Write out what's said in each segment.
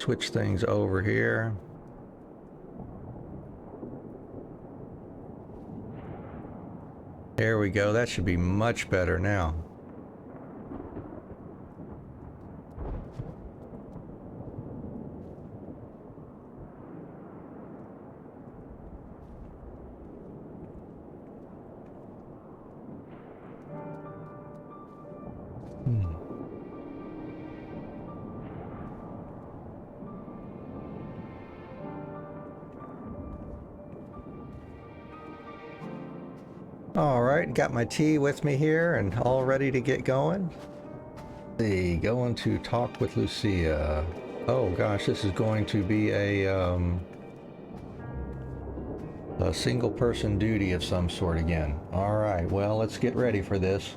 Switch things over here. There we go. That should be much better now. Alright, got my tea with me here and all ready to get going. Let's see, going to talk with Lucia. Oh gosh, this is going to be a single person duty of some sort again. Alright, well, let's get ready for this.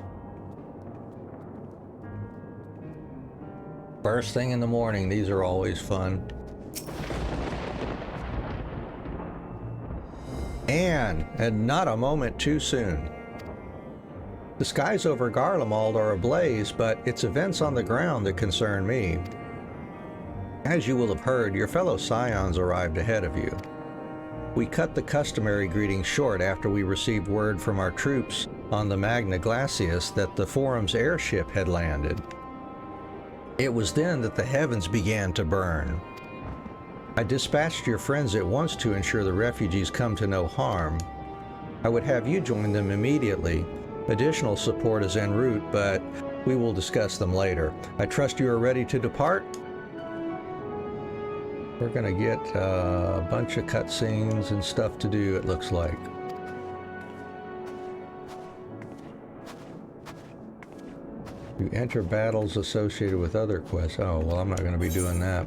First thing in the morning, these are always fun. And not a moment too soon. The skies over Garlemald are ablaze, but it's events on the ground that concern me. As you will have heard, your fellow scions arrived ahead of you. We cut the customary greetings short after we received word from our troops on the Magna Glacius that the Forum's airship had landed. It was then that the heavens began to burn. I dispatched your friends at once to ensure the refugees come to no harm. I would have you join them immediately. Additional support is en route, but we will discuss them later. I trust you are ready to depart? We're gonna get a bunch of cutscenes and stuff to do, it looks like. You enter battles associated with other quests. Oh, well, I'm not gonna be doing that.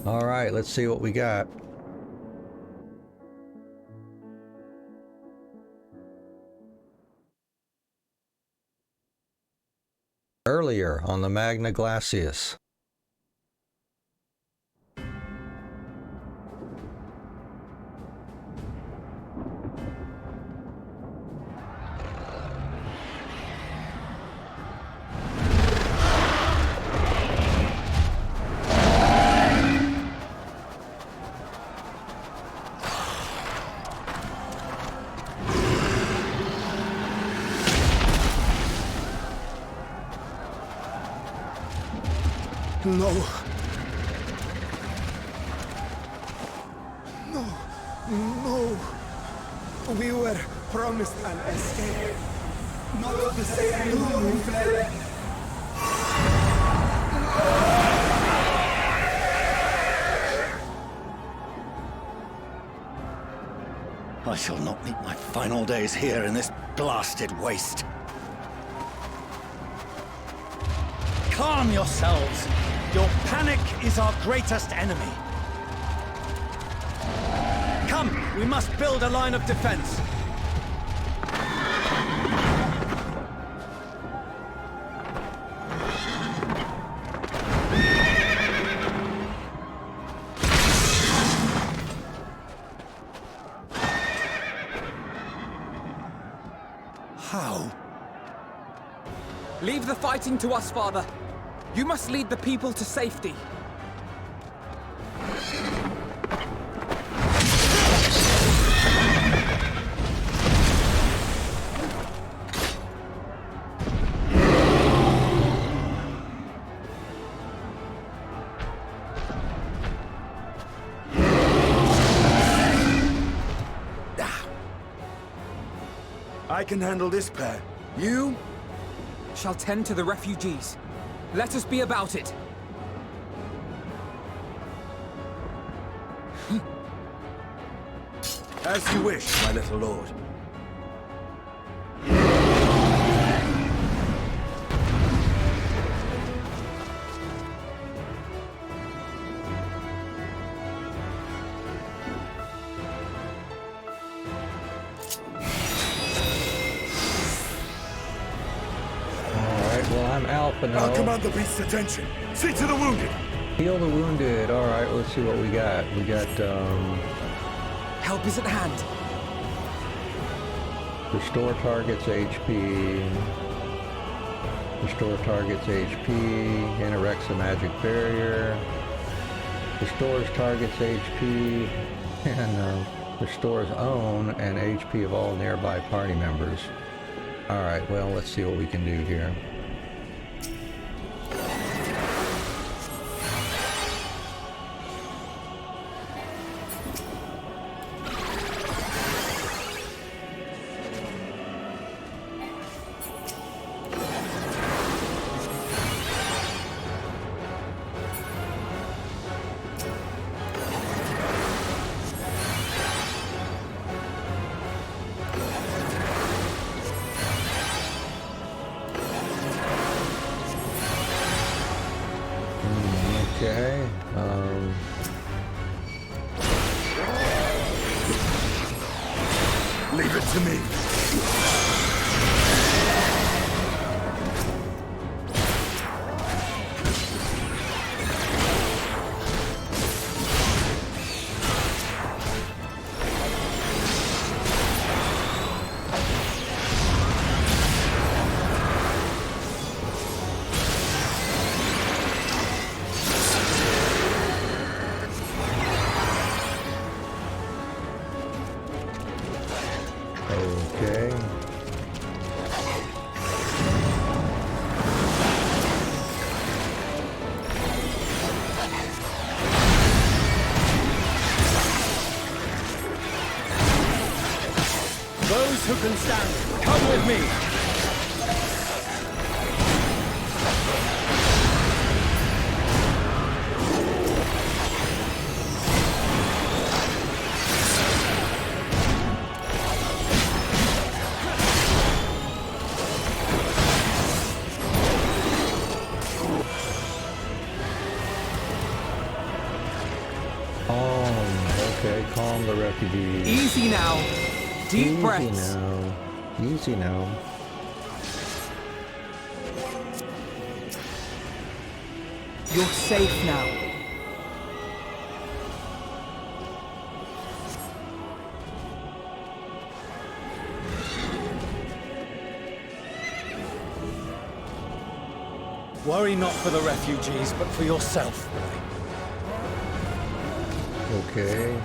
Alright, let's see what we got. Earlier on the Magna Glacius. No. No. No. We were promised an escape. Not the same we fled. I shall not meet my final days here in this blasted waste. Calm yourselves. Your panic is our greatest enemy. Come, we must build a line of defense. How? Leave the fighting to us, Father. You must lead the people to safety. I can handle this pair. You? Shall tend to the refugees. Let us be about it. As you wish, my little lord. I'll command the beast's attention. See to the wounded. Heal the wounded. All right, let's see what we got. We got help is at hand. Restore target's HP. Restore target's HP. Interrects a magic barrier. Restores target's HP and restores own and HP of all nearby party members. Alright, well, let's see what we can do here. Okay, Leave it to me. okay. Those who can stand, come with me! Okay, calm the refugees. Easy now. Deep Easy breaths. now. Easy now. You're safe now. Worry not for the refugees, but for yourself, boy. Okay.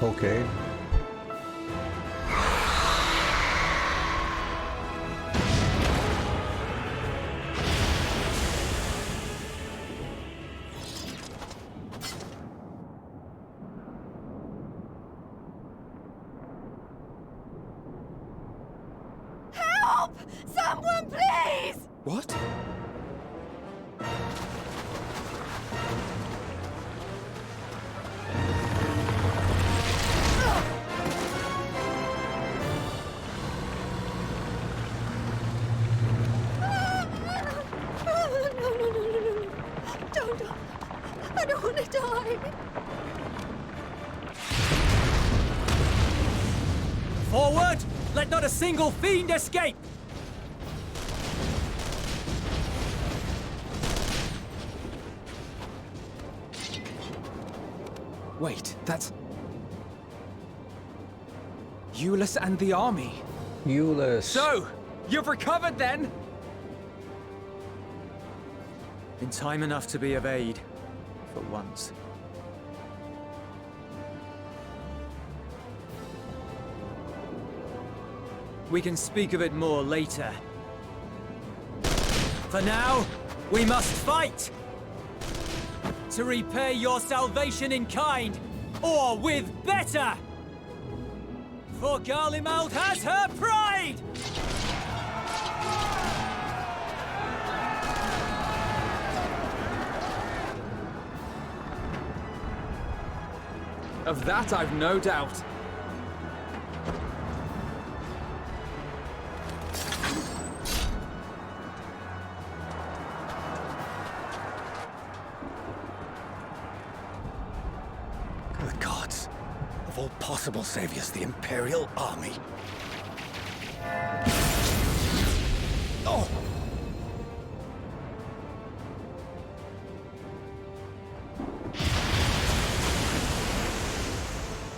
Okay. Help! Someone, please! What? No. Don't. I don't want to die. Forward! Let not a single fiend escape! Wait, that's... Euless and the army. Euless. So, you've recovered then? In time enough to be of aid. For once. We can speak of it more later. For now, we must fight! To repay your salvation in kind, or with better! For Garlemald has her pride! Of that I've no doubt. Good gods. Of all possible saviors, the Imperial Army. Oh!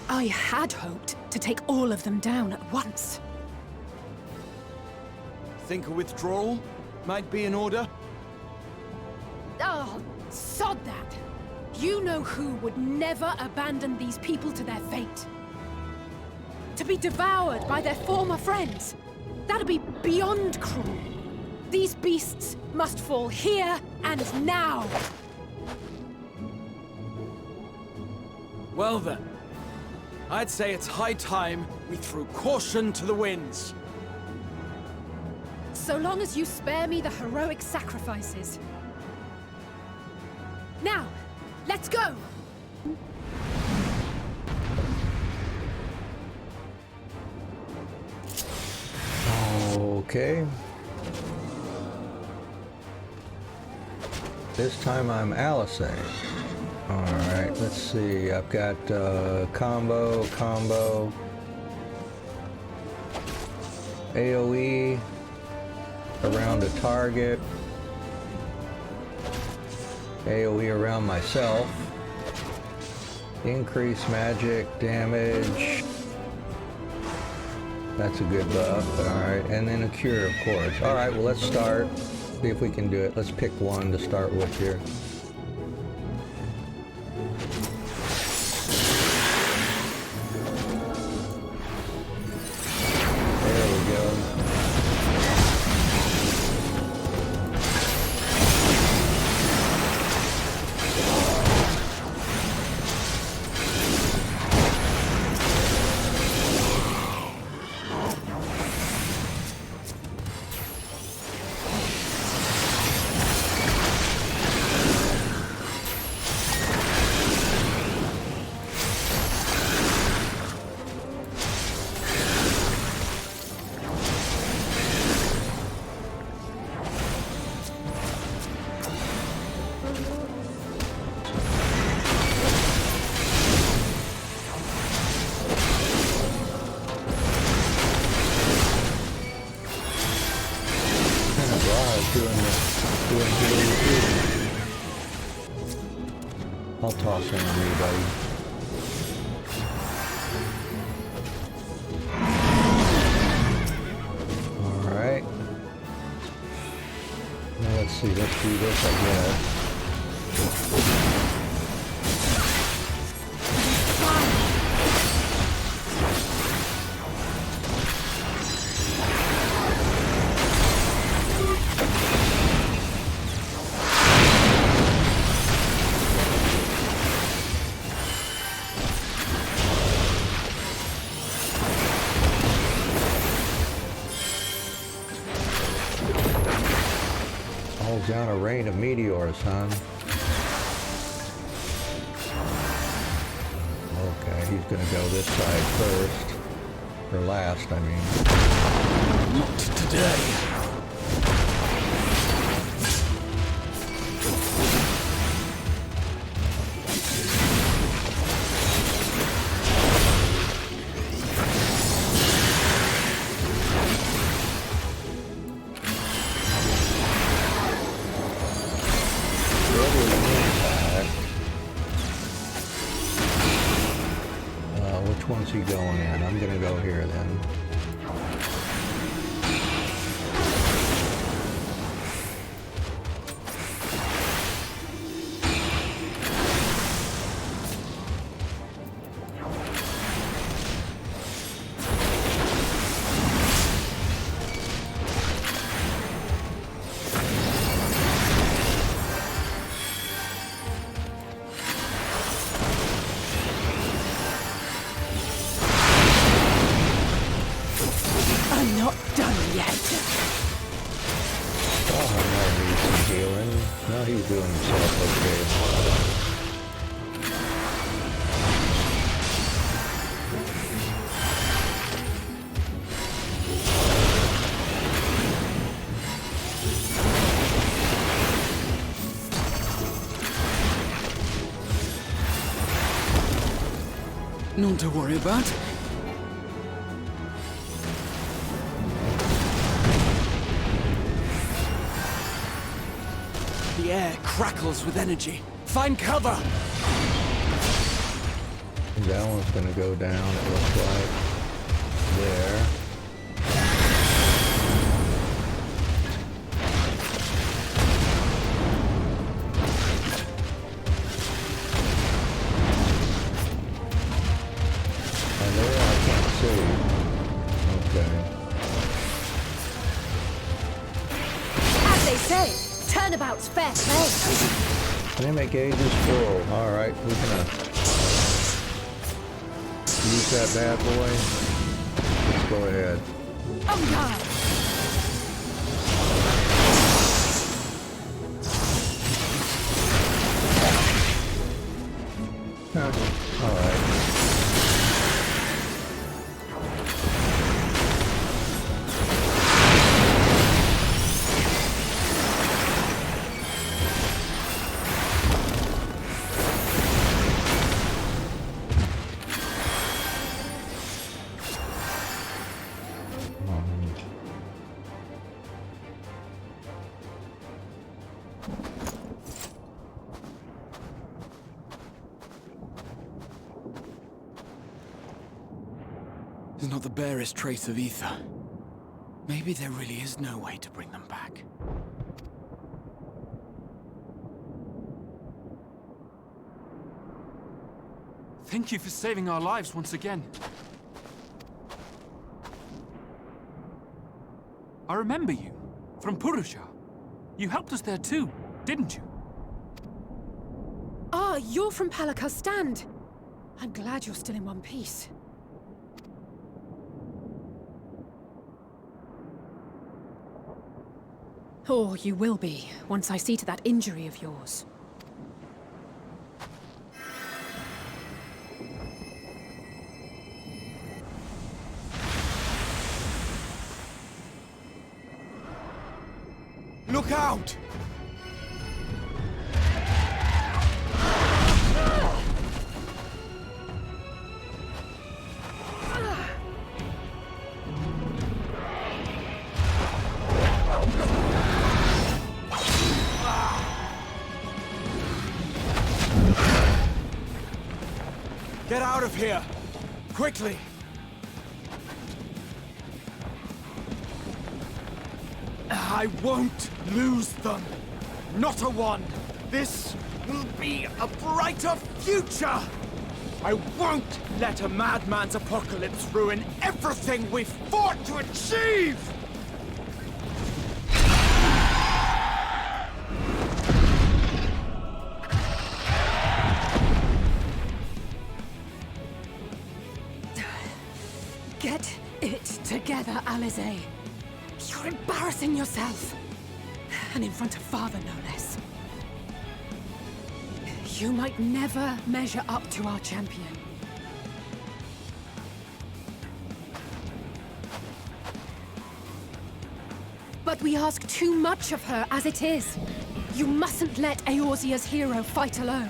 I had hoped to take all of them down at once. Think a withdrawal might be in order? Oh, sod that. You know who would never abandon these people to their fate. To be devoured by their former friends. That'd be beyond cruel. These beasts must fall here and now. Well then, I'd say it's high time we threw caution to the winds. So long as you spare me the heroic sacrifices. Now, let's go! Okay. This time I'm Alisei. Alright, let's see. I've got combo, AoE around a target, AoE around myself, increase magic damage. That's a good buff. Alright, and then a cure, of course. Alright, well, let's start. See if we can do it. Let's pick one to start with here. There we go. I'll toss in on you, buddy. Alright. Now let's see, let's do this, I guess. calls down a rain of meteors, son. Okay, he's gonna go this side first. Or last, I mean. Not today. Which one's he going in? I'm gonna go here then. I'm not done yet. Oh, no, needs some healing. No, he's doing himself okay. None to worry about. The air crackles with energy. Find cover! That one's gonna go down, it looks like. There. And there I can't see. Okay. As they say, turnabout's fair play. Limit gauge is full. Alright, we're gonna use that bad boy. Let's go ahead. Oh God! Alright. There's not the barest trace of ether. Maybe there really is no way to bring them back. Thank you for saving our lives once again. I remember you, from Purusha. You helped us there too, didn't you? Ah, you're from Palaka's stand. I'm glad you're still in one piece. Or you will be, once I see to that injury of yours. Look out! Get out of here! Quickly! I won't lose them! Not a one! This will be a brighter future! I won't let a madman's apocalypse ruin everything we've fought to achieve! Get it together, Alize. You're embarrassing yourself. And in front of Father, no less. You might never measure up to our champion. But we ask too much of her as it is. You mustn't let Eorzea's hero fight alone.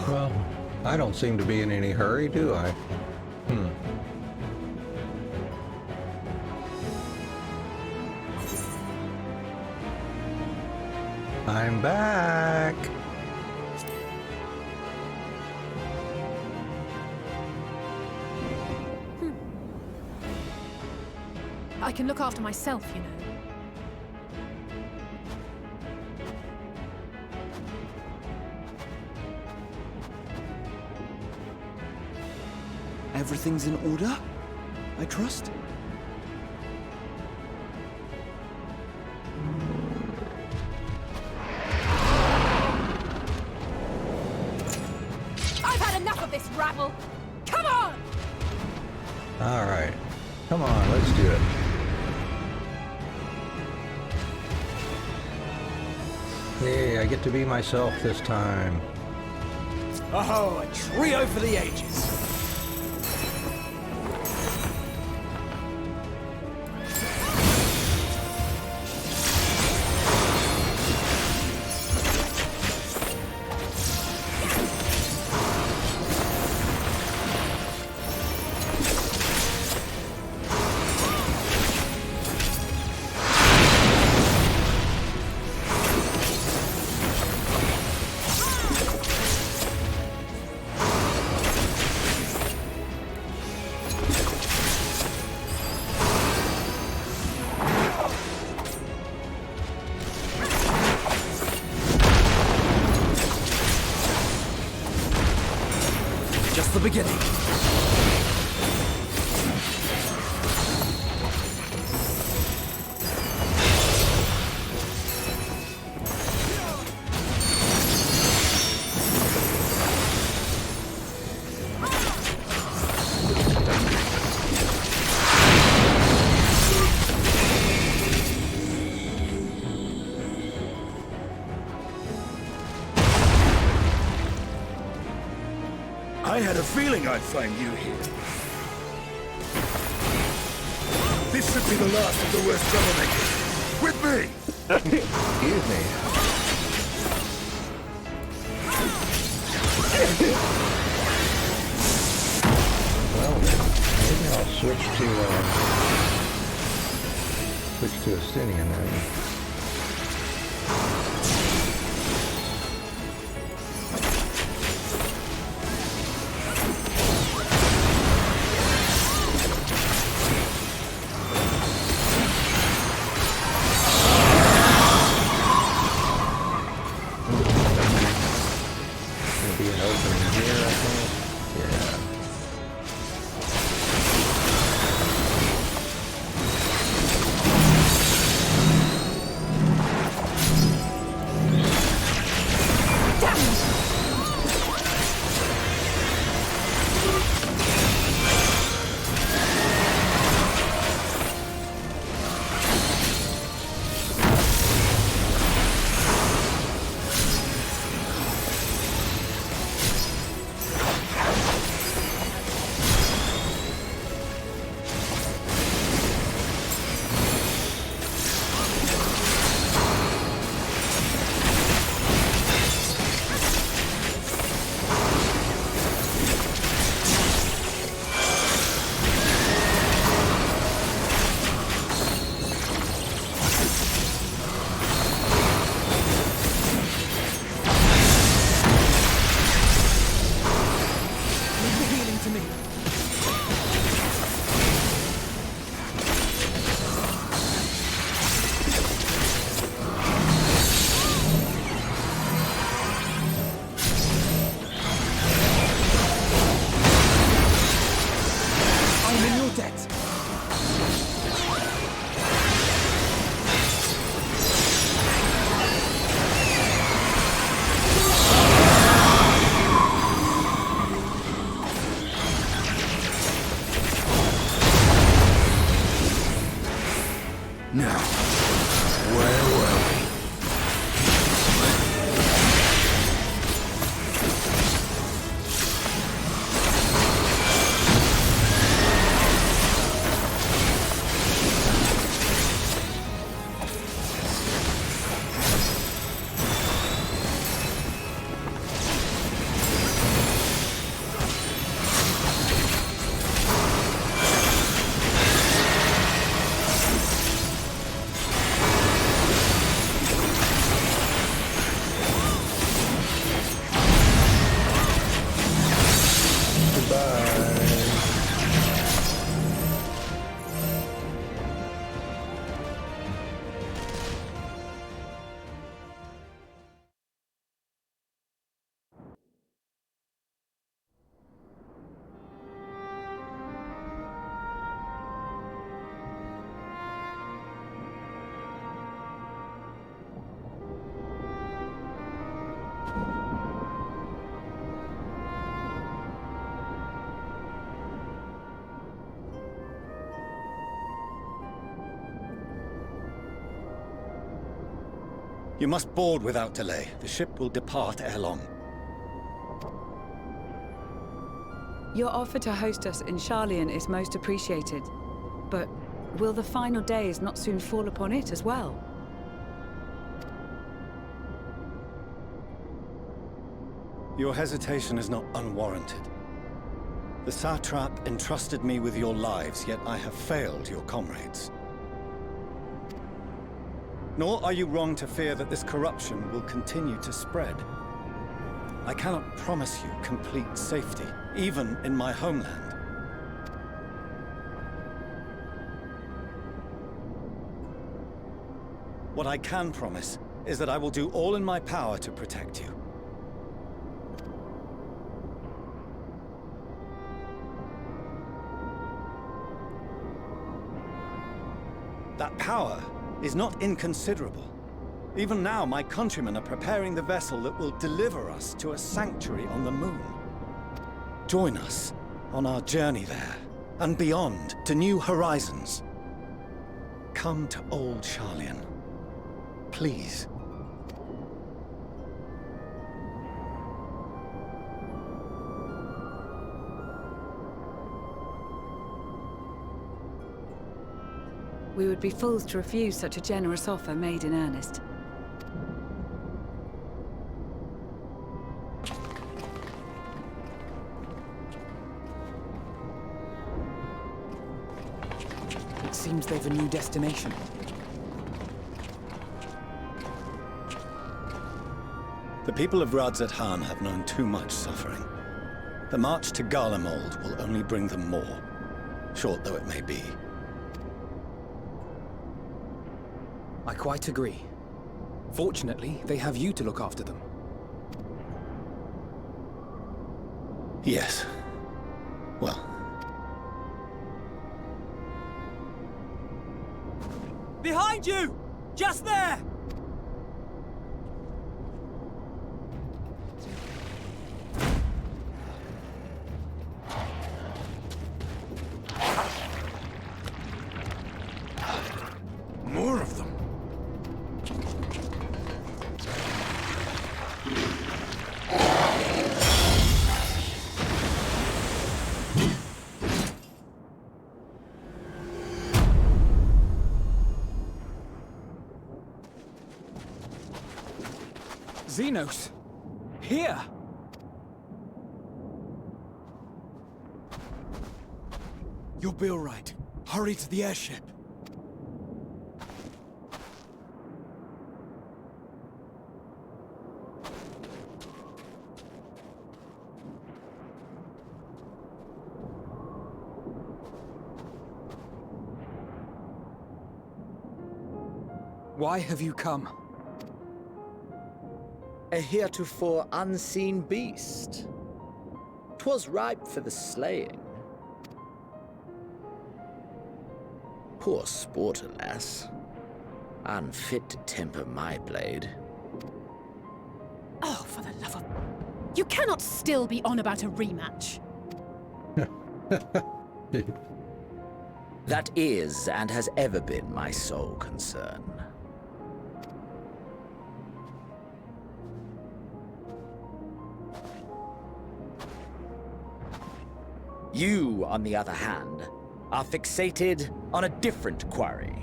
Well, I don't seem to be in any hurry, do I? I'm back! I can look after myself, you know. Everything's in order, I trust? I've had enough of this rabble! Come on! Alright. Come on, let's do it. Yay, I get to be myself this time. Oh, a trio for the ages. Just the beginning. I had a feeling I'd find you here. This should be the last of the worst troublemakers. With me! Excuse me. Well, maybe I'll switch to Estinian then. Be an opening here, I think. Yeah. Now, where were we? You must board without delay. The ship will depart ere long. Your offer to host us in Sharlayan is most appreciated. But will the final days not soon fall upon it as well? Your hesitation is not unwarranted. The satrap entrusted me with your lives, yet I have failed your comrades. Nor are you wrong to fear that this corruption will continue to spread. I cannot promise you complete safety, even in my homeland. What I can promise is that I will do all in my power to protect you. That power is not inconsiderable. Even now, my countrymen are preparing the vessel that will deliver us to a sanctuary on the moon. Join us on our journey there, and beyond, to new horizons. Come to old Sharlayan. Please. We would be fools to refuse such a generous offer made in earnest. It seems they've a new destination. The people of Radzat-Han have known too much suffering. The march to Garlemald will only bring them more, short though it may be. I quite agree. Fortunately, they have you to look after them. Yes. Well. Behind you! Just there! More of them. Xenos! Here! You'll be all right. Hurry to the airship. Why have you come? A heretofore unseen beast. 'Twas ripe for the slaying. Poor sport, alas. Unfit to temper my blade. Oh, for the love of... You cannot still be on about a rematch. That is and has ever been my sole concern. You, on the other hand, are fixated on a different quarry.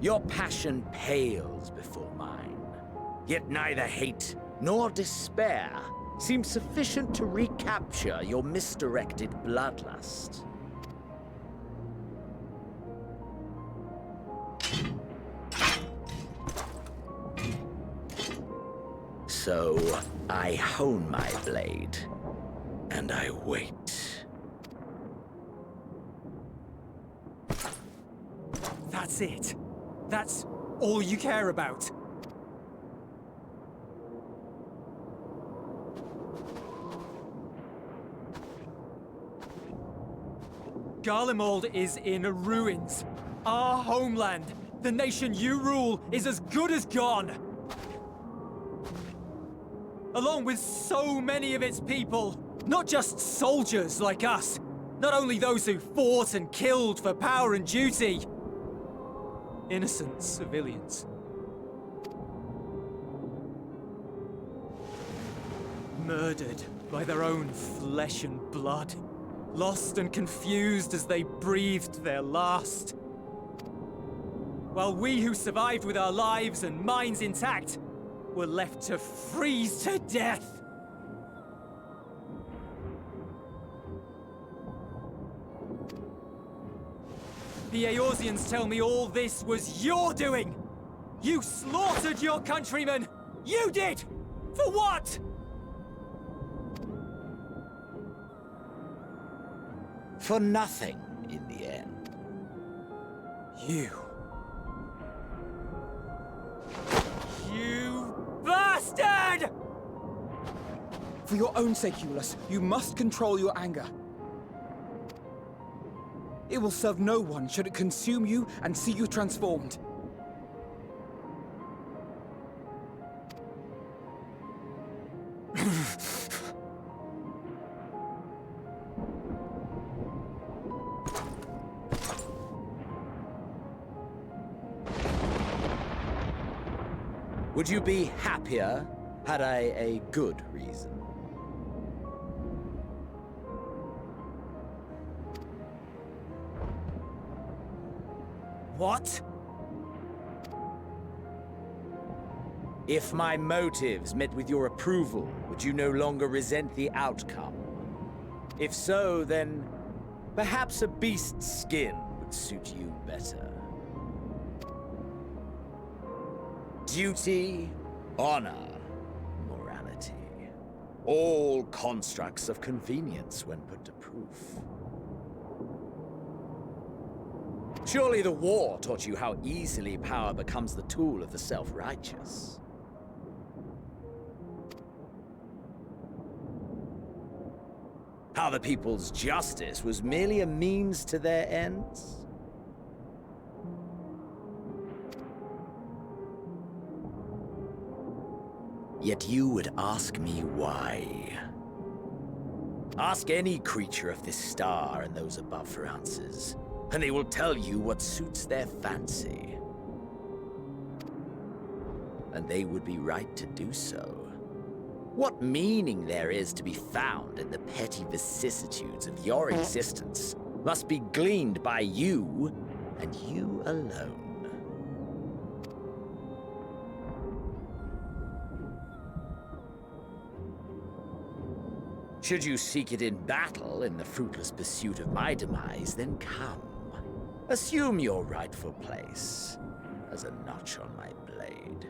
Your passion pales before mine. Yet neither hate nor despair seem sufficient to recapture your misdirected bloodlust. So, I hone my blade, and I wait. That's it. That's all you care about. Garlemald is in ruins. Our homeland, the nation you rule, is as good as gone. Along with so many of its people. Not just soldiers like us. Not only those who fought and killed for power and duty. Innocent civilians. Murdered by their own flesh and blood. Lost and confused as they breathed their last. While we who survived with our lives and minds intact were left to freeze to death. The Eorzeans tell me all this was your doing! You slaughtered your countrymen! You did! For what? For nothing, in the end. You bastard! For your own sake, Eulus, you must control your anger. It will serve no one should it consume you and see you transformed. Would you be happier had I a good reason? What? If my motives met with your approval, would you no longer resent the outcome? If so, then perhaps a beast's skin would suit you better. Duty, honor, morality. All constructs of convenience when put to proof. Surely the war taught you how easily power becomes the tool of the self-righteous. How the people's justice was merely a means to their ends? Yet you would ask me why. Ask any creature of this star and those above for answers, and they will tell you what suits their fancy. And they would be right to do so. What meaning there is to be found in the petty vicissitudes of your existence must be gleaned by you, and you alone. Should you seek it in battle in the fruitless pursuit of my demise, then come. Assume your rightful place as a notch on my blade.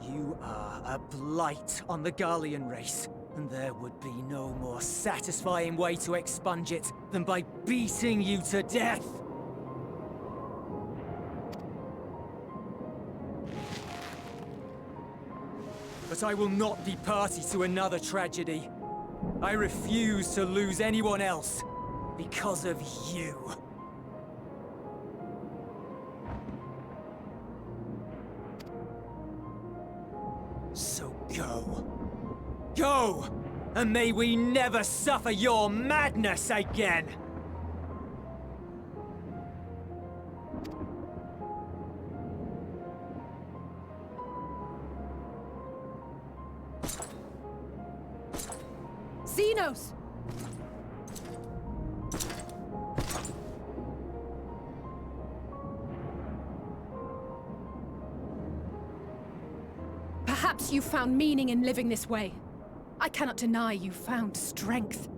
You are a blight on the Garlean race. And there would be no more satisfying way to expunge it than by beating you to death! But I will not be party to another tragedy. I refuse to lose anyone else because of you. Go! Go! And may we never suffer your madness again! Xenos! Perhaps you found meaning in living this way. I cannot deny you found strength.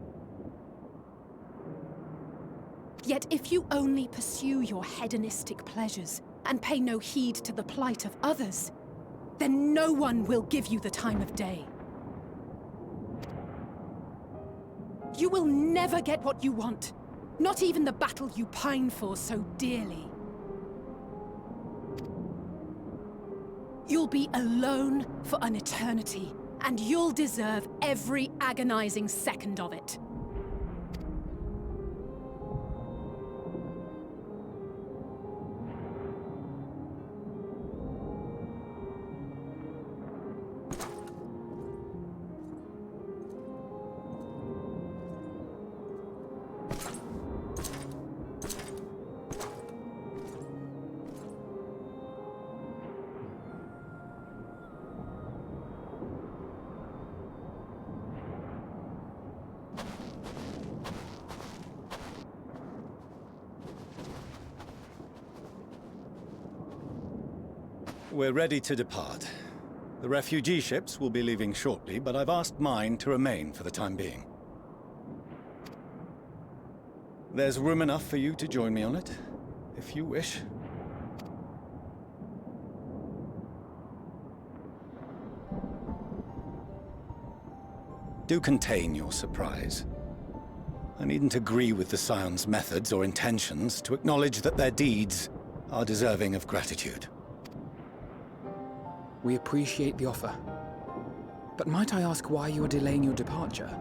Yet if you only pursue your hedonistic pleasures and pay no heed to the plight of others, then no one will give you the time of day. You will never get what you want, not even the battle you pine for so dearly. You'll be alone for an eternity, and you'll deserve every agonizing second of it. We're ready to depart. The refugee ships will be leaving shortly, but I've asked mine to remain for the time being. There's room enough for you to join me on it, if you wish. Do contain your surprise. I needn't agree with the Scion's methods or intentions to acknowledge that their deeds are deserving of gratitude. We appreciate the offer. But might I ask why you are delaying your departure?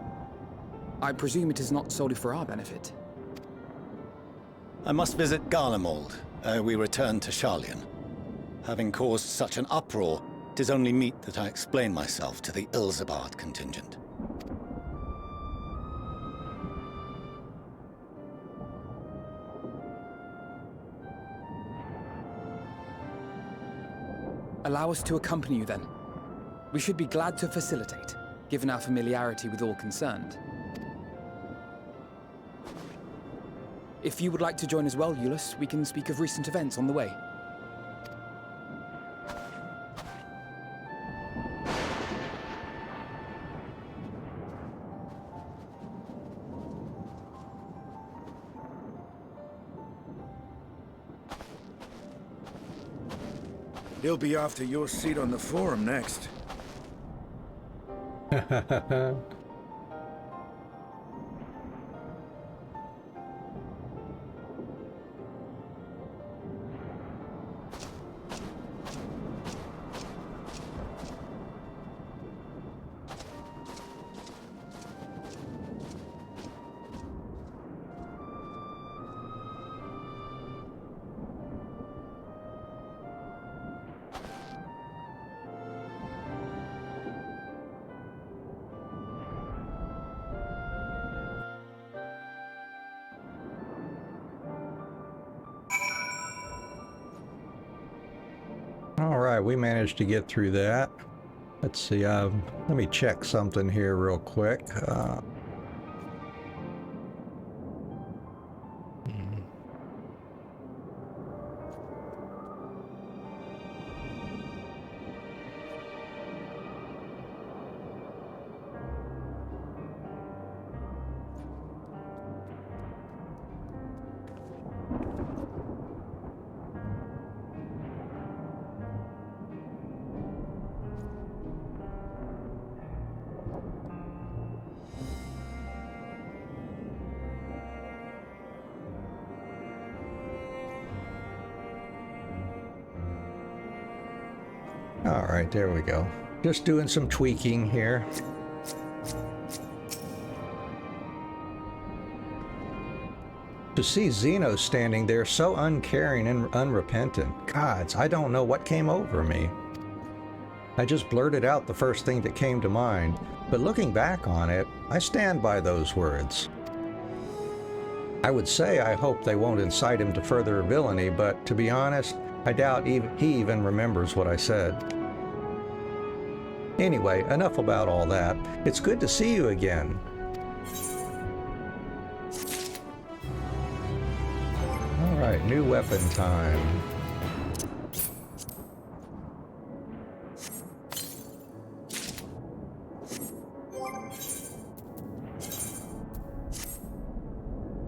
I presume it is not solely for our benefit. I must visit Garlemald ere we return to Sharlayan. Having caused such an uproar, 'tis only meet that I explain myself to the Ilzabard contingent. Allow us to accompany you then. We should be glad to facilitate, given our familiarity with all concerned. If you would like to join as well, Eulus, we can speak of recent events on the way. He'll be after your seat on the forum next. All right, we managed to get through that. Let's see, let me check something here real quick. All right, there we go. Just doing some tweaking here. To see Xenos standing there so uncaring and unrepentant, gods, I don't know what came over me. I just blurted out the first thing that came to mind, but looking back on it, I stand by those words. I would say I hope they won't incite him to further villainy, but to be honest, I doubt he even remembers what I said. Anyway, enough about all that. It's good to see you again. All right, new weapon time.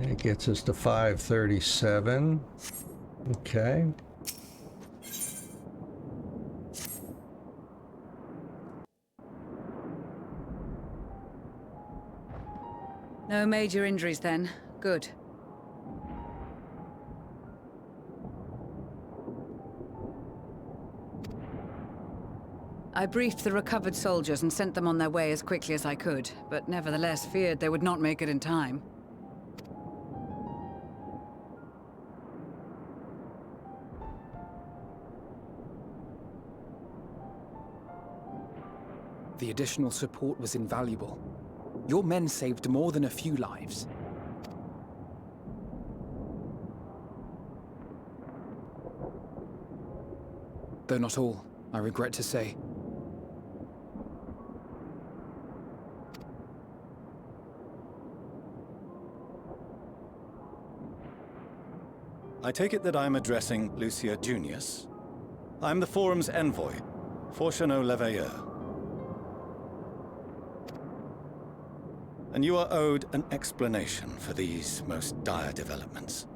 It gets us to 537. Okay. No major injuries then. Good. I briefed the recovered soldiers and sent them on their way as quickly as I could, but nevertheless feared they would not make it in time. The additional support was invaluable. Your men saved more than a few lives. Though not all, I regret to say. I take it that I'm addressing Lucia Junius. I'm the Forum's envoy, Fortuneau Leveilleur. And you are owed an explanation for these most dire developments.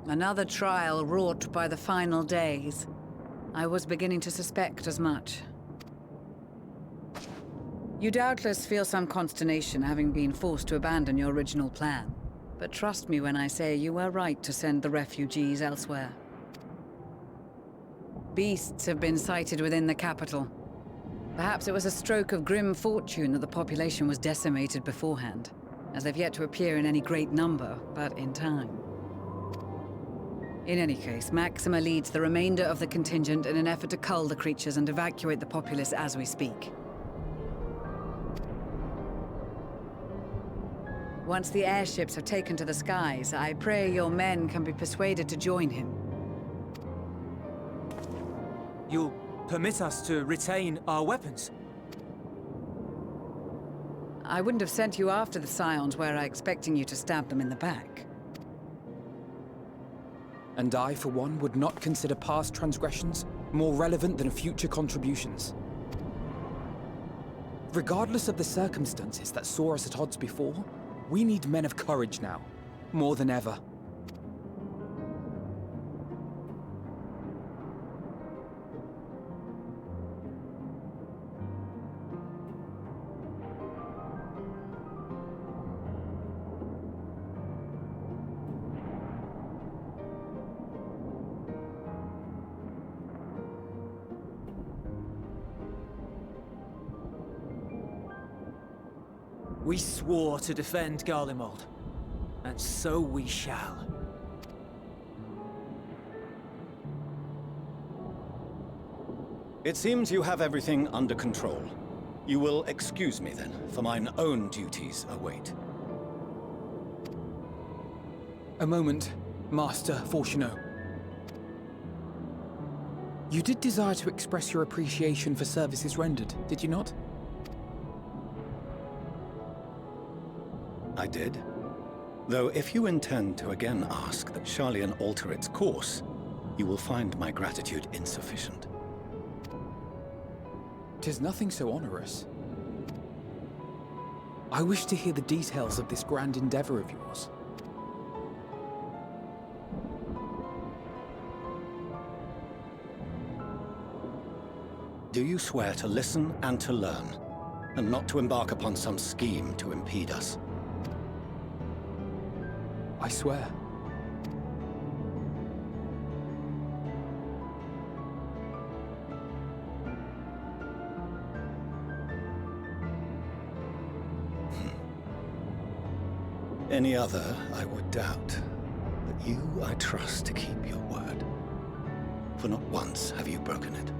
Another trial wrought by the final days. I was beginning to suspect as much. You doubtless feel some consternation having been forced to abandon your original plan. But trust me when I say you were right to send the refugees elsewhere. Beasts have been sighted within the capital. Perhaps it was a stroke of grim fortune that the population was decimated beforehand, as they've yet to appear in any great number, but in time. In any case, Maxima leads the remainder of the contingent in an effort to cull the creatures and evacuate the populace as we speak. Once the airships have taken to the skies, I pray your men can be persuaded to join him. You'll permit us to retain our weapons? I wouldn't have sent you after the Scions were I expecting you to stab them in the back. And I, for one, would not consider past transgressions more relevant than future contributions. Regardless of the circumstances that saw us at odds before, we need men of courage now, more than ever. We swore to defend Garlemald, and so we shall. It seems you have everything under control. You will excuse me then, for mine own duties await. A moment, Master Fortuneau. You did desire to express your appreciation for services rendered, did you not? I did. Though if you intend to again ask that Sharlayan alter its course, you will find my gratitude insufficient. 'Tis nothing so onerous. I wish to hear the details of this grand endeavor of yours. Do you swear to listen and to learn, and not to embark upon some scheme to impede us? I swear. Any other I would doubt, but you I trust to keep your word. For not once have you broken it.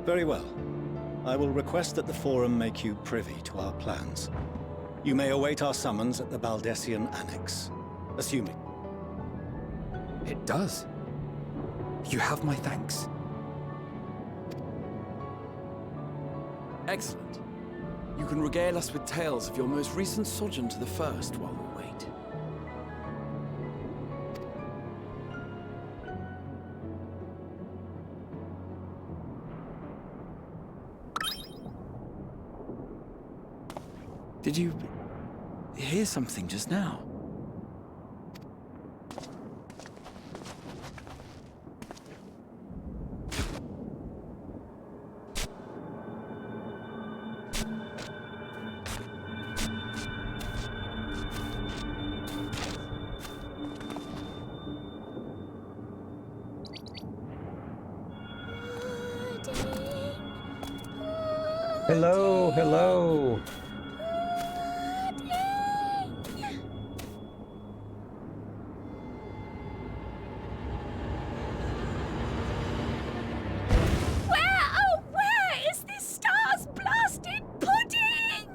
Very well. I will request that the Forum make you privy to our plans. You may await our summons at the Baldessian Annex, assuming. It does. You have my thanks. Excellent. You can regale us with tales of your most recent sojourn to the First while we wait. Did you hear something just now? Hello, hello. Where is this star's blasted pudding?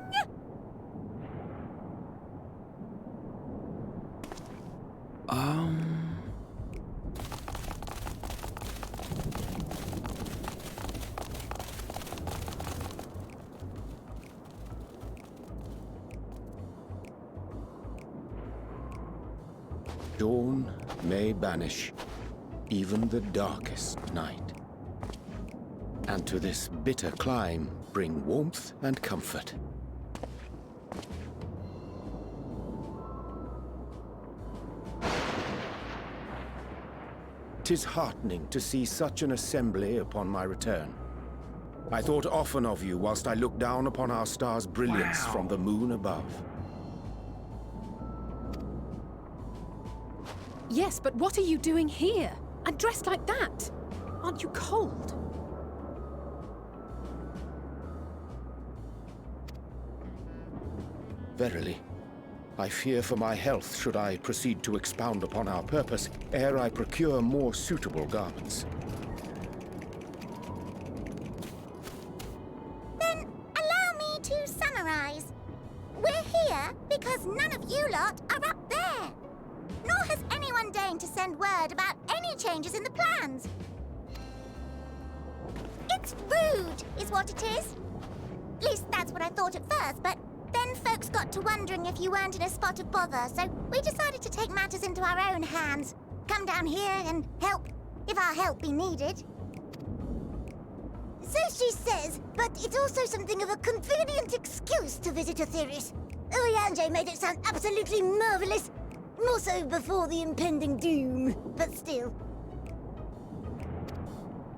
Dawn may banish even the darkest night, and to this bitter clime bring warmth and comfort. 'Tis heartening to see such an assembly upon my return. I thought often of you whilst I looked down upon our star's brilliance from the moon above. Yes, but what are you doing here? And dressed like that? Aren't you cold? Verily, I fear for my health should I proceed to expound upon our purpose ere I procure more suitable garments. Then allow me to summarize. We're here because none of you lot are up there. Nor has anyone deigned to send word about any changes in the plans. It's rude, is what it is. At least that's what I thought at first, but then folks got to wondering if you weren't in a spot of bother, so we decided to take matters into our own hands. Come down here and help, if our help be needed. So she says, but it's also something of a convenient excuse to visit Aetherius. Oriange made it sound absolutely marvelous. More so before the impending doom, but still.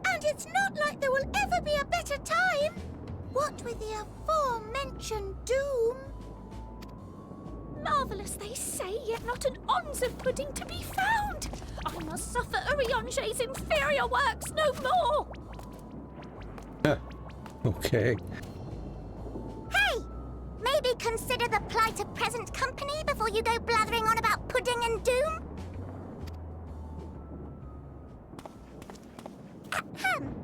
And it's not like there will ever be a better time. What with the aforementioned doom? Marvellous, they say, yet not an ounce of pudding to be found. I must suffer Uriange's inferior works no more. Okay. Hey! Maybe consider the plight of present company before you go blathering on about pudding and doom? Ahem.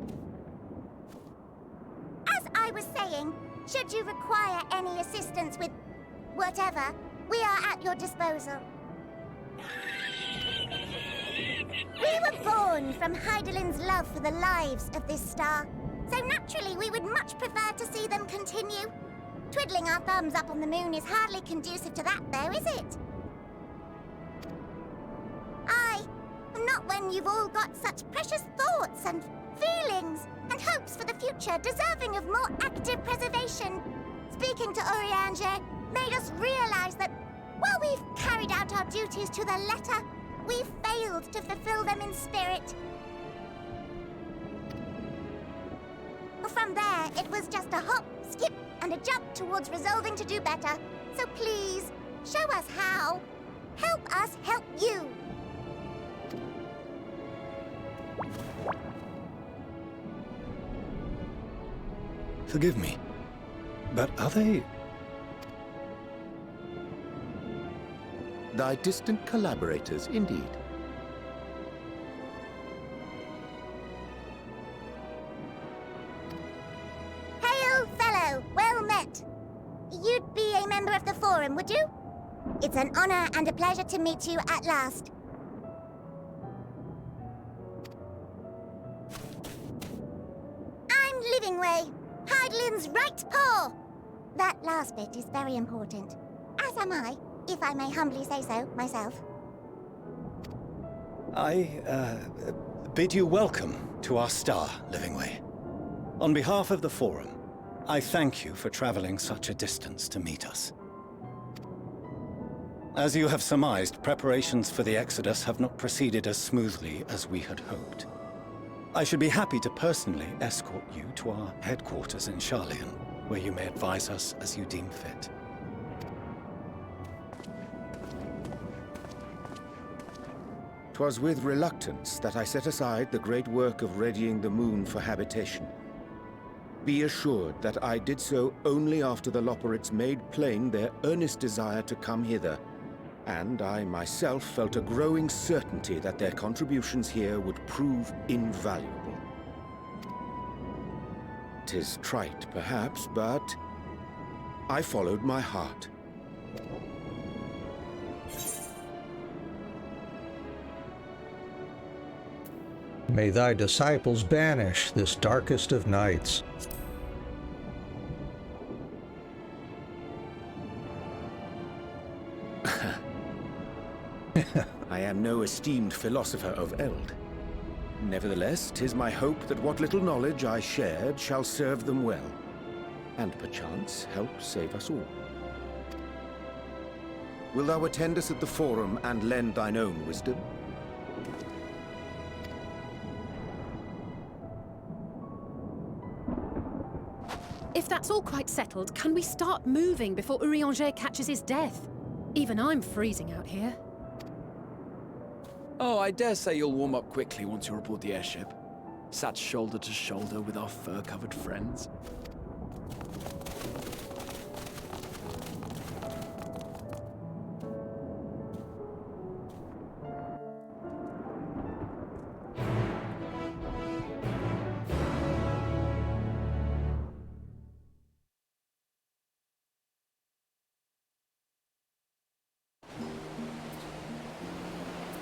As I was saying, should you require any assistance with whatever, we are at your disposal. We were born from Hydaelyn's love for the lives of this star, so naturally we would much prefer to see them continue. Twiddling our thumbs up on the moon is hardly conducive to that, though, is it? Not when you've all got such precious thoughts and feelings and hopes for the future deserving of more active preservation. Speaking to Uriange made us realize that while we've carried out our duties to the letter, we've failed to fulfill them in spirit. From there, it was just a hop, skip, and a jump towards resolving to do better. So please, show us how. Help us help you. Forgive me, But are they... Thy distant collaborators, indeed. Hail, fellow! Well met! You'd be a member of the Forum, would you? It's an honor and a pleasure to meet you at last. I'm Livingway, Hydaelyn's right paw! That last bit is very important. As am I, if I may humbly say so myself. I, bid you welcome to our star, Livingway. On behalf of the Forum, I thank you for traveling such a distance to meet us. As you have surmised, preparations for the Exodus have not proceeded as smoothly as we had hoped. I should be happy to personally escort you to our headquarters in Sharlayan, where you may advise us as you deem fit. 'Twas with reluctance that I set aside the great work of readying the moon for habitation. Be assured that I did so only after the Loperites made plain their earnest desire to come hither, and I myself felt a growing certainty that their contributions here would prove invaluable. 'Tis trite, perhaps, but I followed my heart. May thy disciples banish this darkest of nights. I am no esteemed philosopher of Eld. Nevertheless, 'tis my hope that what little knowledge I shared shall serve them well, and perchance help save us all. Will thou attend us at the Forum and lend thine own wisdom? If that's all quite settled, can we start moving before Urianger catches his death? Even I'm freezing out here. Oh, I dare say you'll warm up quickly once you're aboard the airship. Sat shoulder to shoulder with our fur-covered friends.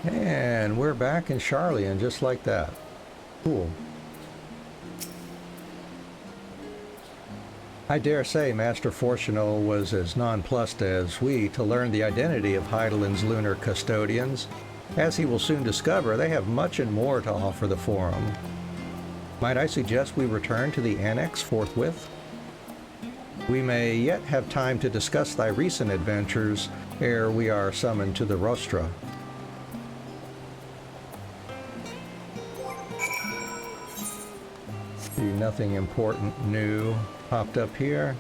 And we're back in Sharlayan just like that. Cool. I dare say Master Fortuno was as nonplussed as we to learn the identity of Hydaelyn's lunar custodians. As he will soon discover, they have much and more to offer the Forum. Might I suggest we return to the Annex forthwith? We may yet have time to discuss thy recent adventures ere we are summoned to the Rostra. Nothing important new popped up here.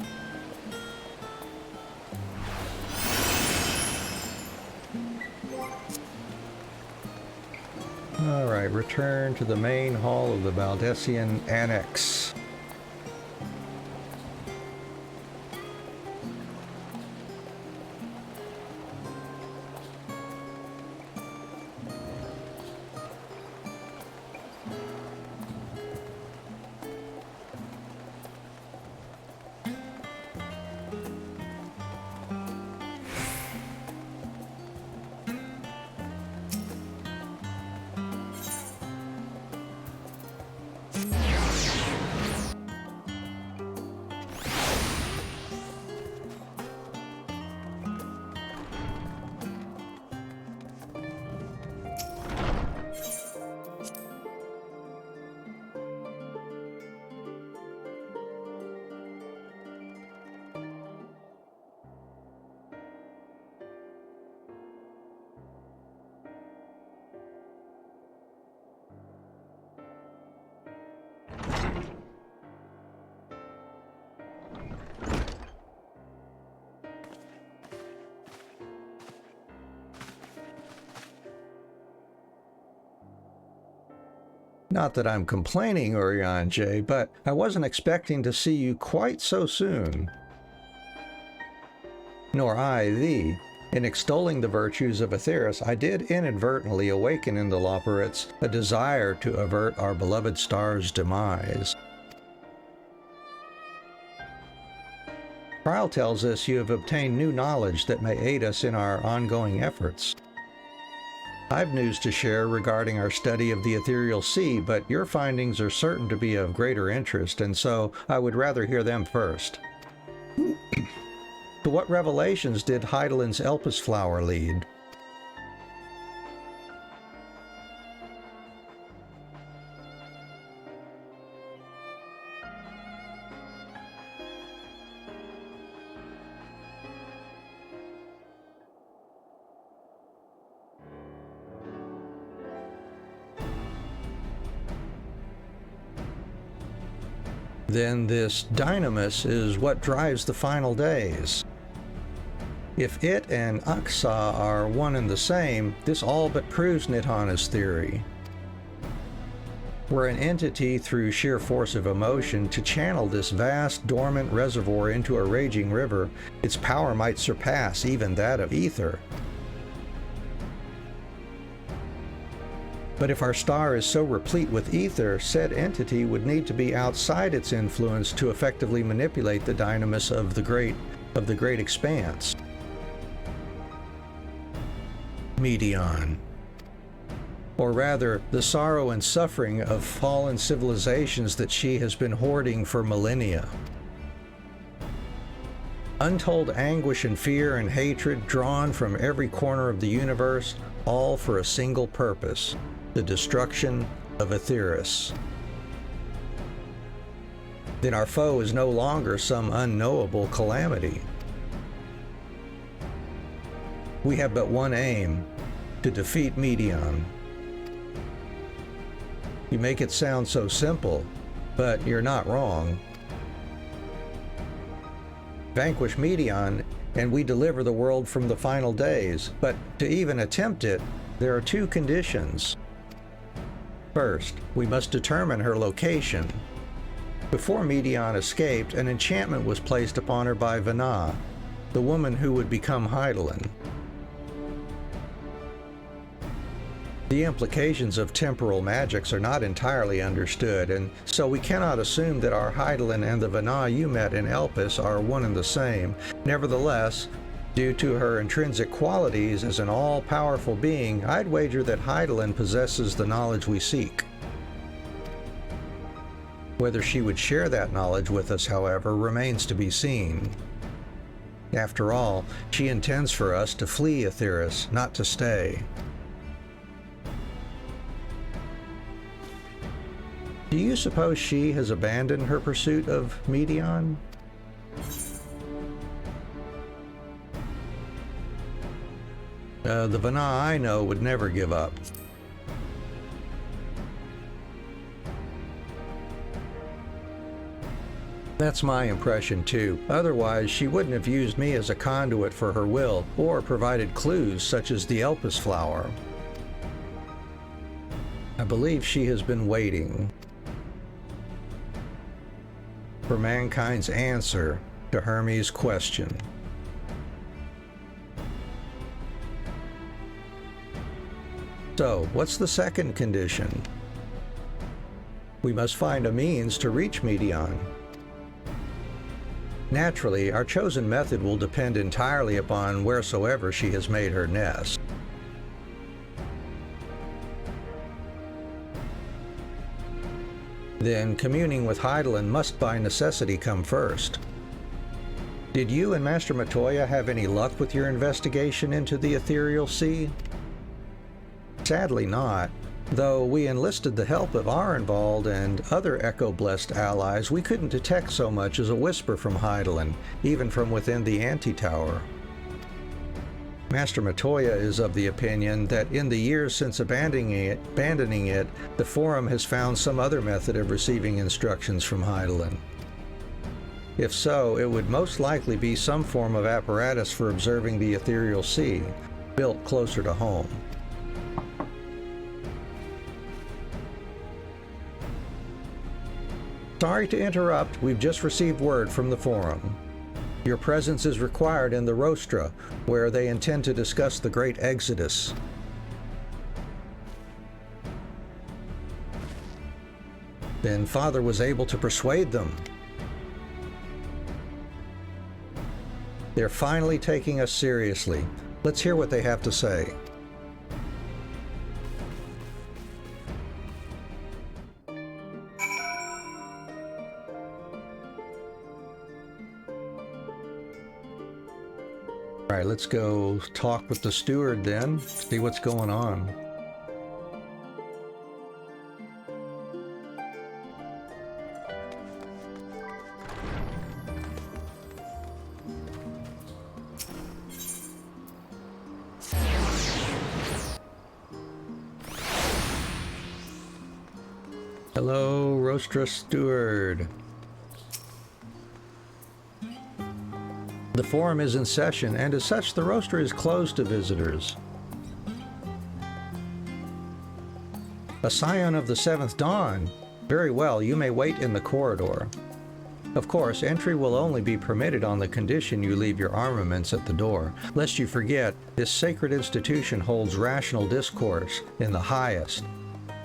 All right, return to the main hall of the Baldessian Annex. Not that I'm complaining, Urianger, but I wasn't expecting to see you quite so soon. nor I thee. In extolling the virtues of Aetheris, I did inadvertently awaken in the Loporrits a desire to avert our beloved star's demise. Trial tells us you have obtained new knowledge that may aid us in our ongoing efforts. I've news to share regarding our study of the ethereal sea, but your findings are certain to be of greater interest, and so I would rather hear them first. To what revelations did Heidelin's Elpis flower lead? Then this dynamis is what drives the final days. If it and Aksa are one and the same, this all but proves Nidhana's theory. Were an entity through sheer force of emotion to channel this vast dormant reservoir into a raging river, its power might surpass even that of ether. But if our star is so replete with ether, said entity would need to be outside its influence to effectively manipulate the dynamis of the great expanse. Medion. Or rather, the sorrow and suffering of fallen civilizations that she has been hoarding for millennia. Untold anguish and fear and hatred drawn from every corner of the universe, all for a single purpose: the destruction of Aetheris. Then our foe is no longer some unknowable calamity. We have but one aim: to defeat Medion. You make it sound so simple, but you're not wrong. Vanquish Medion, and we deliver the world from the final days. But to even attempt it, there are two conditions. First, we must determine her location. Before Medion escaped, an enchantment was placed upon her by Vana, the woman who would become Heidelin. The implications of temporal magics are not entirely understood, and so we cannot assume that our Heidelin and the Vana you met in Elpis are one and the same. Nevertheless, due to her intrinsic qualities as an all-powerful being, I'd wager that Heidelin possesses the knowledge we seek. Whether she would share that knowledge with us, however, remains to be seen. After all, she intends for us to flee Aetheris, not to stay. Do you suppose she has abandoned her pursuit of Medion? The Vana I know would never give up. That's my impression too. Otherwise, she wouldn't have used me as a conduit for her will, or provided clues such as the Elpis flower. I believe she has been waiting for mankind's answer to Hermes' question. So, what's the second condition? We must find a means to reach Medion. Naturally, our chosen method will depend entirely upon wheresoever she has made her nest. Then communing with Heidelin must by necessity come first. Did you and Master Matoya have any luck with your investigation into the ethereal sea? Sadly not. Though we enlisted the help of Arenvald and other Echo-blessed allies, we couldn't detect so much as a whisper from Heidelin, even from within the antitower. Master Matoya is of the opinion that in the years since abandoning it, the Forum has found some other method of receiving instructions from Heidelin. If so, it would most likely be some form of apparatus for observing the ethereal sea, built closer to home. Sorry to interrupt, we've just received word from the Forum. Your presence is required in the Rostra, where they intend to discuss the Great Exodus. Then Father was able to persuade them. They're finally taking us seriously. Let's hear what they have to say. All right, let's go talk with the steward then, see what's going on. Hello, Rostra Steward. The forum is in session, and as such, the Rostra is closed to visitors. A scion of the Seventh Dawn. Very well, you may wait in the corridor. Of course, entry will only be permitted on the condition you leave your armaments at the door. Lest you forget, this sacred institution holds rational discourse in the highest.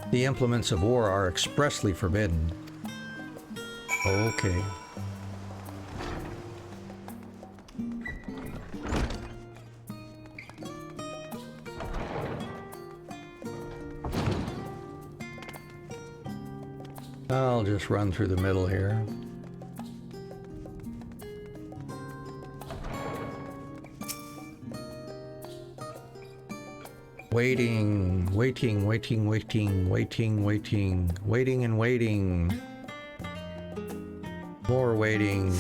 The implements of war are expressly forbidden. Okay. I'll just run through the middle here. Waiting, waiting, waiting, waiting, waiting, waiting, waiting and waiting. More waiting.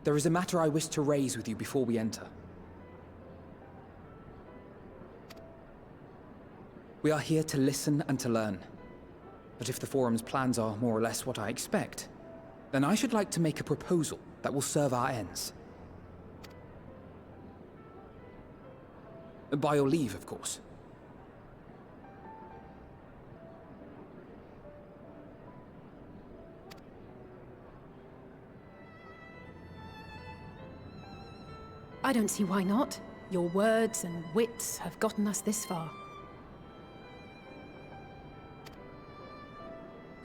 There is a matter I wish to raise with you before we enter. We are here to listen and to learn. But if the Forum's plans are more or less what I expect, then I should like to make a proposal that will serve our ends. By your leave, of course. I don't see why not. Your words and wits have gotten us this far.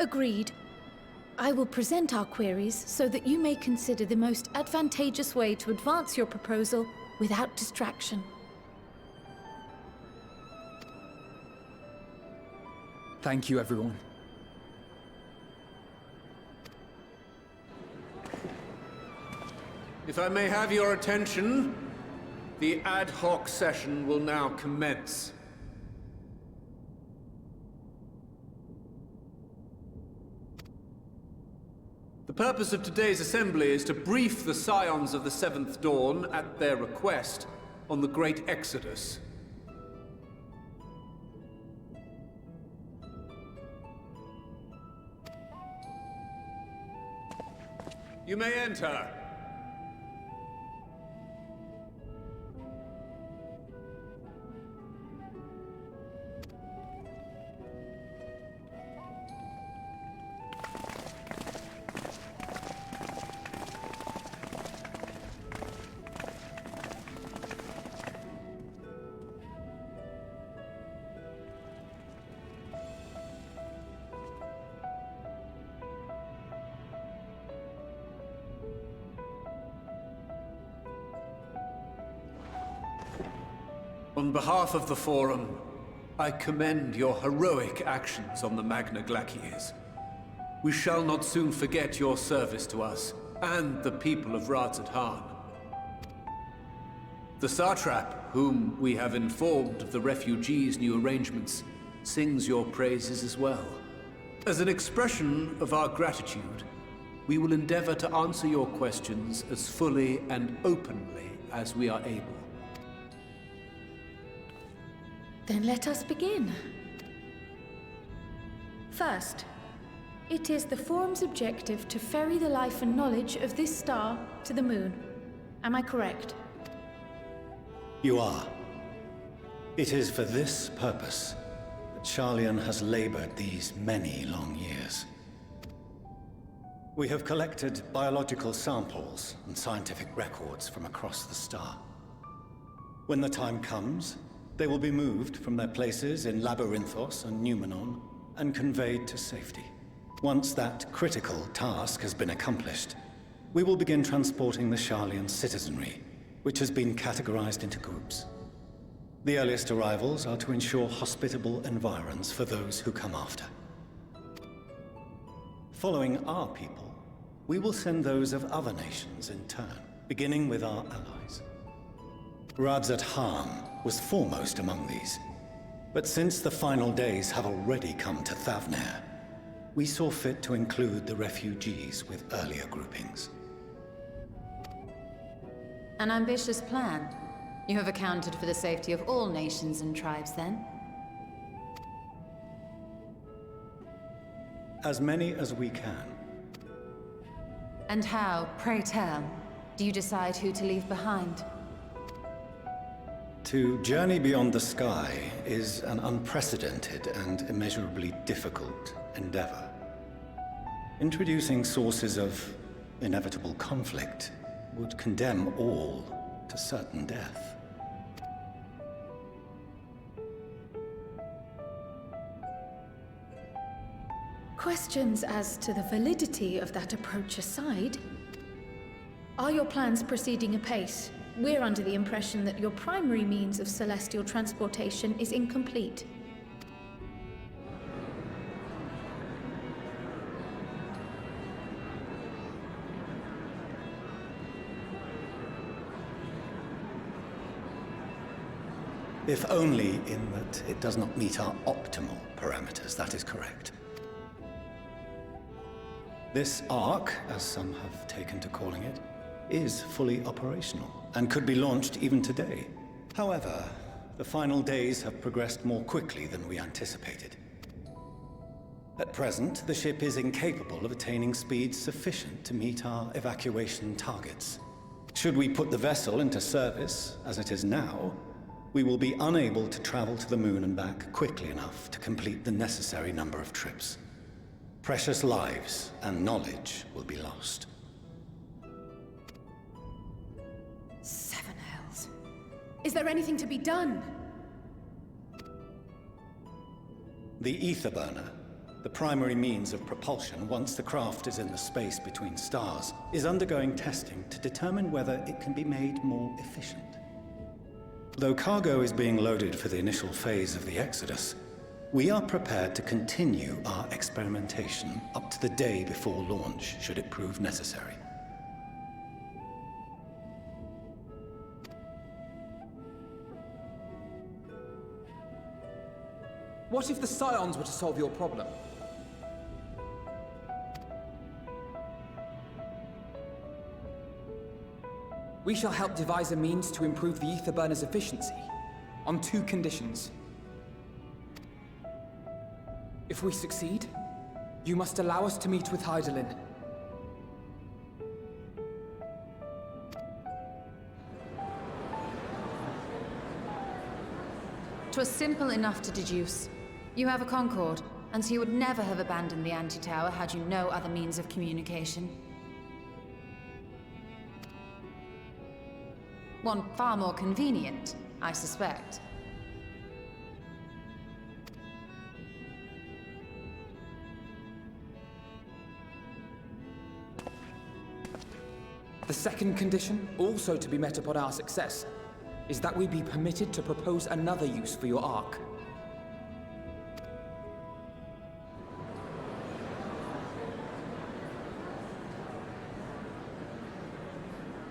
Agreed. I will present our queries so that you may consider the most advantageous way to advance your proposal without distraction. Thank you, everyone. If I may have your attention, the ad hoc session will now commence. The purpose of today's assembly is to brief the Scions of the Seventh Dawn, at their request, on the Great Exodus. You may enter. On behalf of the Forum, I commend your heroic actions on the Magna Glacies. We shall not soon forget your service to us, and the people of Radz-at-Han. The Satrap, whom we have informed of the refugees' new arrangements, sings your praises as well. As an expression of our gratitude, We will endeavor to answer your questions as fully and openly as we are able. Then let us begin. First, it is the Forum's objective to ferry the life and knowledge of this star to the moon. Am I correct? You are. It is for this purpose that Sharlayan has labored these many long years. We have collected biological samples and scientific records from across the star. When the time comes, they will be moved from their places in Labyrinthos and Numenon and conveyed to safety. Once that critical task has been accomplished, we will begin transporting the Sharlayan citizenry, which has been categorized into groups. The earliest arrivals are to ensure hospitable environs for those who come after. Following our people, we will send those of other nations in turn, beginning with our allies. Radzat Khan was foremost among these, but since the final days have already come to Thavnair, we saw fit to include the refugees with earlier groupings. An ambitious plan. You have accounted for the safety of all nations and tribes, then? As many as we can. And how, pray tell, do you decide who to leave behind? To journey beyond the sky is an unprecedented and immeasurably difficult endeavor. Introducing sources of inevitable conflict would condemn all to certain death. Questions as to the validity of that approach aside, are your plans proceeding apace? We're under the impression that your primary means of celestial transportation is incomplete. If only in that it does not meet our optimal parameters, that is correct. This Ark, as some have taken to calling it, is fully operational and could be launched even today. However, the final days have progressed more quickly than we anticipated. At present, the ship is incapable of attaining speeds sufficient to meet our evacuation targets. Should we put the vessel into service, as it is now, we will be unable to travel to the moon and back quickly enough to complete the necessary number of trips. Precious lives and knowledge will be lost. Seven hells. Is there anything to be done? The ether burner, the primary means of propulsion once the craft is in the space between stars, is undergoing testing to determine whether it can be made more efficient. Though cargo is being loaded for the initial phase of the Exodus, we are prepared to continue our experimentation up to the day before launch, should it prove necessary. What if the Scions were to solve your problem? We shall help devise a means to improve the ether burner's efficiency, on 2 conditions. If we succeed, you must allow us to meet with Hydaelyn. 'Twas simple enough to deduce. You have a Concord, and so you would never have abandoned the anti-tower had you no other means of communication. One far more convenient, I suspect. The second condition, also to be met upon our success, is that we be permitted to propose another use for your Ark.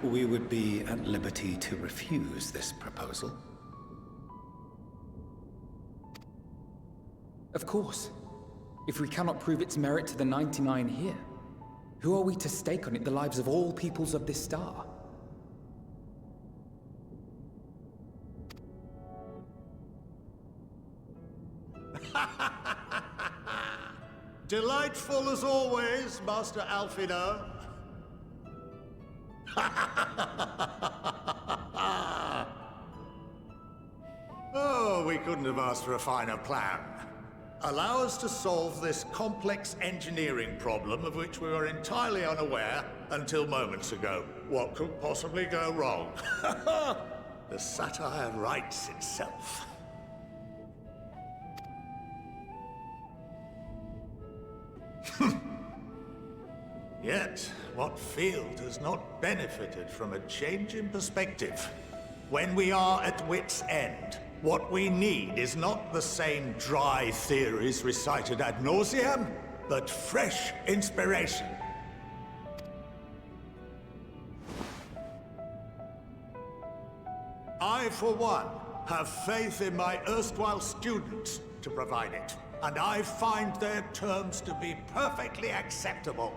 We would be at liberty to refuse this proposal. Of course. If we cannot prove its merit to the 99 here. Who are we to stake on it the lives of all peoples of this star? Delightful as always, Master Alfino. Oh, we couldn't have asked for a finer plan. Allow us to solve this complex engineering problem of which we were entirely unaware until moments ago. What could possibly go wrong? The satire writes itself. Yet, what field has not benefited from a change in perspective? When we are at wit's end, what we need is not the same dry theories recited ad nauseam, but fresh inspiration. I, for one, have faith in my erstwhile students to provide it, and I find their terms to be perfectly acceptable.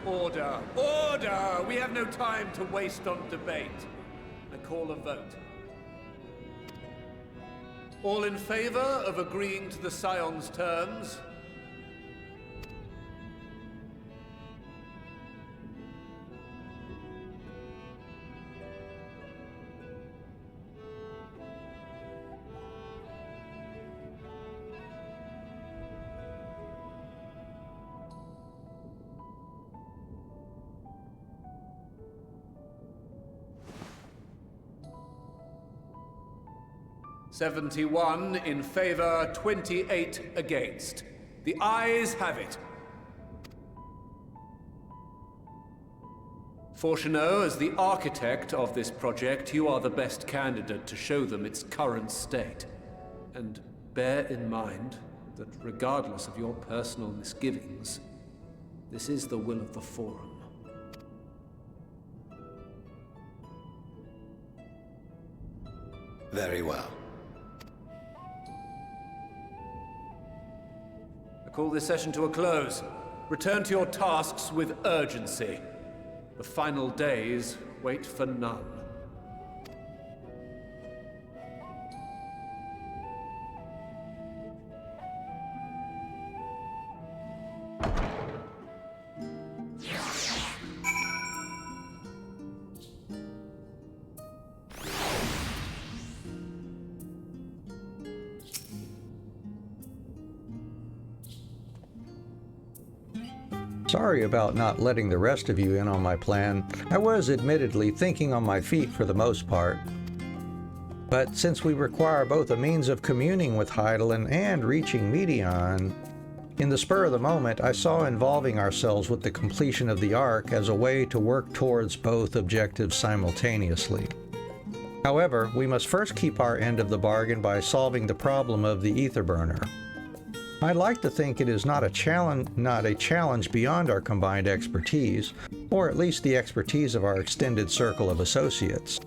Order! Order! We have no time to waste on debate. I call a vote. All in favor of agreeing to the Scion's terms? "71 in favor, 28 against. The ayes have it. Fortuneau, as the architect of this project, you are the best candidate to show them its current state. And bear in mind that regardless of your personal misgivings, this is the will of the Forum. Very well. I call this session to a close. Return to your tasks with urgency. The final days wait for none. Sorry about not letting the rest of you in on my plan. I was admittedly thinking on my feet for the most part. But since we require both a means of communing with Hydaelyn and reaching Medion, in the spur of the moment I saw involving ourselves with the completion of the Ark as a way to work towards both objectives simultaneously. However, we must first keep our end of the bargain by solving the problem of the ether burner. I'd like to think it is not a challenge beyond our combined expertise, or at least the expertise of our extended circle of associates.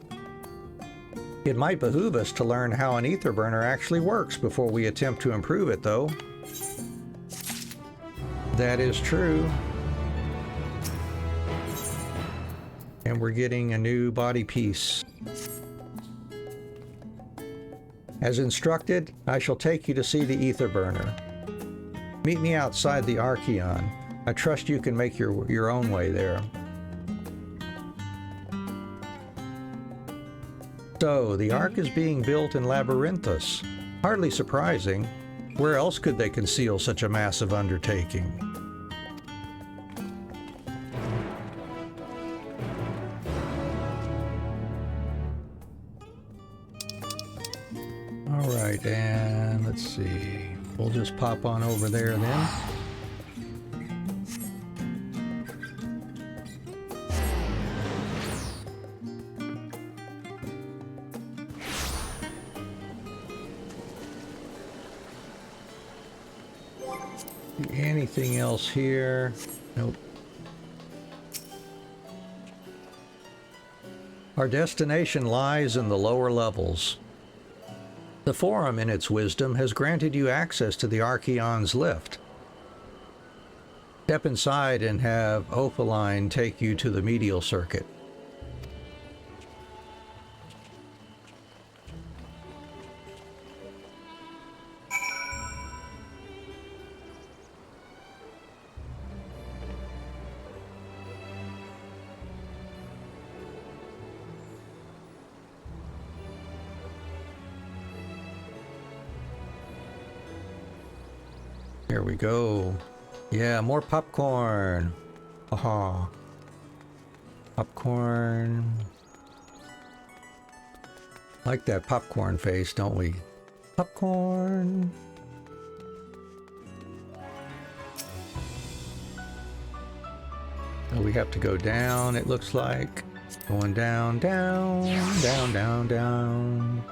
It might behoove us to learn how an ether burner actually works before we attempt to improve it, though. That is true. And we're getting a new body piece. As instructed, I shall take you to see the ether burner. Meet me outside the Archeon. I trust you can make your own way there. So, the Ark is being built in Labyrinthos. Hardly surprising. Where else could they conceal such a massive undertaking? All right, and let's see. We'll just pop on over there then. Anything else here? Nope. Our destination lies in the lower levels. The Forum, in its wisdom, has granted you access to the Archaeon's lift. Step inside and have Opaline take you to the medial circuit. Here we go. Yeah, more popcorn. Aha. Popcorn. Like that popcorn face, don't we? Popcorn. So we have to go down, it looks like. Going down, down, down, down, down.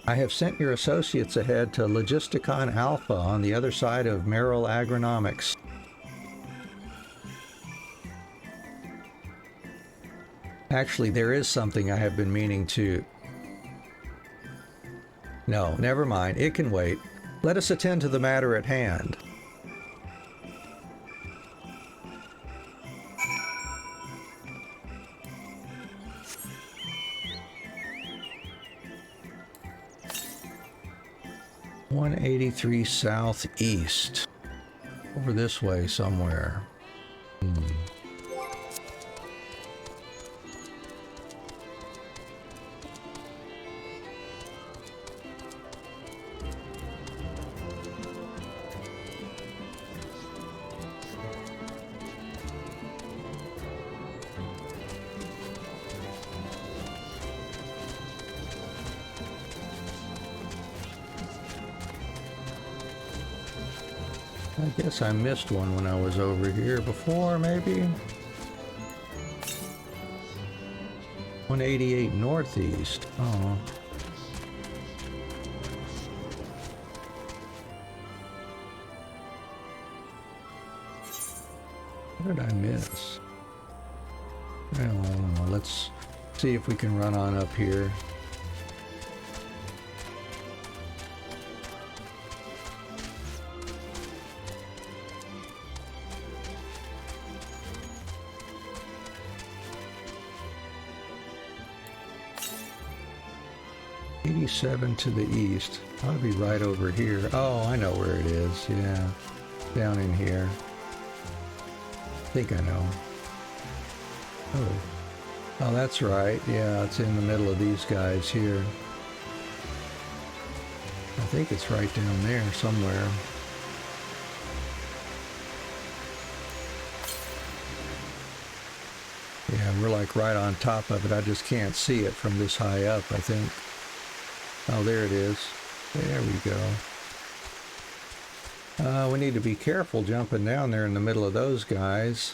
I have sent your associates ahead to Logisticon Alpha on the other side of Merrill Agronomics. Actually, there is something I have been meaning to... No, never mind. It can wait. Let us attend to the matter at hand. (183 southeast). Over this way somewhere. I guess I missed one when I was over here before, maybe? 188 northeast. Oh. What did I miss? I don't know. Let's see if we can run on up here. To the east. Ought to be right over here. Oh, I know where it is. Yeah. Down in here. I think I know. Oh. Oh, that's right. Yeah, it's in the middle of these guys here. I think it's right down there somewhere. Yeah, we're like right on top of it. I just can't see it from this high up, I think. Oh, there it is. There we go. We need to be careful jumping down there in the middle of those guys.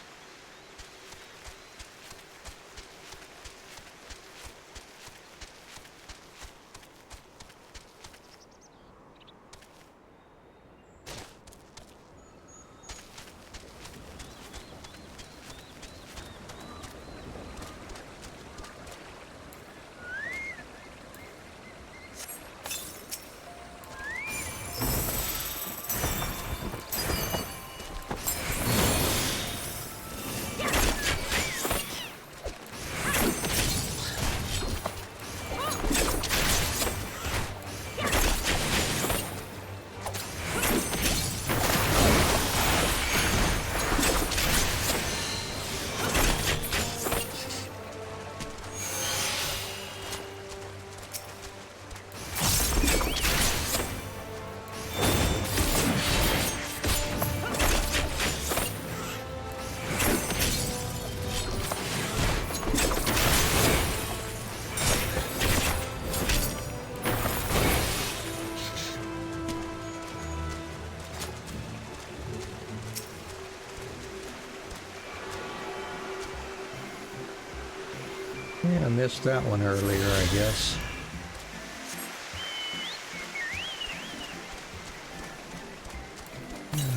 Yeah, I missed that one earlier, I guess.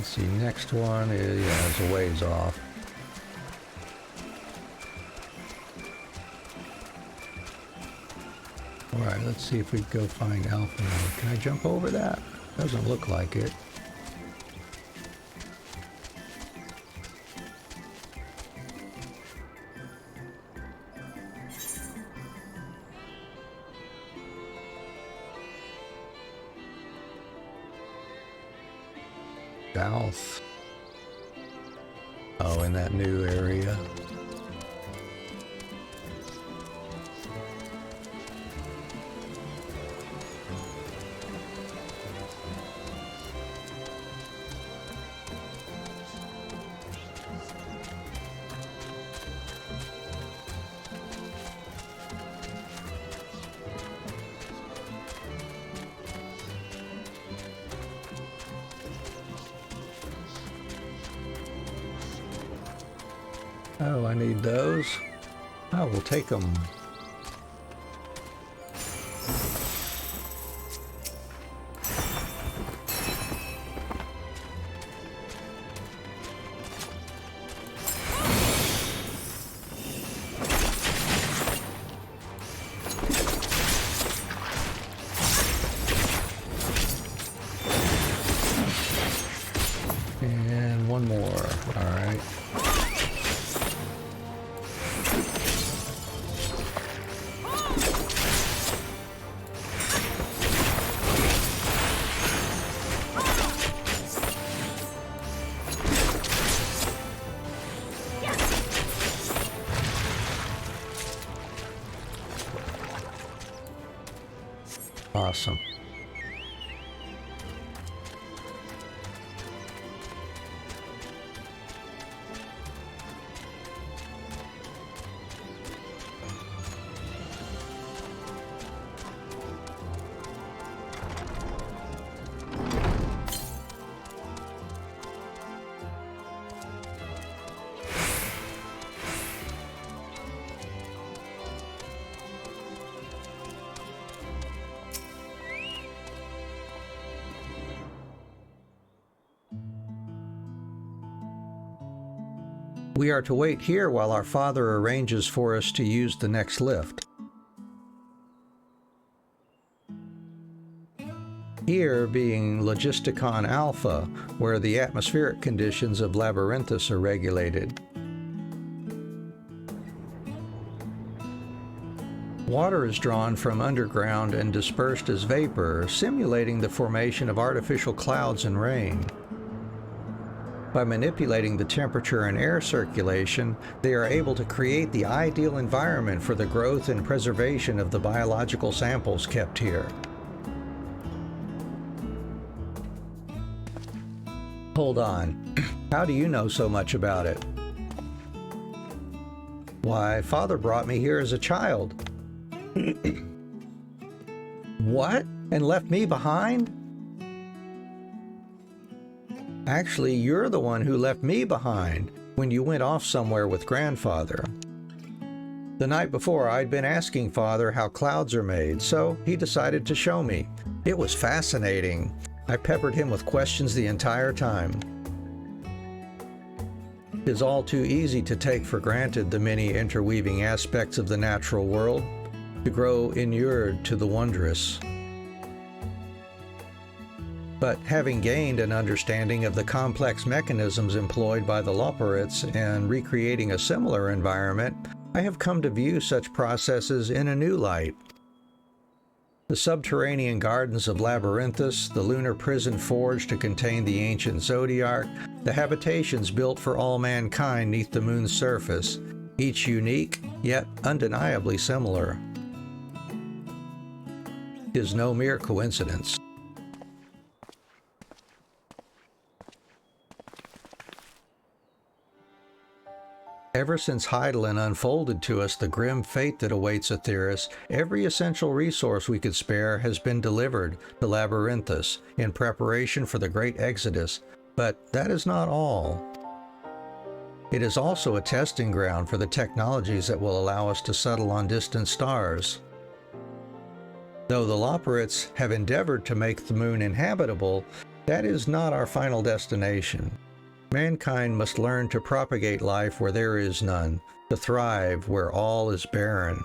Let's see, next one is, yeah, it's a ways off. Alright, let's see if we can go find Alpha now. Can I jump over that? Doesn't look like it. South. Oh, in that new area. Oh, I need those. Oh, we'll take them. And one more. All right. Awesome. We are to wait here while our father arranges for us to use the next lift. Here being Logisticon Alpha, where the atmospheric conditions of Labyrinthos are regulated. Water is drawn from underground and dispersed as vapor, simulating the formation of artificial clouds and rain. By manipulating the temperature and air circulation, they are able to create the ideal environment for the growth and preservation of the biological samples kept here. Hold on. How do you know so much about it? Why, Father brought me here as a child. What? And left me behind? Actually, you're the one who left me behind when you went off somewhere with Grandfather. The night before, I'd been asking Father how clouds are made, so he decided to show me. It was fascinating. I peppered him with questions the entire time. It is all too easy to take for granted the many interweaving aspects of the natural world, to grow inured to the wondrous. But having gained an understanding of the complex mechanisms employed by the Labyrinthos and recreating a similar environment, I have come to view such processes in a new light. The subterranean gardens of Labyrinthos, the lunar prison forged to contain the ancient Zodiarch, the habitations built for all mankind neath the moon's surface, each unique, yet undeniably similar. It is no mere coincidence. Ever since Heidelin unfolded to us the grim fate that awaits Aetheris, every essential resource we could spare has been delivered to Labyrinthos in preparation for the great exodus, but that is not all. It is also a testing ground for the technologies that will allow us to settle on distant stars. Though the Labyrinthos have endeavored to make the moon inhabitable, That is not our final destination. Mankind must learn to propagate life where there is none, to thrive where all is barren.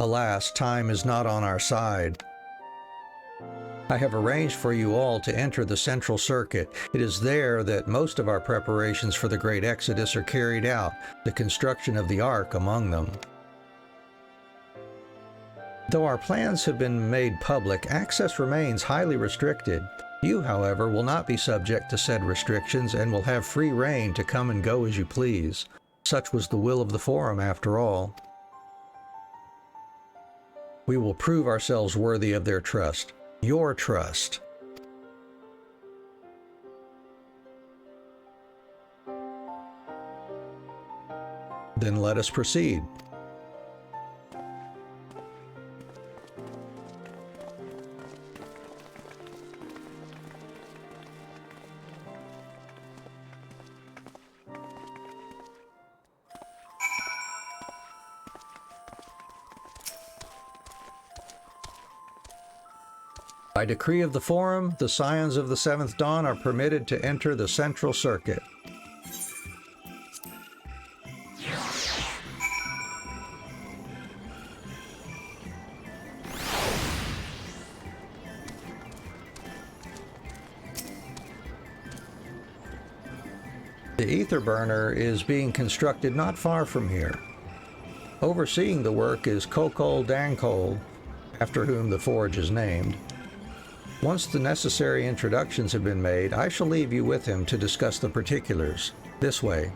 Alas, time is not on our side. I have arranged for you all to enter the central circuit. It is there that most of our preparations for the Great Exodus are carried out, the construction of the Ark among them. Though our plans have been made public, access remains highly restricted. You, however, will not be subject to said restrictions and will have free rein to come and go as you please. Such was the will of the Forum, after all. We will prove ourselves worthy of their trust. Your trust. Then let us proceed. By decree of the Forum, the Scions of the Seventh Dawn are permitted to enter the Central Circuit. The ether burner is being constructed not far from here. Overseeing the work is Kokol Dankol, after whom the forge is named. Once the necessary introductions have been made, I shall leave you with him to discuss the particulars. This way.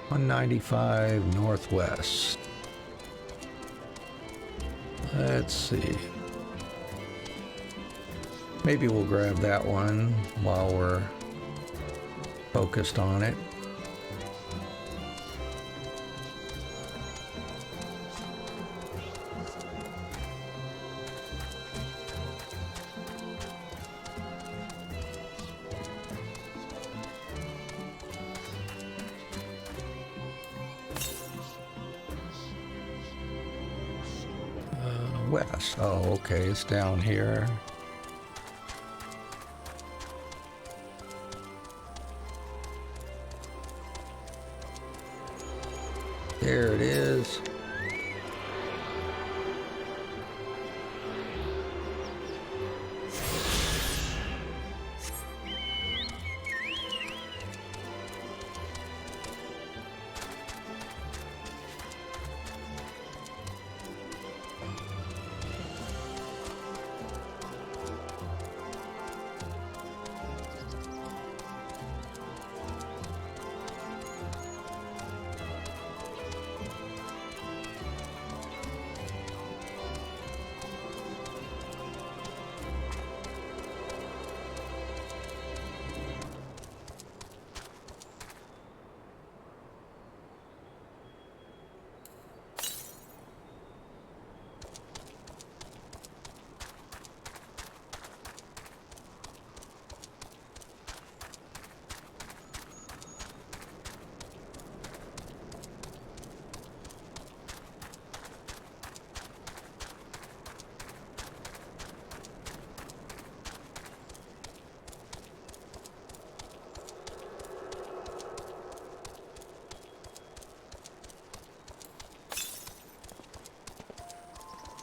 $195 northwest. Let's see. Maybe we'll grab that one while we're focused on it. West. Oh, okay, it's down here. There it is.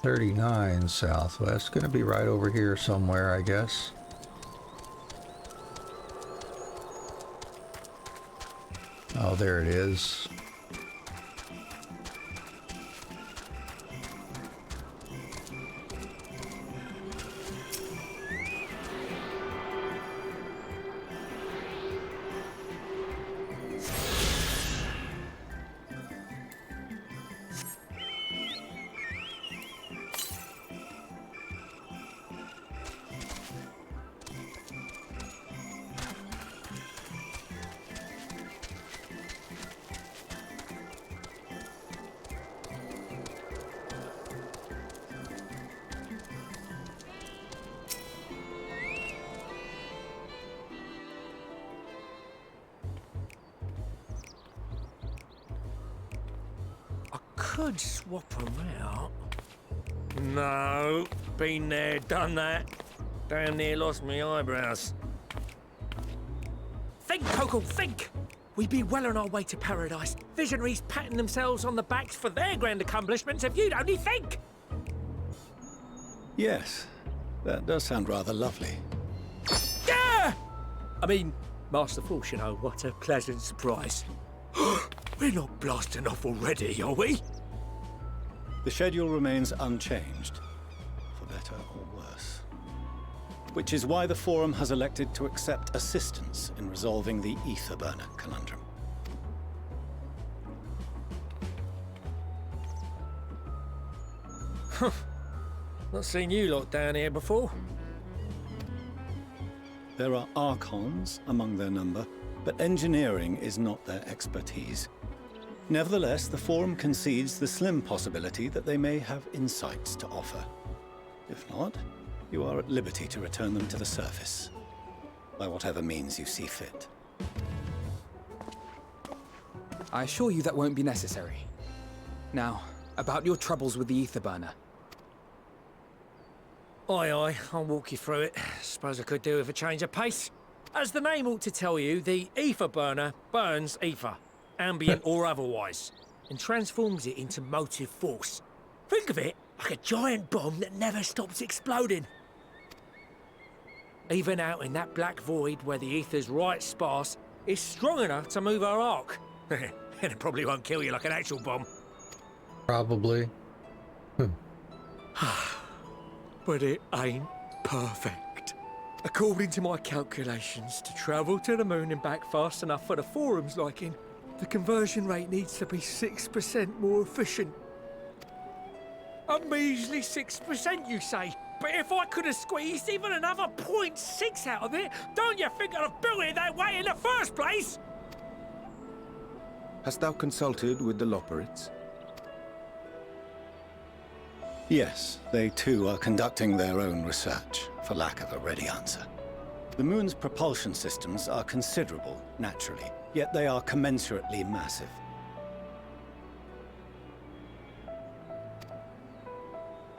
$39 southwest. Gonna be right over here somewhere, I guess. Oh, there it is. could swap them out. No, been there, done that. Damn near lost my eyebrows. Think, Coco, think! We'd be well on our way to paradise. Visionaries patting themselves on the backs for their grand accomplishments if you'd only think! Yes, that does sound rather lovely. Yeah! I mean, Master Force, you know, what a pleasant surprise. We're not blasting off already, are we? The schedule remains unchanged, for better or worse. Which is why the Forum has elected to accept assistance in resolving the ether burner conundrum. Not seen you lot down here before. There are Archons among their number, but engineering is not their expertise. Nevertheless, the Forum concedes the slim possibility that they may have insights to offer. If not, you are at liberty to return them to the surface, by whatever means you see fit. I assure you that won't be necessary. Now, about your troubles with the ether burner. Aye, aye, I'll walk you through it. Suppose I could do with a change of pace. As the name ought to tell you, the ether burner burns ether, ambient or otherwise, and transforms it into motive force. Think of it like a giant bomb that never stops exploding. Even out in that black void where the ether's right sparse, it's strong enough to move our arc. And it probably won't kill you like an actual bomb. Probably. But it ain't perfect. According to my calculations, to travel to the moon and back fast enough for the Forum's liking, the conversion rate needs to be 6% more efficient. A measly 6%, you say? But if I could have squeezed even another 0.6 out of it, don't you think I'd have built it that way in the first place? Hast thou consulted with the Labyrinthos? Yes, they too are conducting their own research, for lack of a ready answer. The moon's propulsion systems are considerable, naturally, yet they are commensurately massive.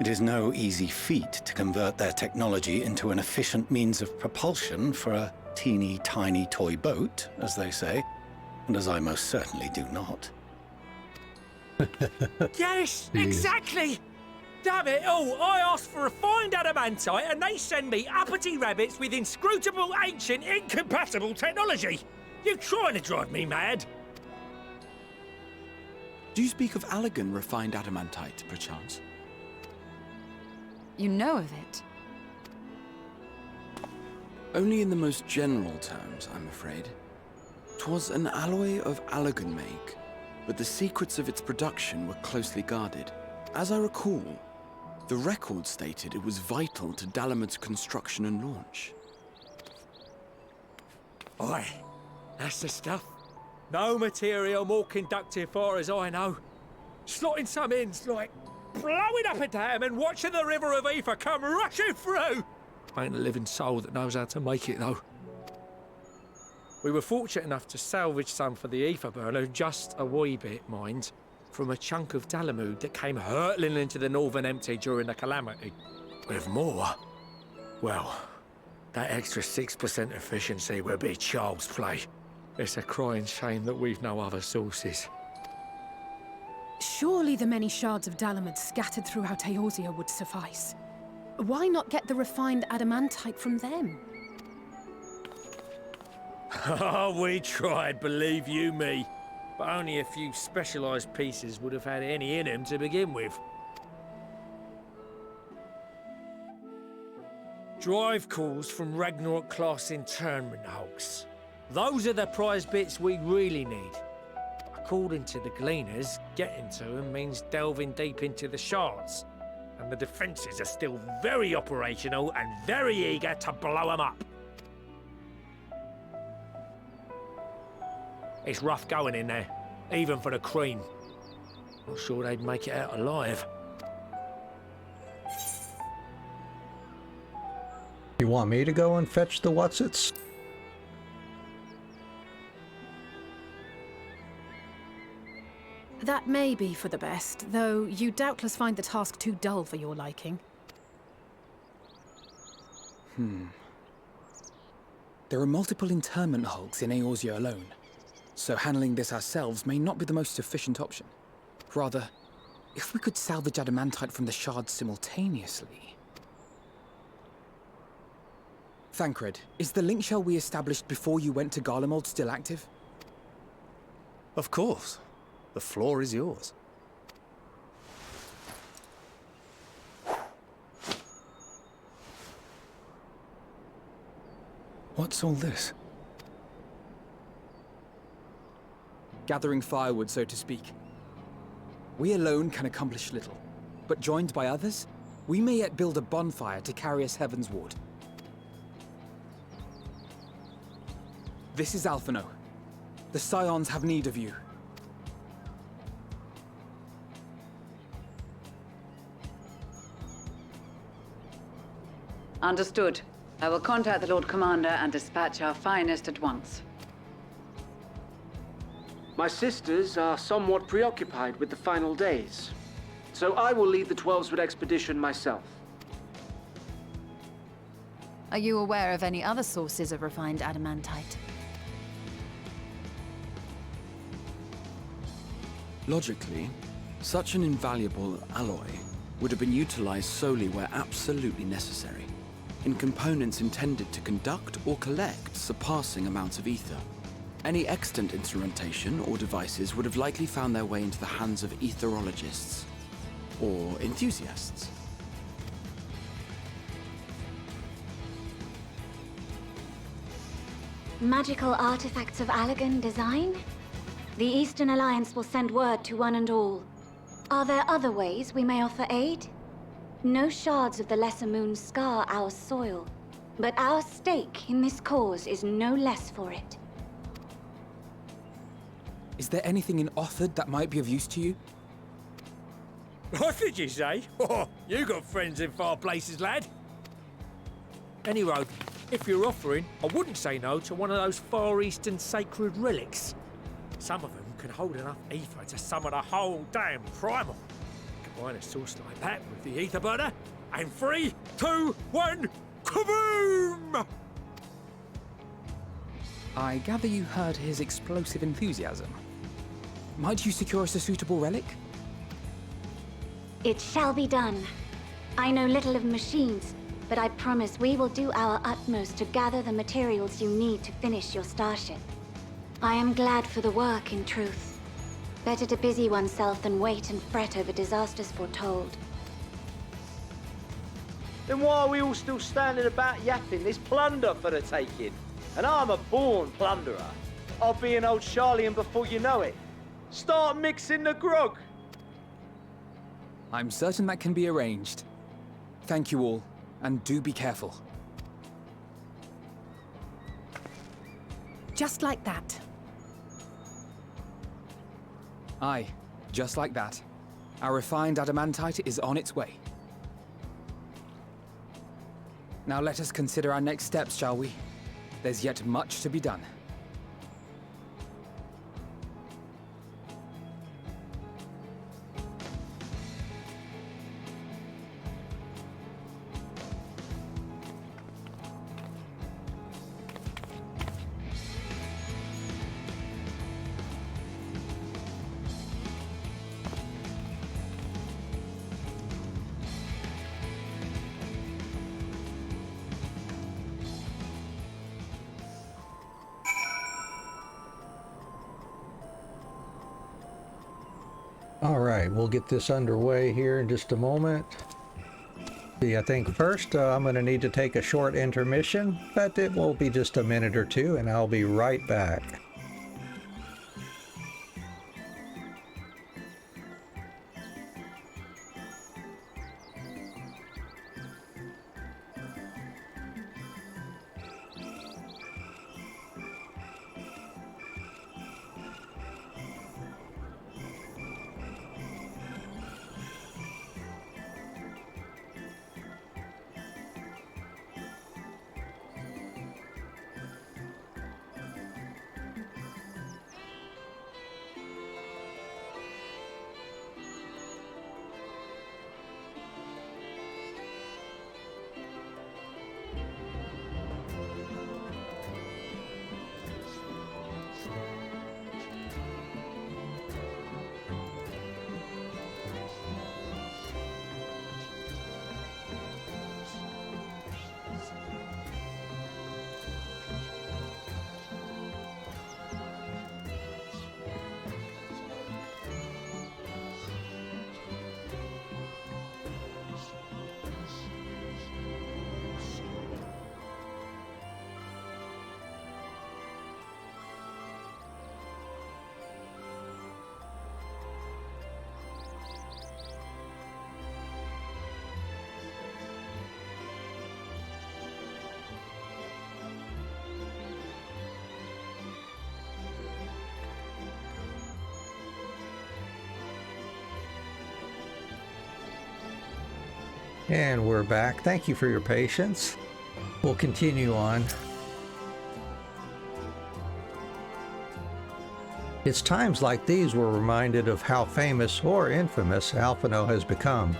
It is no easy feat to convert their technology into an efficient means of propulsion for a teeny tiny toy boat, as they say, and as I most certainly do not. Yes, exactly! Damn it all, I asked for refined adamantite and they send me uppity rabbits with inscrutable, ancient, incompatible technology! You're trying to drive me mad! Do you speak of Allagan refined adamantite, perchance? You know of it? Only in the most general terms, I'm afraid. 'Twas an alloy of Allagan make, but the secrets of its production were closely guarded. As I recall, the record stated it was vital to Dalamud's construction and launch. Oi, that's the stuff. No material more conductive far as I know. Slotting some ends like blowing up a dam and watching the river of ether come rushing through. Ain't a living soul that knows how to make it though. We were fortunate enough to salvage some for the ether burner, just a wee bit, mind, from a chunk of Dalamud that came hurtling into the northern empty during the calamity. With more, well, that extra 6% efficiency would be child's play. It's a crying shame that we've no other sources. Surely the many shards of Dalamud scattered throughout Eorzea would suffice. Why not get the refined adamantite from them? Oh, we tried, believe you me. But only a few specialised pieces would have had any in them to begin with. Drive calls from Ragnarok-class internment hulks. Those are the prize bits we really need. According to the Gleaners, getting to them means delving deep into the shards. And the defences are still very operational and very eager to blow them up. It's rough going in there, even for the Queen. Not sure they'd make it out alive. You want me to go and fetch the whatsits? That may be for the best, though you doubtless find the task too dull for your liking. There are multiple internment hulks in Eorzea alone, so handling this ourselves may not be the most efficient option. Rather, if we could salvage adamantite from the shards simultaneously... Thancred, is the link shell we established before you went to Garlemald still active? Of course. The floor is yours. What's all this? Gathering firewood, so to speak. We alone can accomplish little, but joined by others, we may yet build a bonfire to carry us heavenward. This is Alphino. The Scions have need of you. Understood. I will contact the Lord Commander and dispatch our finest at once. My sisters are somewhat preoccupied with the final days, so I will lead the 12-Sword expedition myself. Are you aware of any other sources of refined adamantite? Logically, such an invaluable alloy would have been utilized solely where absolutely necessary, in components intended to conduct or collect surpassing amounts of ether. Any extant instrumentation or devices would have likely found their way into the hands of etherologists, or enthusiasts. Magical artifacts of Allagan design? The Eastern Alliance will send word to one and all. Are there other ways we may offer aid? No shards of the Lesser Moon scar our soil, but our stake in this cause is no less for it. Is there anything in Othard that might be of use to you? What did you say? Oh, you got friends in far places, lad. Anyway, if you're offering, I wouldn't say no to one of those Far Eastern sacred relics. Some of them can hold enough ether to summon a whole damn primal. Combine a source like that with the ether burner, and 3, 2, 1, kaboom! I gather you heard his explosive enthusiasm. Might you secure us a suitable relic? It shall be done. I know little of machines, but I promise we will do our utmost to gather the materials you need to finish your starship. I am glad for the work, in truth. Better to busy oneself than wait and fret over disasters foretold. Then why are we all still standing about yapping? There's plunder for the taking. And I'm a born plunderer. I'll be an old Charlian before you know it. Start mixing the grog. I'm certain that can be arranged. Thank you all, and do be careful. Just like that. Aye, just like that. Our refined adamantite is on its way. Now let us consider our next steps, shall we? There's yet much to be done. All right, we'll get this underway here in just a moment. See, I think first I'm going to need to take a short intermission, but it will be just a minute or two, and I'll be right back. And we're back. Thank you for your patience. We'll continue on. It's times like these we're reminded of how famous or infamous Alphino has become.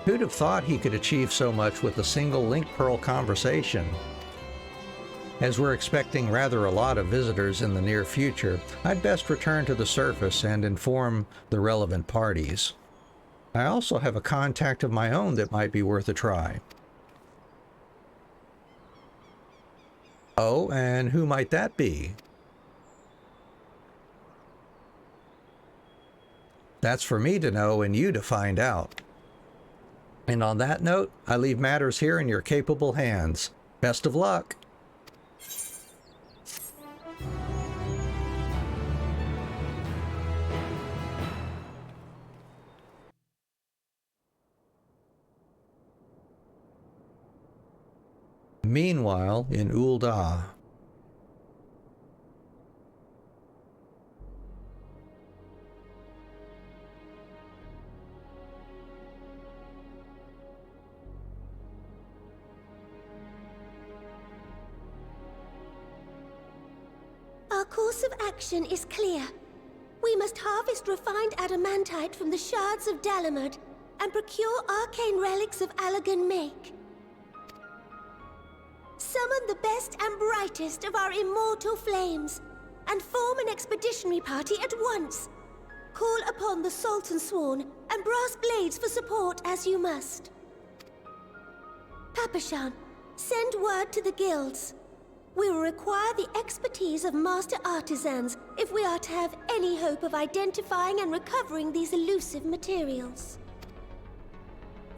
Who'd have thought he could achieve so much with a single link pearl conversation? As we're expecting rather a lot of visitors in the near future, I'd best return to the surface and inform the relevant parties. I also have a contact of my own that might be worth a try. Oh, and who might that be? That's for me to know and you to find out. And on that note, I leave matters here in your capable hands. Best of luck. Meanwhile, in Ul'dah. Our course of action is clear. We must harvest refined adamantite from the shards of Dalamud and procure arcane relics of Allagan make. Summon the best and brightest of our immortal flames and form an expeditionary party at once. Call upon the Sultan Sworn and Brass Blades for support as you must. Papashan, send word to the guilds. We will require the expertise of master artisans if we are to have any hope of identifying and recovering these elusive materials.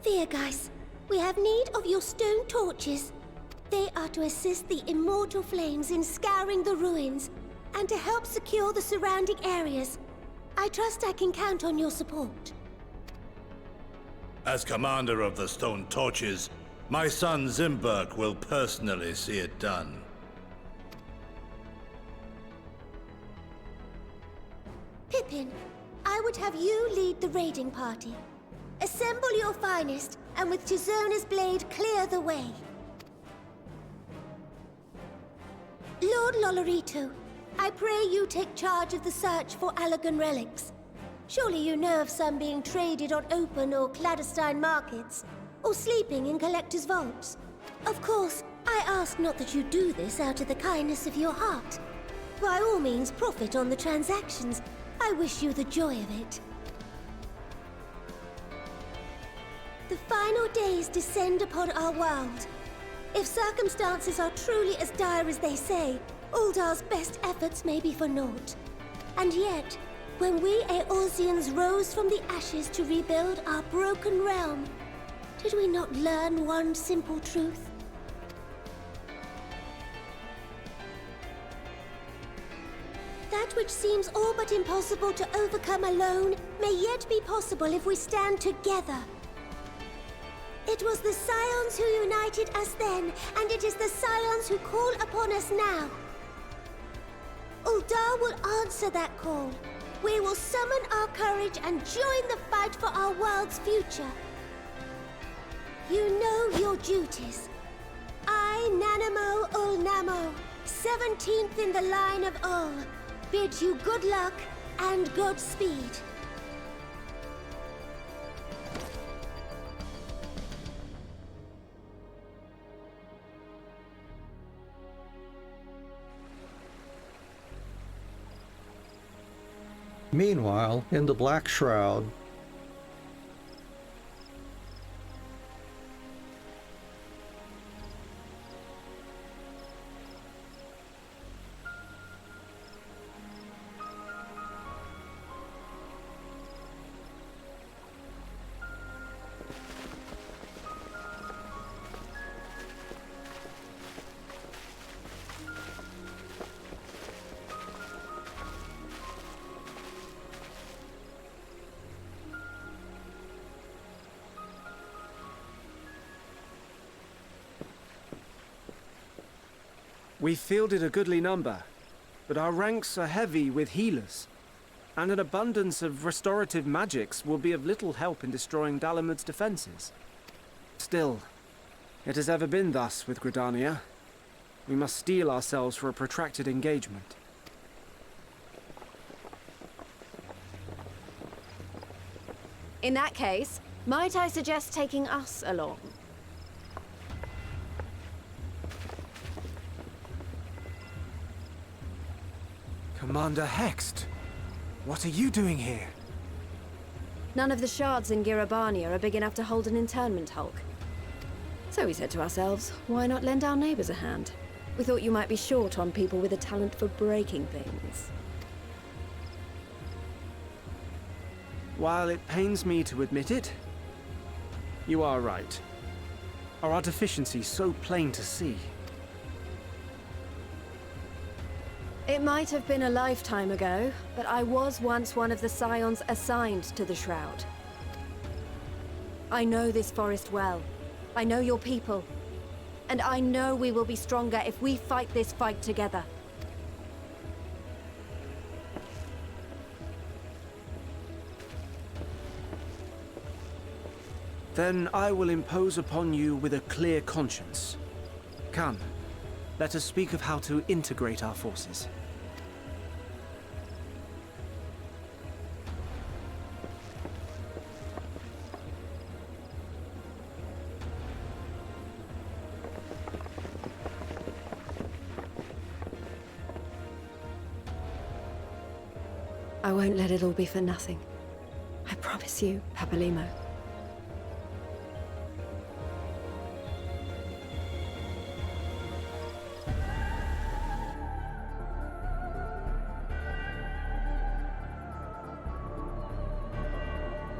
Theurgeist, we have need of your stone torches. They are to assist the immortal flames in scouring the ruins and to help secure the surrounding areas. I trust I can count on your support. As commander of the Stone Torches, my son Zimberk will personally see it done. Pippin, I would have you lead the raiding party. Assemble your finest, and with Chizona's blade, clear the way. Lord Lolorito, I pray you take charge of the search for Allagan relics. Surely you know of some being traded on open or clandestine markets, or sleeping in collectors' vaults. Of course, I ask not that you do this out of the kindness of your heart. By all means, profit on the transactions. I wish you the joy of it. The final days descend upon our world. If circumstances are truly as dire as they say, Ul'dah's best efforts may be for naught. And yet, when we Eorzeans rose from the ashes to rebuild our broken realm, did we not learn one simple truth? That which seems all but impossible to overcome alone may yet be possible if we stand together. It was the Scions who united us then, and it is the Scions who call upon us now. Ul'dah will answer that call. We will summon our courage and join the fight for our world's future. You know your duties. I, Nanamo Ul'Namo, 17th in the line of Ul, bid you good luck and Godspeed. Meanwhile, in the Black Shroud, We fielded a goodly number, but our ranks are heavy with healers, and an abundance of restorative magics will be of little help in destroying Dalamud's defenses. Still, it has ever been thus with Gridania. We must steel ourselves for a protracted engagement. In that case, might I suggest taking us along? Commander Hext, what are you doing here? None of the shards in Girabania are big enough to hold an internment hulk. So we said to ourselves, why not lend our neighbors a hand? We thought you might be short on people with a talent for breaking things. While it pains me to admit it, you are right. Are our deficiencies so plain to see? It might have been a lifetime ago, but I was once one of the scions assigned to the Shroud. I know this forest well. I know your people. And I know we will be stronger if we fight this fight together. Then I will impose upon you with a clear conscience. Come, let us speak of how to integrate our forces. I won't let it all be for nothing. I promise you, Papalimo.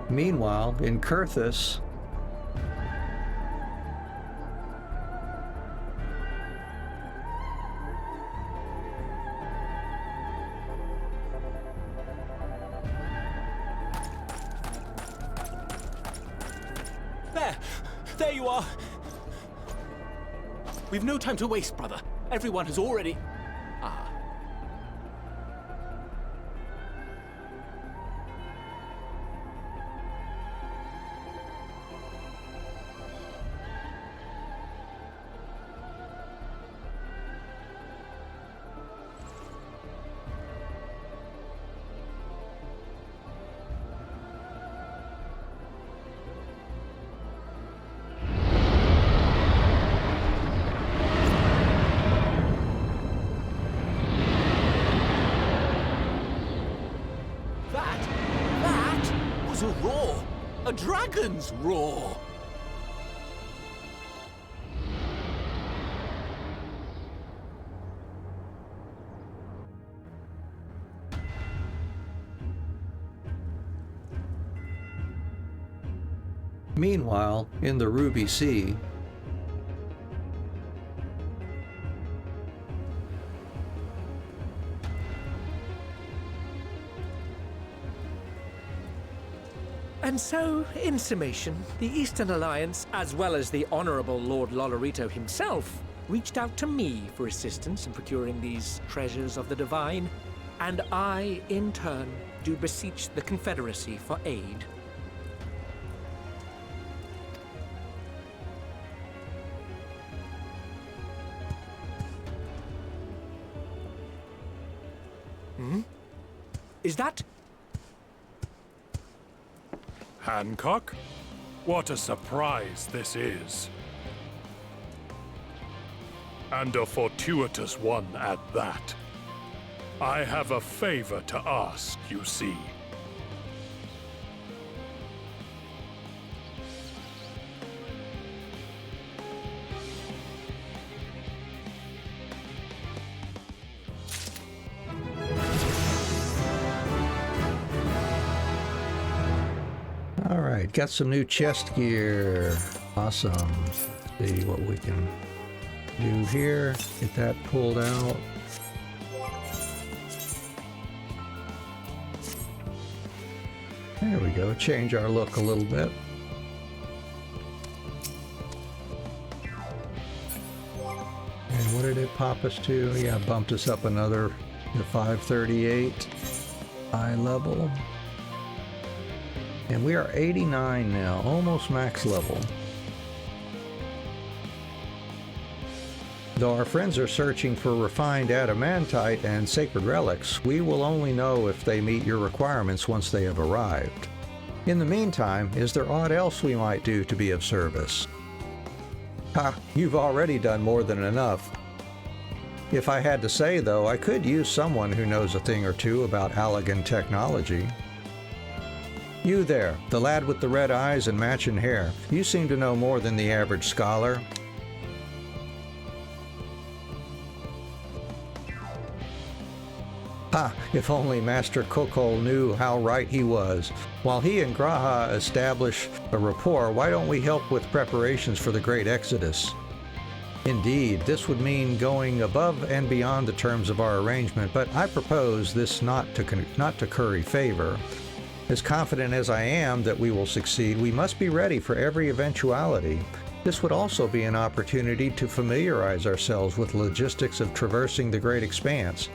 Meanwhile, in Kurthus, There you are! We've no time to waste, brother. Everyone has already... Ah. A roar! A dragon's roar! Meanwhile, in the Ruby Sea, And so, in summation, the Eastern Alliance, as well as the Honorable Lord Labyrinthos himself, reached out to me for assistance in procuring these treasures of the divine, and I, in turn, do beseech the Confederacy for aid. Is that... Hancock? What a surprise this is. And a fortuitous one at that. I have a favor to ask, you see. Alright, got some new chest gear. Awesome. Let's see what we can do here. Get that pulled out. There we go. Change our look a little bit. And what did it pop us to? Yeah, bumped us up another to 538 eye level. And we are 89 now, almost max level. Though our friends are searching for refined adamantite and sacred relics, we will only know if they meet your requirements once they have arrived. In the meantime, is there aught else we might do to be of service? Ha! You've already done more than enough. If I had to say, though, I could use someone who knows a thing or two about Allagan technology. You there, the lad with the red eyes and matching hair. You seem to know more than the average scholar. Ha! If only Master Kokol knew how right he was. While he and Graha establish a rapport, why don't we help with preparations for the Great Exodus? Indeed, this would mean going above and beyond the terms of our arrangement, but I propose this not to curry favor. As confident as I am that we will succeed, we must be ready for every eventuality. This would also be an opportunity to familiarize ourselves with logistics of traversing the Great Expanse.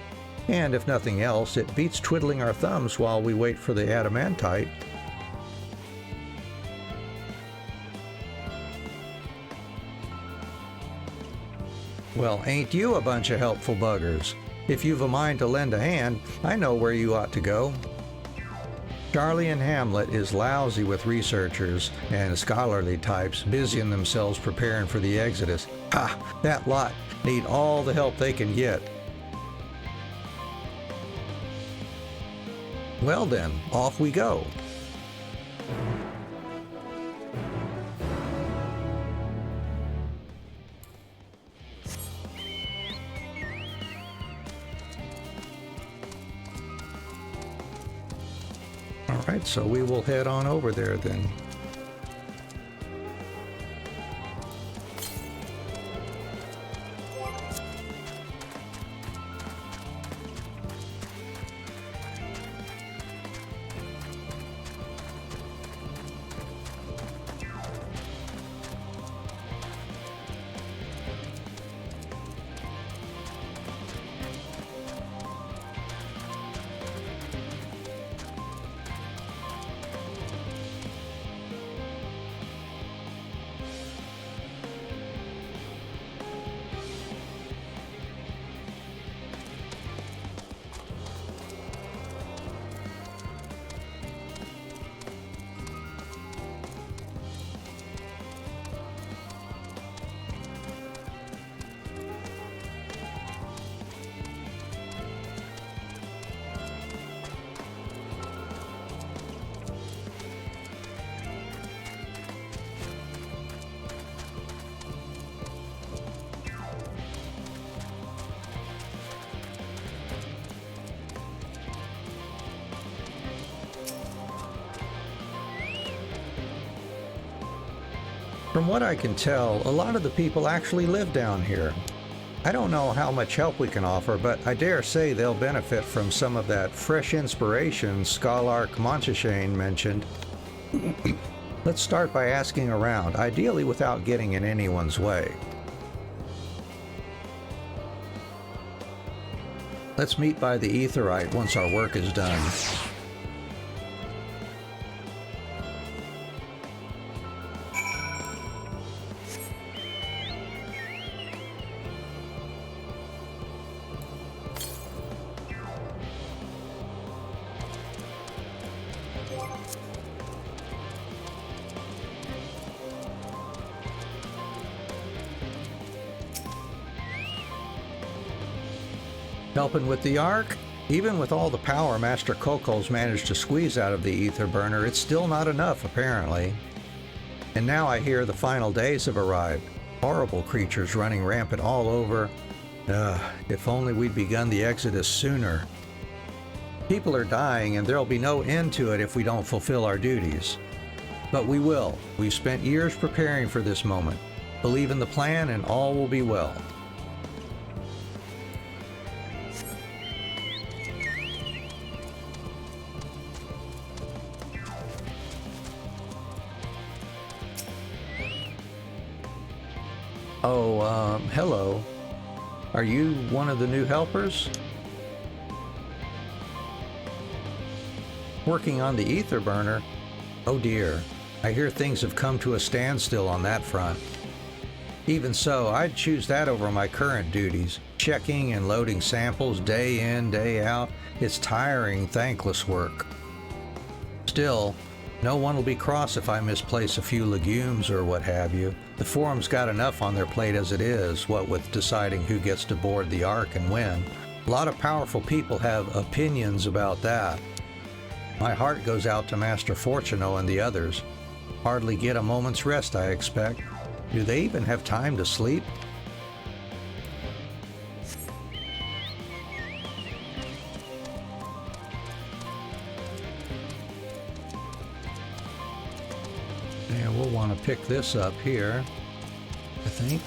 And if nothing else, it beats twiddling our thumbs while we wait for the adamantite. Well, ain't you a bunch of helpful buggers? If you've a mind to lend a hand, I know where you ought to go. Charlie and Hamlet is lousy with researchers and scholarly types busying themselves preparing for the Exodus. Ha! That lot need all the help they can get. Well then, off we go. All right, so we will head on over there then. From what I can tell, a lot of the people actually live down here. I don't know how much help we can offer, but I dare say they'll benefit from some of that fresh inspiration Scholark Monteshane mentioned. Let's start by asking around, ideally without getting in anyone's way. Let's meet by the Aetheryte once our work is done. Helping with the Ark? Even with all the power Master Kokol's managed to squeeze out of the ether burner, it's still not enough, apparently. And now I hear the final days have arrived. Horrible creatures running rampant all over. If only we'd begun the Exodus sooner. People are dying, and there'll be no end to it if we don't fulfill our duties. But we will. We've spent years preparing for this moment. Believe in the plan, and all will be well. Oh, hello. Are you one of the new helpers? Working on the ether burner? Oh dear, I hear things have come to a standstill on that front. Even so, I'd choose that over my current duties. Checking and loading samples day in, day out. It's tiring, thankless work. Still, no one will be cross if I misplace a few legumes or what have you. The Forum's got enough on their plate as it is, what with deciding who gets to board the Ark and when. A lot of powerful people have opinions about that. My heart goes out to Master Fortuno and the others. Hardly get a moment's rest, I expect. Do they even have time to sleep? Yeah, we'll want to pick this up here, I think.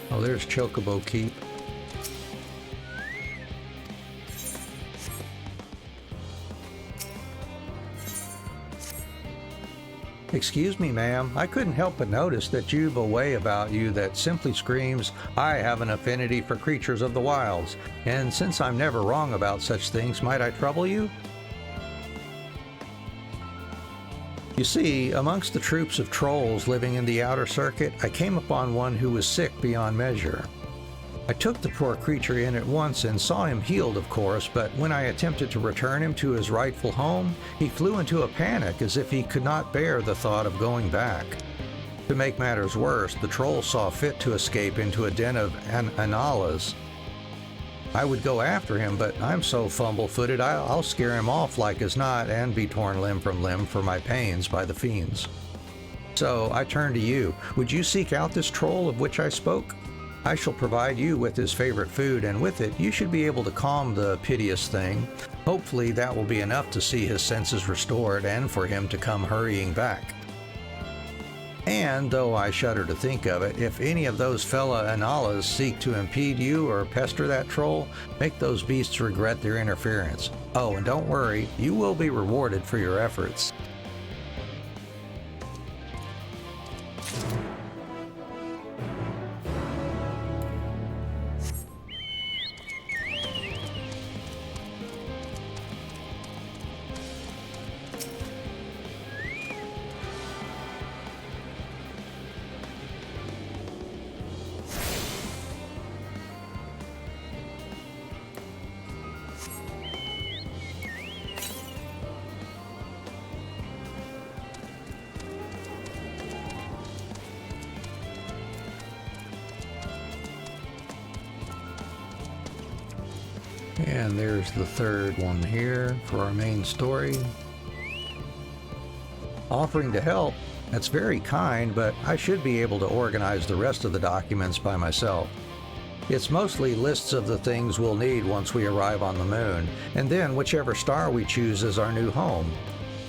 Oh, there's Chocobo Keep. Excuse me, ma'am. I couldn't help but notice that you've a way about you that simply screams, I have an affinity for creatures of the wilds. And since I'm never wrong about such things, might I trouble you? You see, amongst the troops of trolls living in the outer circuit, I came upon one who was sick beyond measure. I took the poor creature in at once and saw him healed, of course, but when I attempted to return him to his rightful home, he flew into a panic as if he could not bear the thought of going back. To make matters worse, the troll saw fit to escape into a den of analas. I would go after him, but I'm so fumble-footed I'll scare him off like as not and be torn limb from limb for my pains by the fiends. So I turn to you. Would you seek out this troll of which I spoke? I shall provide you with his favorite food, and with it you should be able to calm the piteous thing. Hopefully that will be enough to see his senses restored and for him to come hurrying back. And, though I shudder to think of it, if any of those fella analas seek to impede you or pester that troll, make those beasts regret their interference. Oh, and don't worry, you will be rewarded for your efforts. And there's the third one here for our main story. Offering to help, that's very kind, but I should be able to organize the rest of the documents by myself. It's mostly lists of the things we'll need once we arrive on the moon, and then whichever star we choose as our new home.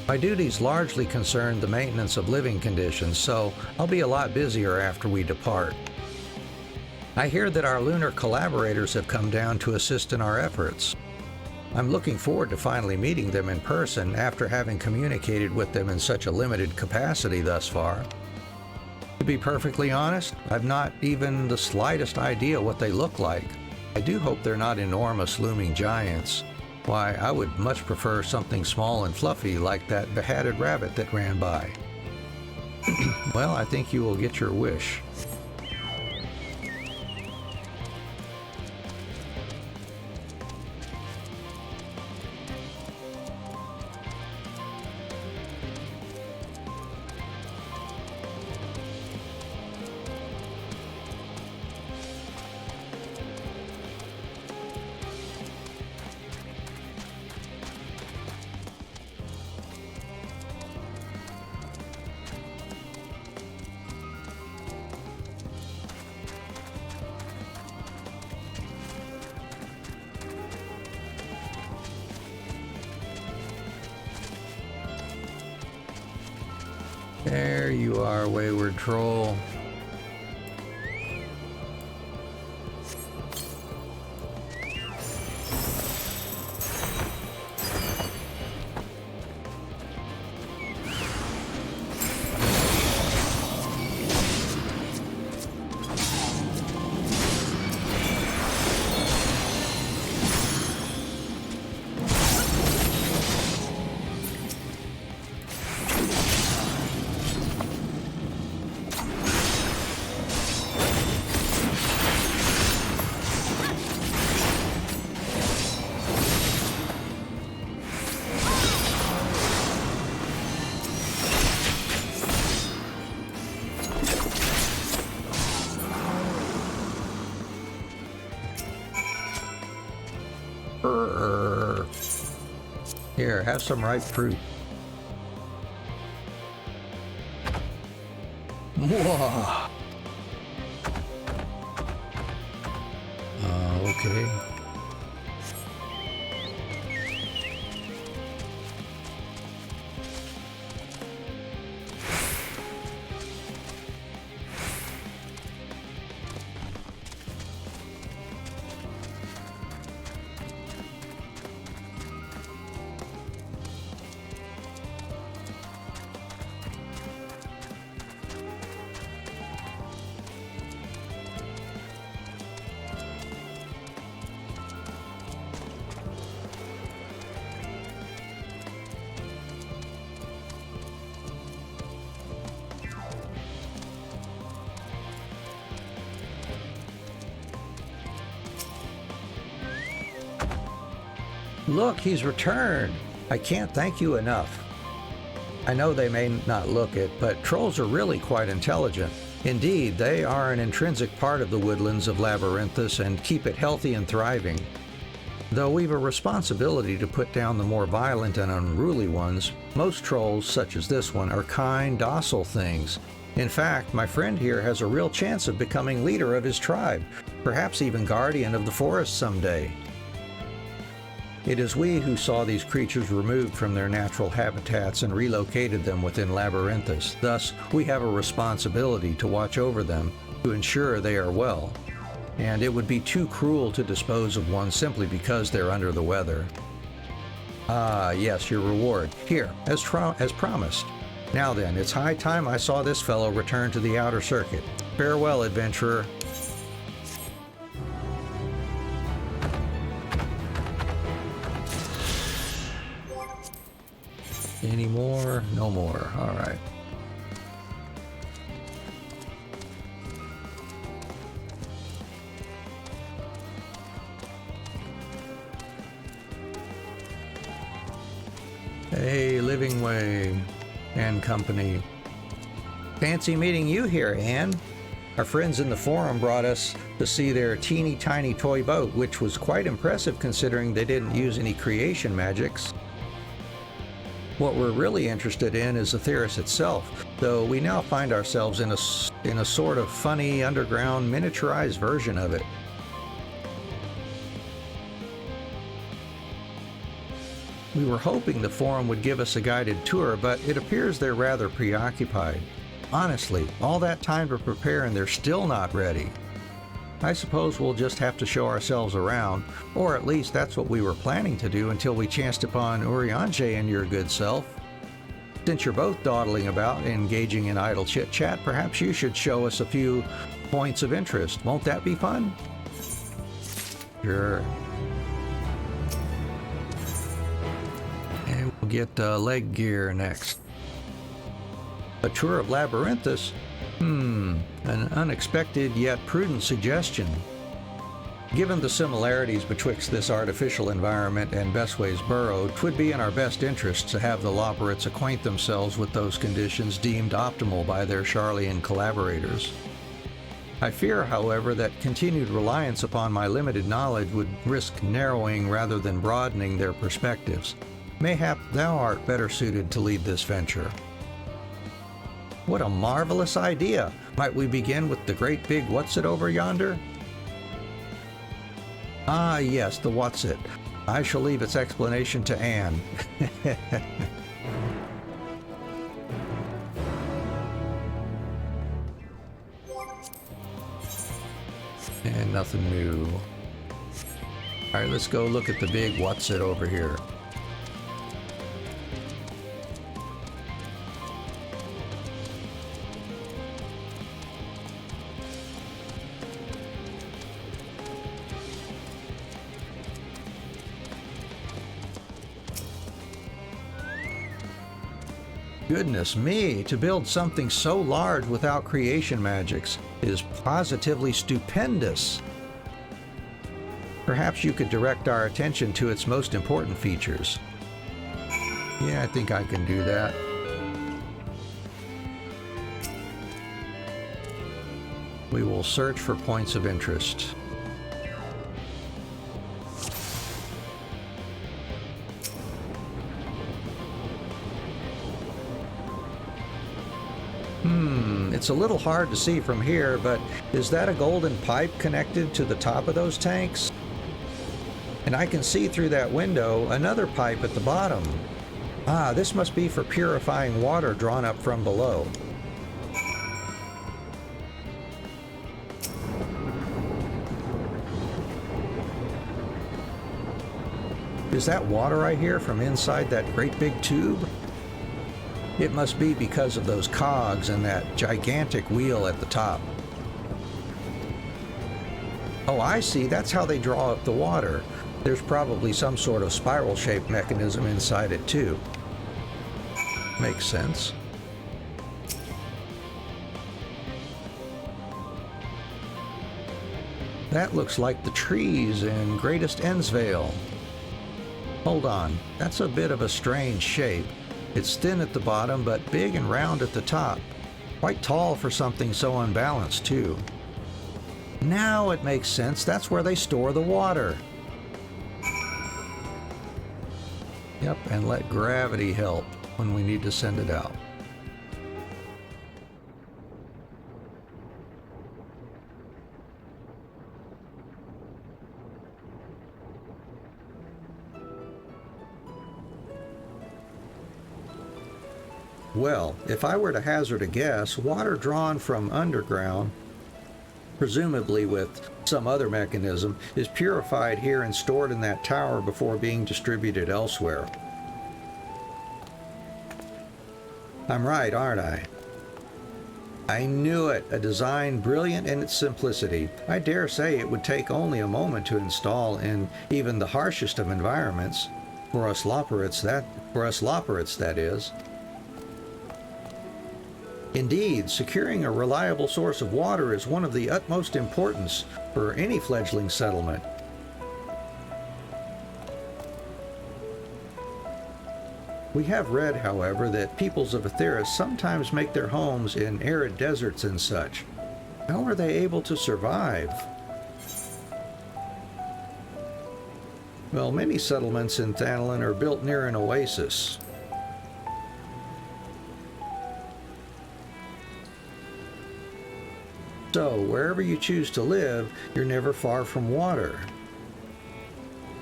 My duties largely concern the maintenance of living conditions, so I'll be a lot busier after we depart. I hear that our lunar collaborators have come down to assist in our efforts. I'm looking forward to finally meeting them in person after having communicated with them in such a limited capacity thus far. To be perfectly honest, I've not even the slightest idea what they look like. I do hope they're not enormous looming giants. Why, I would much prefer something small and fluffy like that behatted rabbit that ran by. Well, I think you will get your wish. There you are, wayward troll. Here, have some ripe fruit. Whoa. Okay. Look, he's returned. I can't thank you enough. I know they may not look it, but trolls are really quite intelligent. Indeed, they are an intrinsic part of the woodlands of Labyrinthos and keep it healthy and thriving. Though we've a responsibility to put down the more violent and unruly ones, most trolls, such as this one, are kind, docile things. In fact, my friend here has a real chance of becoming leader of his tribe, perhaps even guardian of the forest someday. It is we who saw these creatures removed from their natural habitats and relocated them within Labyrinthos. Thus, we have a responsibility to watch over them, to ensure they are well. And it would be too cruel to dispose of one simply because they're under the weather. Ah, yes, your reward. Here, as promised. Now then, it's high time I saw this fellow return to the outer circuit. Farewell, adventurer. Any more? No more. All right. Hey, Living Way and company. Fancy meeting you here, Anne. Our friends in the forum brought us to see their teeny tiny toy boat, which was quite impressive considering they didn't use any creation magics. What we're really interested in is the Theris itself, though we now find ourselves in a sort of funny underground miniaturized version of it. We were hoping the forum would give us a guided tour, but it appears they're rather preoccupied. Honestly, all that time to prepare and they're still not ready. I suppose we'll just have to show ourselves around, or at least that's what we were planning to do until we chanced upon Urianger and your good self. Since you're both dawdling about and engaging in idle chit-chat, perhaps you should show us a few points of interest. Won't that be fun? Sure. And we'll get leg gear next. A tour of Labyrinthos? An unexpected yet prudent suggestion. Given the similarities betwixt this artificial environment and Bestway's burrow, 'twould be in our best interest to have the Loporrits acquaint themselves with those conditions deemed optimal by their Sharlayan collaborators. I fear, however, that continued reliance upon my limited knowledge would risk narrowing rather than broadening their perspectives. Mayhap thou art better suited to lead this venture. What a marvelous idea! Might we begin with the great big what's-it over yonder? Ah, yes, the what's-it. I shall leave its explanation to Anne. And nothing new. All right, let's go look at the big what's-it over here. Goodness me, to build something so large without creation magics is positively stupendous. Perhaps you could direct our attention to its most important features. Yeah, I think I can do that. We will search for points of interest. It's a little hard to see from here, but is that a golden pipe connected to the top of those tanks? And I can see through that window another pipe at the bottom. Ah, this must be for purifying water drawn up from below. Is that water I hear from inside that great big tube? It must be because of those cogs and that gigantic wheel at the top. Oh, I see. That's how they draw up the water. There's probably some sort of spiral-shaped mechanism inside it, too. Makes sense. That looks like the trees in Greatest Ensvale. Hold on, that's a bit of a strange shape. It's thin at the bottom, but big and round at the top. Quite tall for something so unbalanced, too. Now it makes sense. That's where they store the water. Yep, and let gravity help when we need to send it out. Well, if I were to hazard a guess, water drawn from underground, presumably with some other mechanism, is purified here and stored in that tower before being distributed elsewhere. I'm right, aren't I? I knew it! A design brilliant in its simplicity. I dare say it would take only a moment to install in even the harshest of environments. For us Loporrits, that is. Indeed, securing a reliable source of water is one of the utmost importance for any fledgling settlement. We have read, however, that peoples of Aetheris sometimes make their homes in arid deserts and such. How are they able to survive? Well, many settlements in Thanalan are built near an oasis. So, wherever you choose to live, you're never far from water.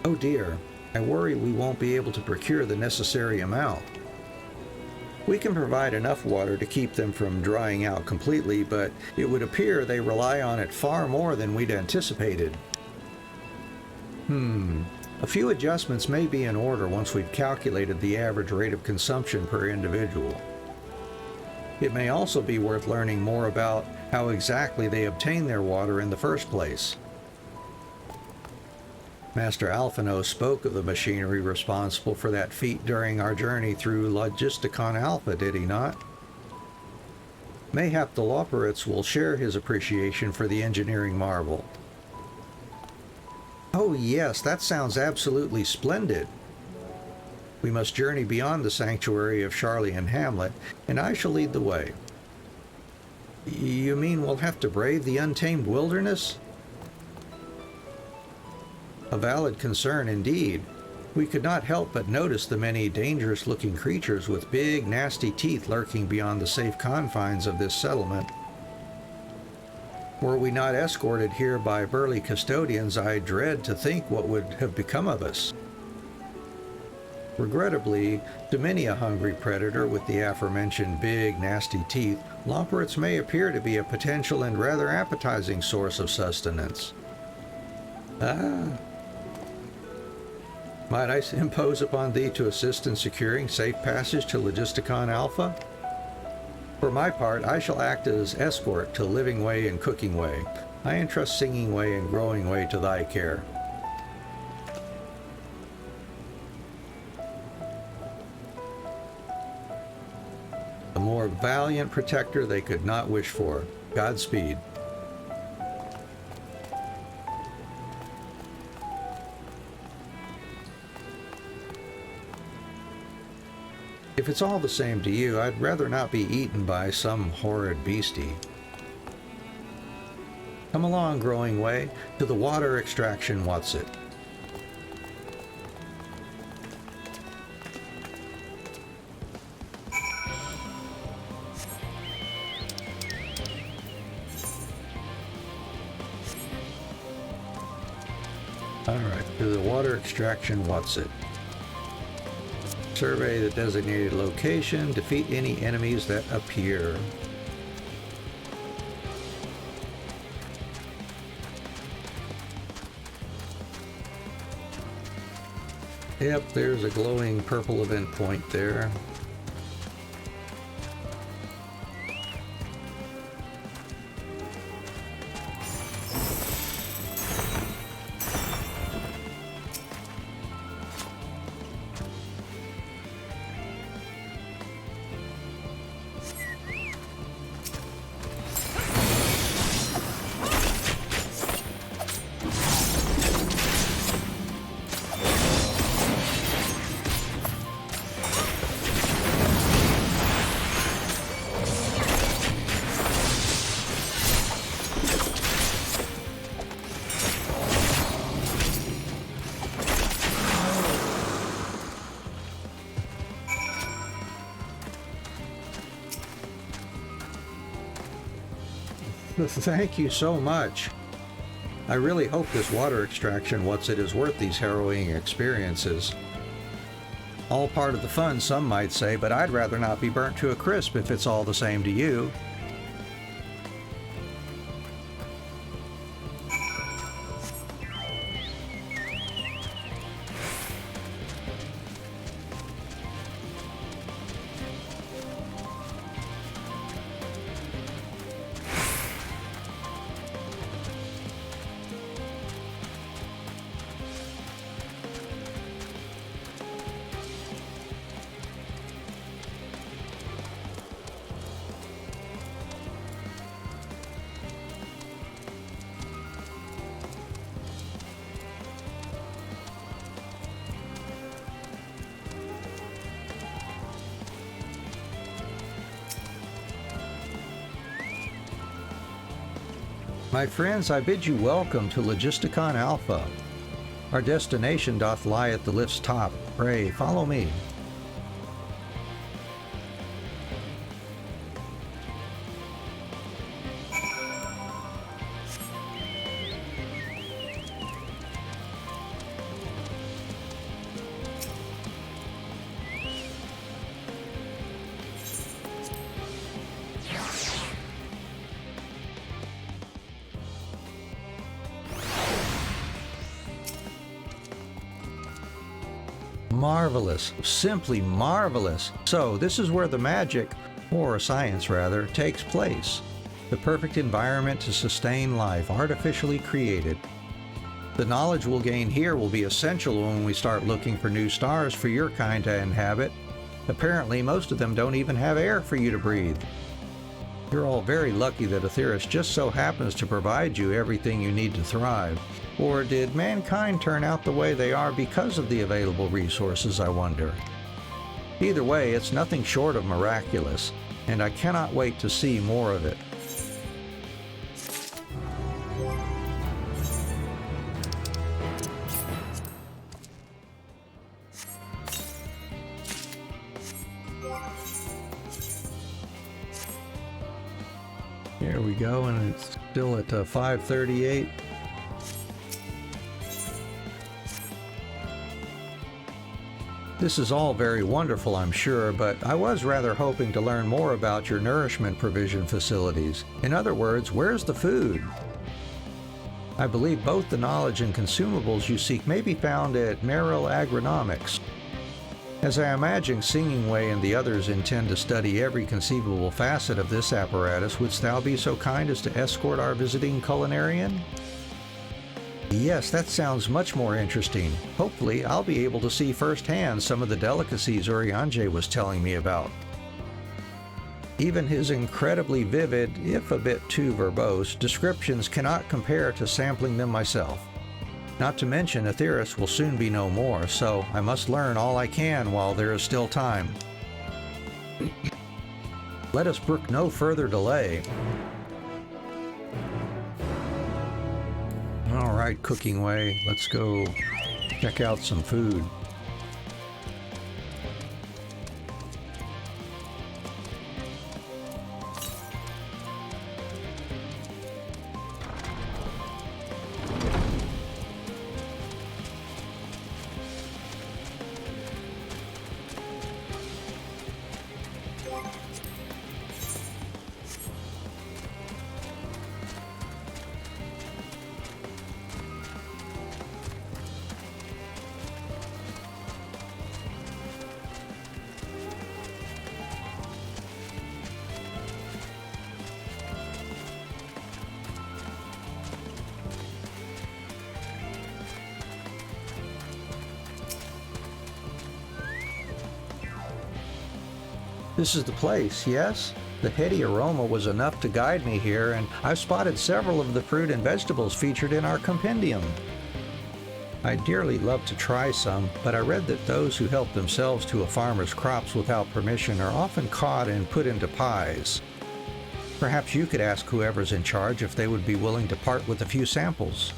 Oh dear, I worry we won't be able to procure the necessary amount. We can provide enough water to keep them from drying out completely, but it would appear they rely on it far more than we'd anticipated. A few adjustments may be in order once we've calculated the average rate of consumption per individual. It may also be worth learning more about how exactly they obtain their water in the first place. Master Alphinaud spoke of the machinery responsible for that feat during our journey through Logisticon Alpha, did he not? Mayhap the Loporrits will share his appreciation for the engineering marvel. Oh yes, that sounds absolutely splendid. We must journey beyond the sanctuary of Sharlayan Hamlet, and I shall lead the way. You mean we'll have to brave the untamed wilderness? A valid concern indeed. We could not help but notice the many dangerous-looking creatures with big, nasty teeth lurking beyond the safe confines of this settlement. Were we not escorted here by burly custodians, I dread to think what would have become of us. Regrettably, to many a hungry predator with the aforementioned big, nasty teeth, Loporrits may appear to be a potential and rather appetizing source of sustenance. Might I impose upon thee to assist in securing safe passage to Logisticon Alpha? For my part, I shall act as escort to Living Way and Cooking Way. I entrust Singing Way and Growing Way to thy care. A more valiant protector they could not wish for. Godspeed. If it's all the same to you, I'd rather not be eaten by some horrid beastie. Come along, Growing Way, to the water extraction What's-it. Alright, to the water extraction, what's it? Survey the designated location, defeat any enemies that appear. Yep, there's a glowing purple event point there. Thank you so much. I really hope this water extraction is worth these harrowing experiences. All part of the fun, some might say, but I'd rather not be burnt to a crisp if it's all the same to you. My friends, I bid you welcome to Logisticon Alpha. Our destination doth lie at the lift's top. Pray, follow me. Marvelous, simply marvelous. So this is where the magic, or science rather, takes place. The perfect environment to sustain life, artificially created. The knowledge we'll gain here will be essential when we start looking for new stars for your kind to inhabit. Apparently most of them don't even have air for you to breathe. You're all very lucky that Aetheris just so happens to provide you everything you need to thrive. Or did mankind turn out the way they are because of the available resources, I wonder? Either way, it's nothing short of miraculous, and I cannot wait to see more of it. Here we go, and it's still at 5:38. This is all very wonderful, I'm sure, but I was rather hoping to learn more about your nourishment provision facilities. In other words, where's the food? I believe both the knowledge and consumables you seek may be found at Merrill Agronomics. As I imagine Singing Way and the others intend to study every conceivable facet of this apparatus, wouldst thou be so kind as to escort our visiting culinarian? Yes, that sounds much more interesting. Hopefully, I'll be able to see firsthand some of the delicacies Urianger was telling me about. Even his incredibly vivid, if a bit too verbose, descriptions cannot compare to sampling them myself. Not to mention, Aetheris will soon be no more, so I must learn all I can while there is still time. Let us brook no further delay. All right, Cooking Way, let's go check out some food. This is the place, yes? The heady aroma was enough to guide me here, and I've spotted several of the fruit and vegetables featured in our compendium. I'd dearly love to try some, but I read that those who help themselves to a farmer's crops without permission are often caught and put into pies. Perhaps you could ask whoever's in charge if they would be willing to part with a few samples.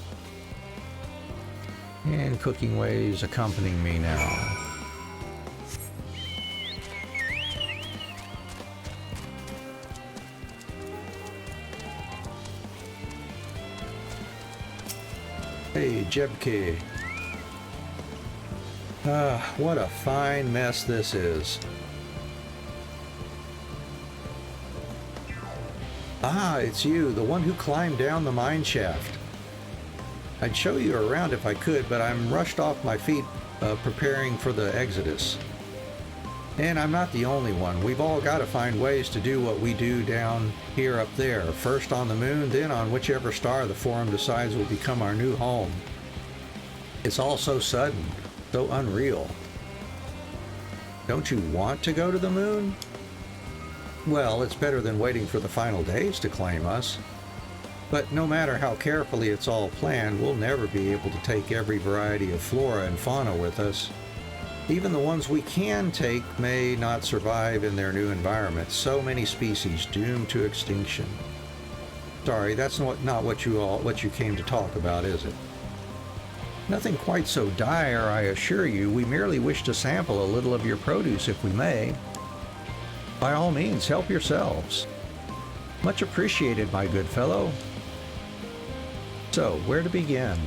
And Cooking Ways accompanying me now. Hey, Jebke. What a fine mess this is. Ah, it's you, the one who climbed down the mine shaft. I'd show you around if I could, but I'm rushed off my feet preparing for the Exodus. And I'm not the only one. We've all got to find ways to do what we do down here up there. First on the moon, then on whichever star the Forum decides will become our new home. It's all so sudden, so unreal. Don't you want to go to the moon? Well, it's better than waiting for the final days to claim us. But no matter how carefully it's all planned, we'll never be able to take every variety of flora and fauna with us. Even the ones we can take may not survive in their new environment. So many species doomed to extinction. Sorry, that's not what you came to talk about, is it? Nothing quite so dire, I assure you. We merely wish to sample a little of your produce if we may. By all means, help yourselves. Much appreciated, my good fellow. So, where to begin?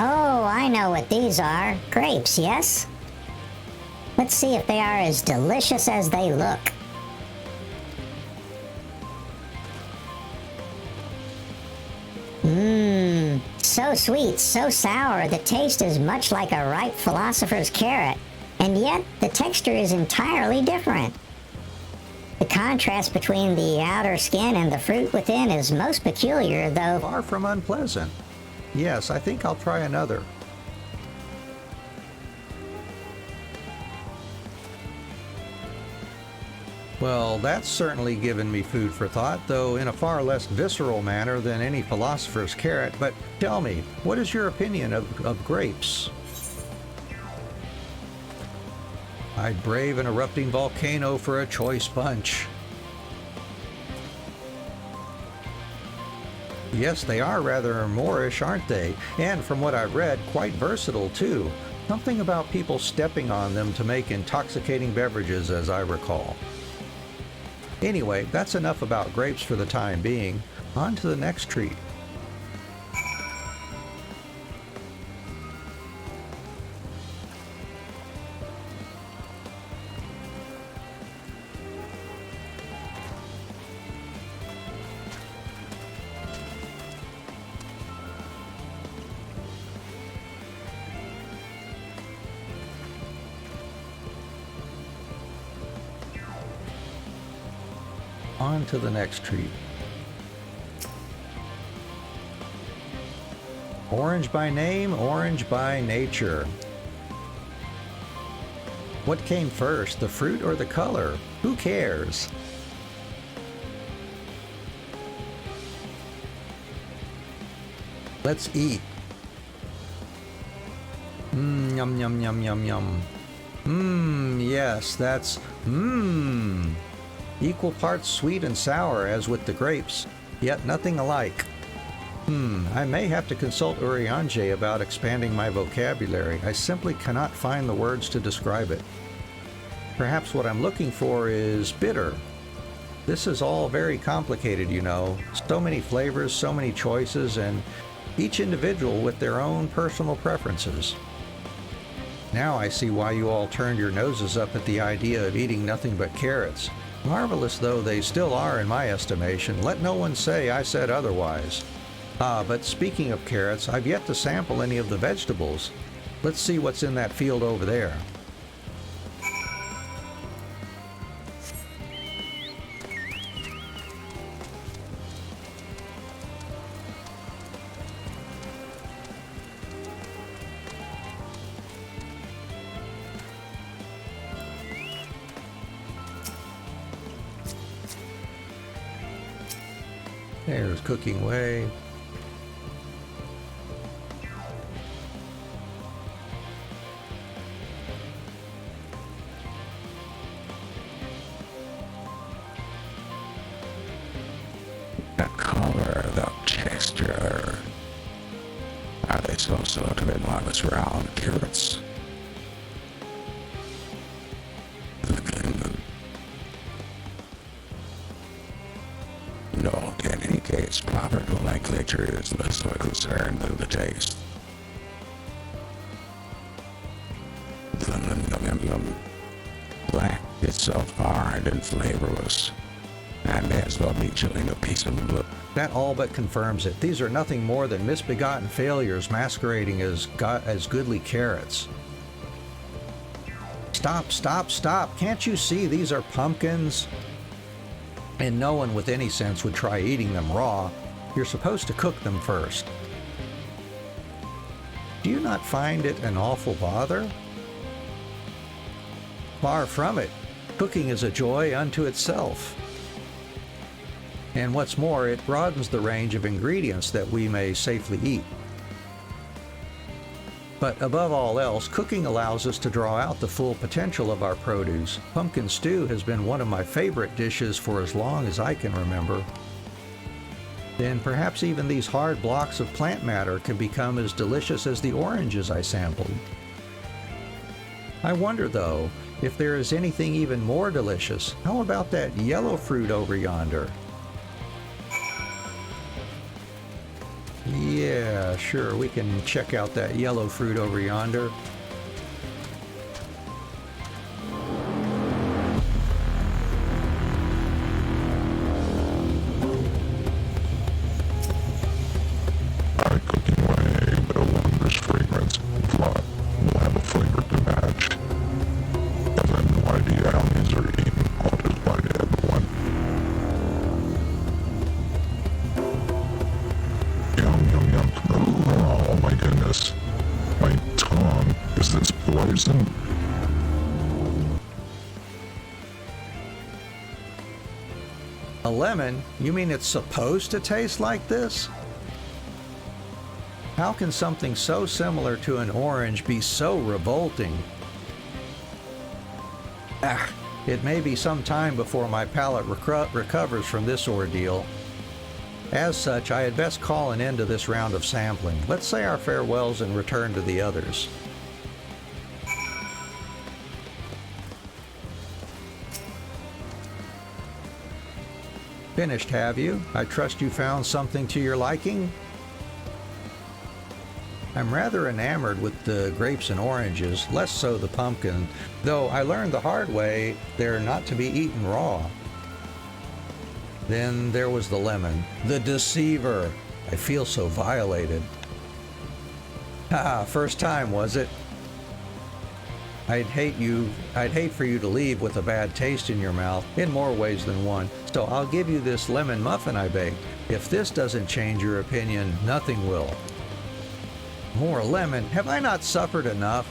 Oh, I know what these are. Grapes, yes? Let's see if they are as delicious as they look. Mmm, so sweet, so sour. The taste is much like a ripe philosopher's carrot, and yet the texture is entirely different. The contrast between the outer skin and the fruit within is most peculiar, though far from unpleasant. Yes, I think I'll try another. Well, that's certainly given me food for thought, though in a far less visceral manner than any philosopher's carrot. But tell me, what is your opinion of grapes? I'd brave an erupting volcano for a choice bunch. Yes, they are rather Moorish, aren't they? And from what I've read, quite versatile too. Something about people stepping on them to make intoxicating beverages, as I recall. Anyway, that's enough about grapes for the time being. On to the next treat. On to the next treat. Orange by name, orange by nature. What came first, the fruit or the color? Who cares? Let's eat. Yum, yum, yum, yum, yum. Yes, that's equal parts sweet and sour as with the grapes, yet nothing alike. I may have to consult Urianger about expanding my vocabulary. I simply cannot find the words to describe it. Perhaps what I'm looking for is bitter. This is all very complicated, you know. So many flavors, so many choices, and each individual with their own personal preferences. Now I see why you all turned your noses up at the idea of eating nothing but carrots. Marvelous though they still are in my estimation, let no one say I said otherwise. Ah, but speaking of carrots, I've yet to sample any of the vegetables. Let's see what's in that field over there. There's cooking away. The color, the texture. Are they so to be marvelous round carrots? No, in any case, proper nomenclature is less of a concern than the taste. Black itself hard and flavorless, and may as well be chewing a piece of wood. That all but confirms it. These are nothing more than misbegotten failures masquerading as goodly carrots. Stop, stop, stop. Can't you see these are pumpkins? And no one with any sense would try eating them raw. You're supposed to cook them first. Do you not find it an awful bother? Far from it. Cooking is a joy unto itself. And what's more, it broadens the range of ingredients that we may safely eat. But above all else, cooking allows us to draw out the full potential of our produce. Pumpkin stew has been one of my favorite dishes for as long as I can remember. Then perhaps even these hard blocks of plant matter can become as delicious as the oranges I sampled. I wonder though, if there is anything even more delicious. How about that yellow fruit over yonder? Yeah, sure, we can check out that yellow fruit over yonder. Cooking away, the wondrous fragrance plot will have a flavor to match. As I have no idea how these are eaten, I'll just bite everyone. Oh my goodness. My tongue. Is this poison? A lemon? You mean it's supposed to taste like this? How can something so similar to an orange be so revolting? It may be some time before my palate recovers from this ordeal. As such, I had best call an end to this round of sampling. Let's say our farewells and return to the others. Finished, have you? I trust you found something to your liking? I'm rather enamored with the grapes and oranges, less so the pumpkin, though I learned the hard way they're not to be eaten raw. Then there was the lemon, the deceiver. I feel so violated. First time, was it? I'd hate for you to leave with a bad taste in your mouth, in more ways than one. So I'll give you this lemon muffin I baked. If this doesn't change your opinion, nothing will. More lemon? Have I not suffered enough?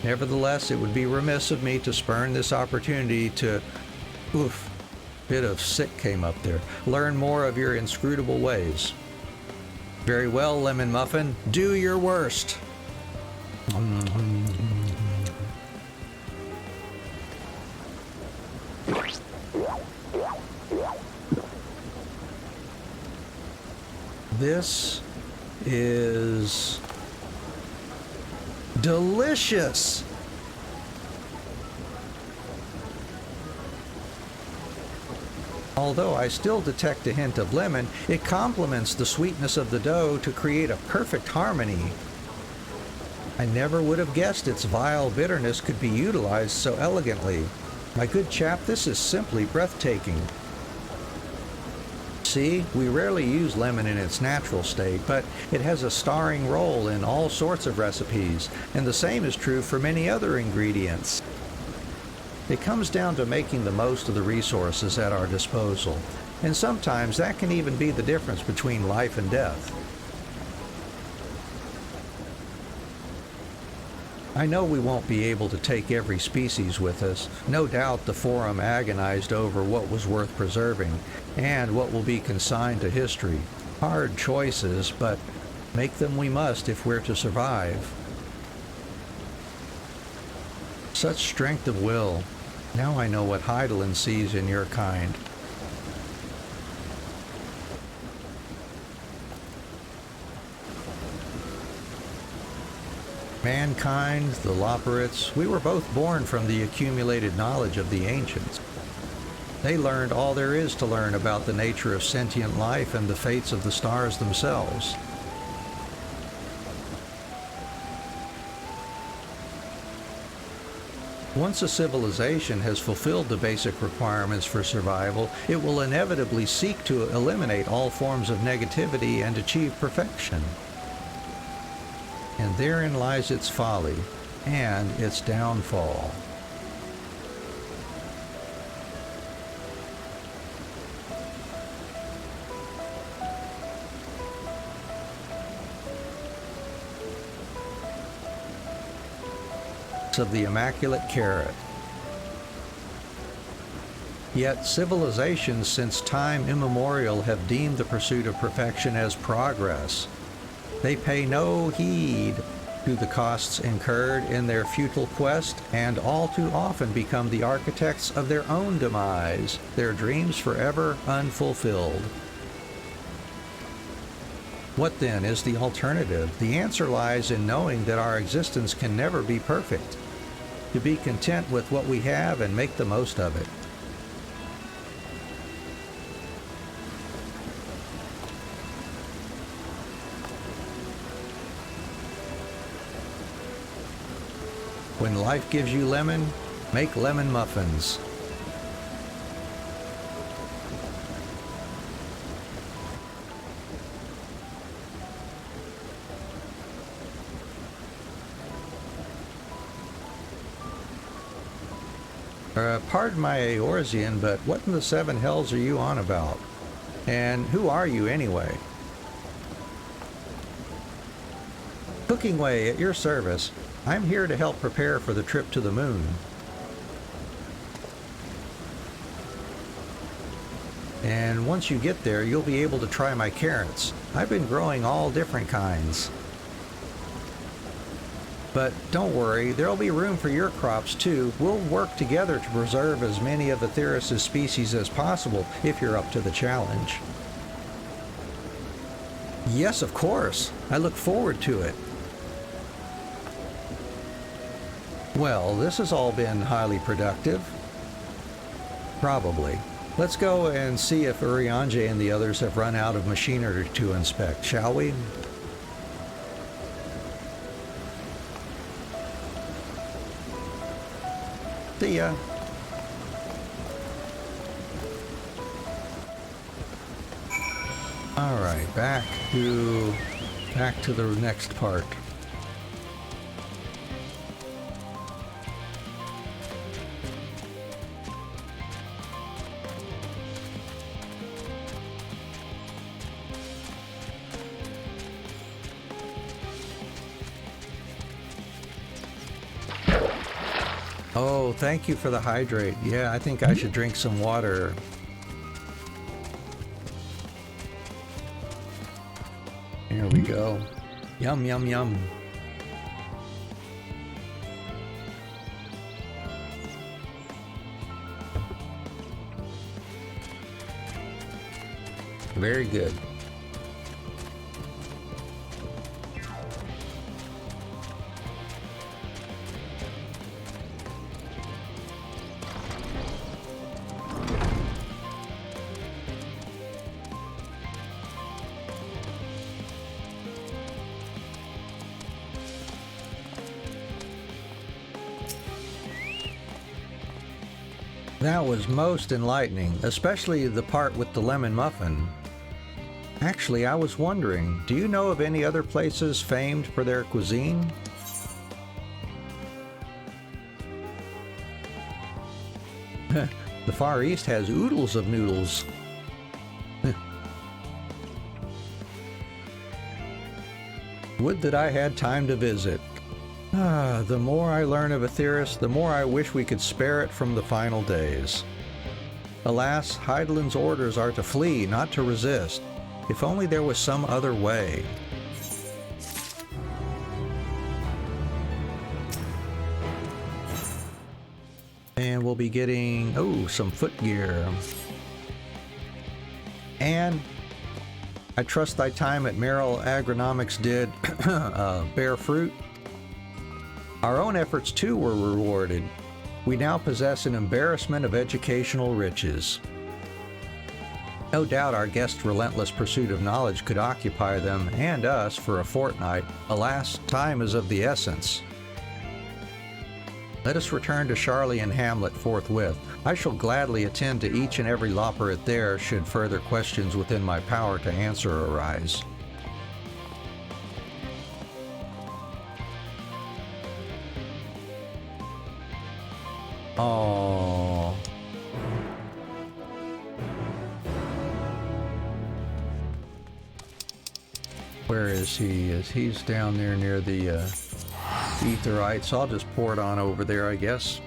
Nevertheless, it would be remiss of me to spurn this opportunity to... Oof. Bit of sick came up there. Learn more of your inscrutable ways. Very well, Lemon Muffin. Do your worst. This is delicious. Although I still detect a hint of lemon, it complements the sweetness of the dough to create a perfect harmony. I never would have guessed its vile bitterness could be utilized so elegantly. My good chap, this is simply breathtaking. See, we rarely use lemon in its natural state, but it has a starring role in all sorts of recipes, and the same is true for many other ingredients. It comes down to making the most of the resources at our disposal, and sometimes that can even be the difference between life and death. I know we won't be able to take every species with us. No doubt the Forum agonized over what was worth preserving and what will be consigned to history. Hard choices, but make them we must if we're to survive. Such strength of will. Now I know what Hydaelyn sees in your kind. Mankind, the Labyrinthos, we were both born from the accumulated knowledge of the ancients. They learned all there is to learn about the nature of sentient life and the fates of the stars themselves. Once a civilization has fulfilled the basic requirements for survival, it will inevitably seek to eliminate all forms of negativity and achieve perfection. And therein lies its folly and its downfall. Of the immaculate carrot. Yet civilizations since time immemorial have deemed the pursuit of perfection as progress. They pay no heed to the costs incurred in their futile quest, and all too often become the architects of their own demise, their dreams forever unfulfilled. What then is the alternative? The answer lies in knowing that our existence can never be perfect, to be content with what we have and make the most of it. When life gives you lemon, make lemon muffins. Pardon my Eorzean, but what in the seven hells are you on about? And who are you anyway? Cooking Way at your service. I'm here to help prepare for the trip to the moon. And once you get there, you'll be able to try my carrots. I've been growing all different kinds. But don't worry, there'll be room for your crops too. We'll work together to preserve as many of the Theris' species as possible, if you're up to the challenge. Yes, of course. I look forward to it. Well, this has all been highly productive. Probably. Let's go and see if Urianger and the others have run out of machinery to inspect, shall we? See ya. All right, back to the next part. Oh, thank you for the hydrate. Yeah, I think I should drink some water. Here we go. Yum, yum, yum. Very good. That was most enlightening, especially the part with the lemon muffin. Actually, I was wondering, do you know of any other places famed for their cuisine? The Far East has oodles of noodles. Would that I had time to visit. The more I learn of Aetheris, the more I wish we could spare it from the final days. Alas, Hydaelyn's orders are to flee, not to resist. If only there was some other way. And we'll be getting, some footgear. And I trust thy time at Merrill Agronomics did bear fruit. Our own efforts too were rewarded. We now possess an embarrassment of educational riches. No doubt our guests' relentless pursuit of knowledge could occupy them and us for a fortnight. Alas, time is of the essence. Let us return to Charlie and Hamlet forthwith. I shall gladly attend to each and every Loporrit there should further questions within my power to answer arise. Oh. Where is he? He's down there near the Aetherites. I'll just pour it on over there, I guess.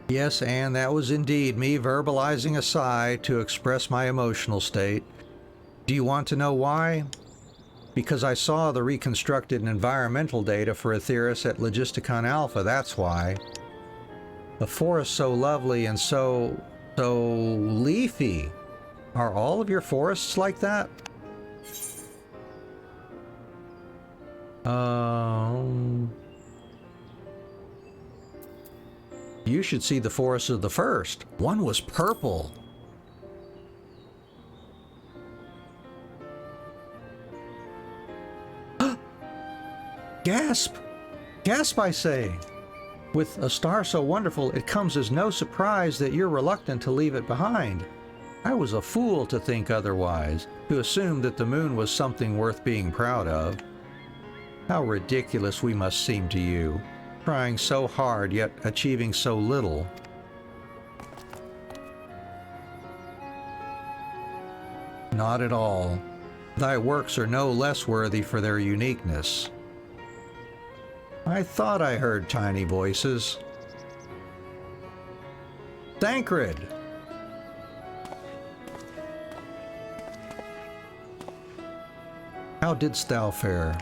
Yes, and that was indeed me verbalizing a sigh to express my emotional state. Do you want to know why? Because I saw the reconstructed environmental data for Aetheris at Logisticon Alpha, that's why. A forest so lovely and so leafy. Are all of your forests like that? You should see the forest of the first. One was purple. Gasp! Gasp, I say! With a star so wonderful, it comes as no surprise that you're reluctant to leave it behind. I was a fool to think otherwise, to assume that the moon was something worth being proud of. How ridiculous we must seem to you, trying so hard yet achieving so little. Not at all. Thy works are no less worthy for their uniqueness. I thought I heard tiny voices. Thancred! How didst thou fare?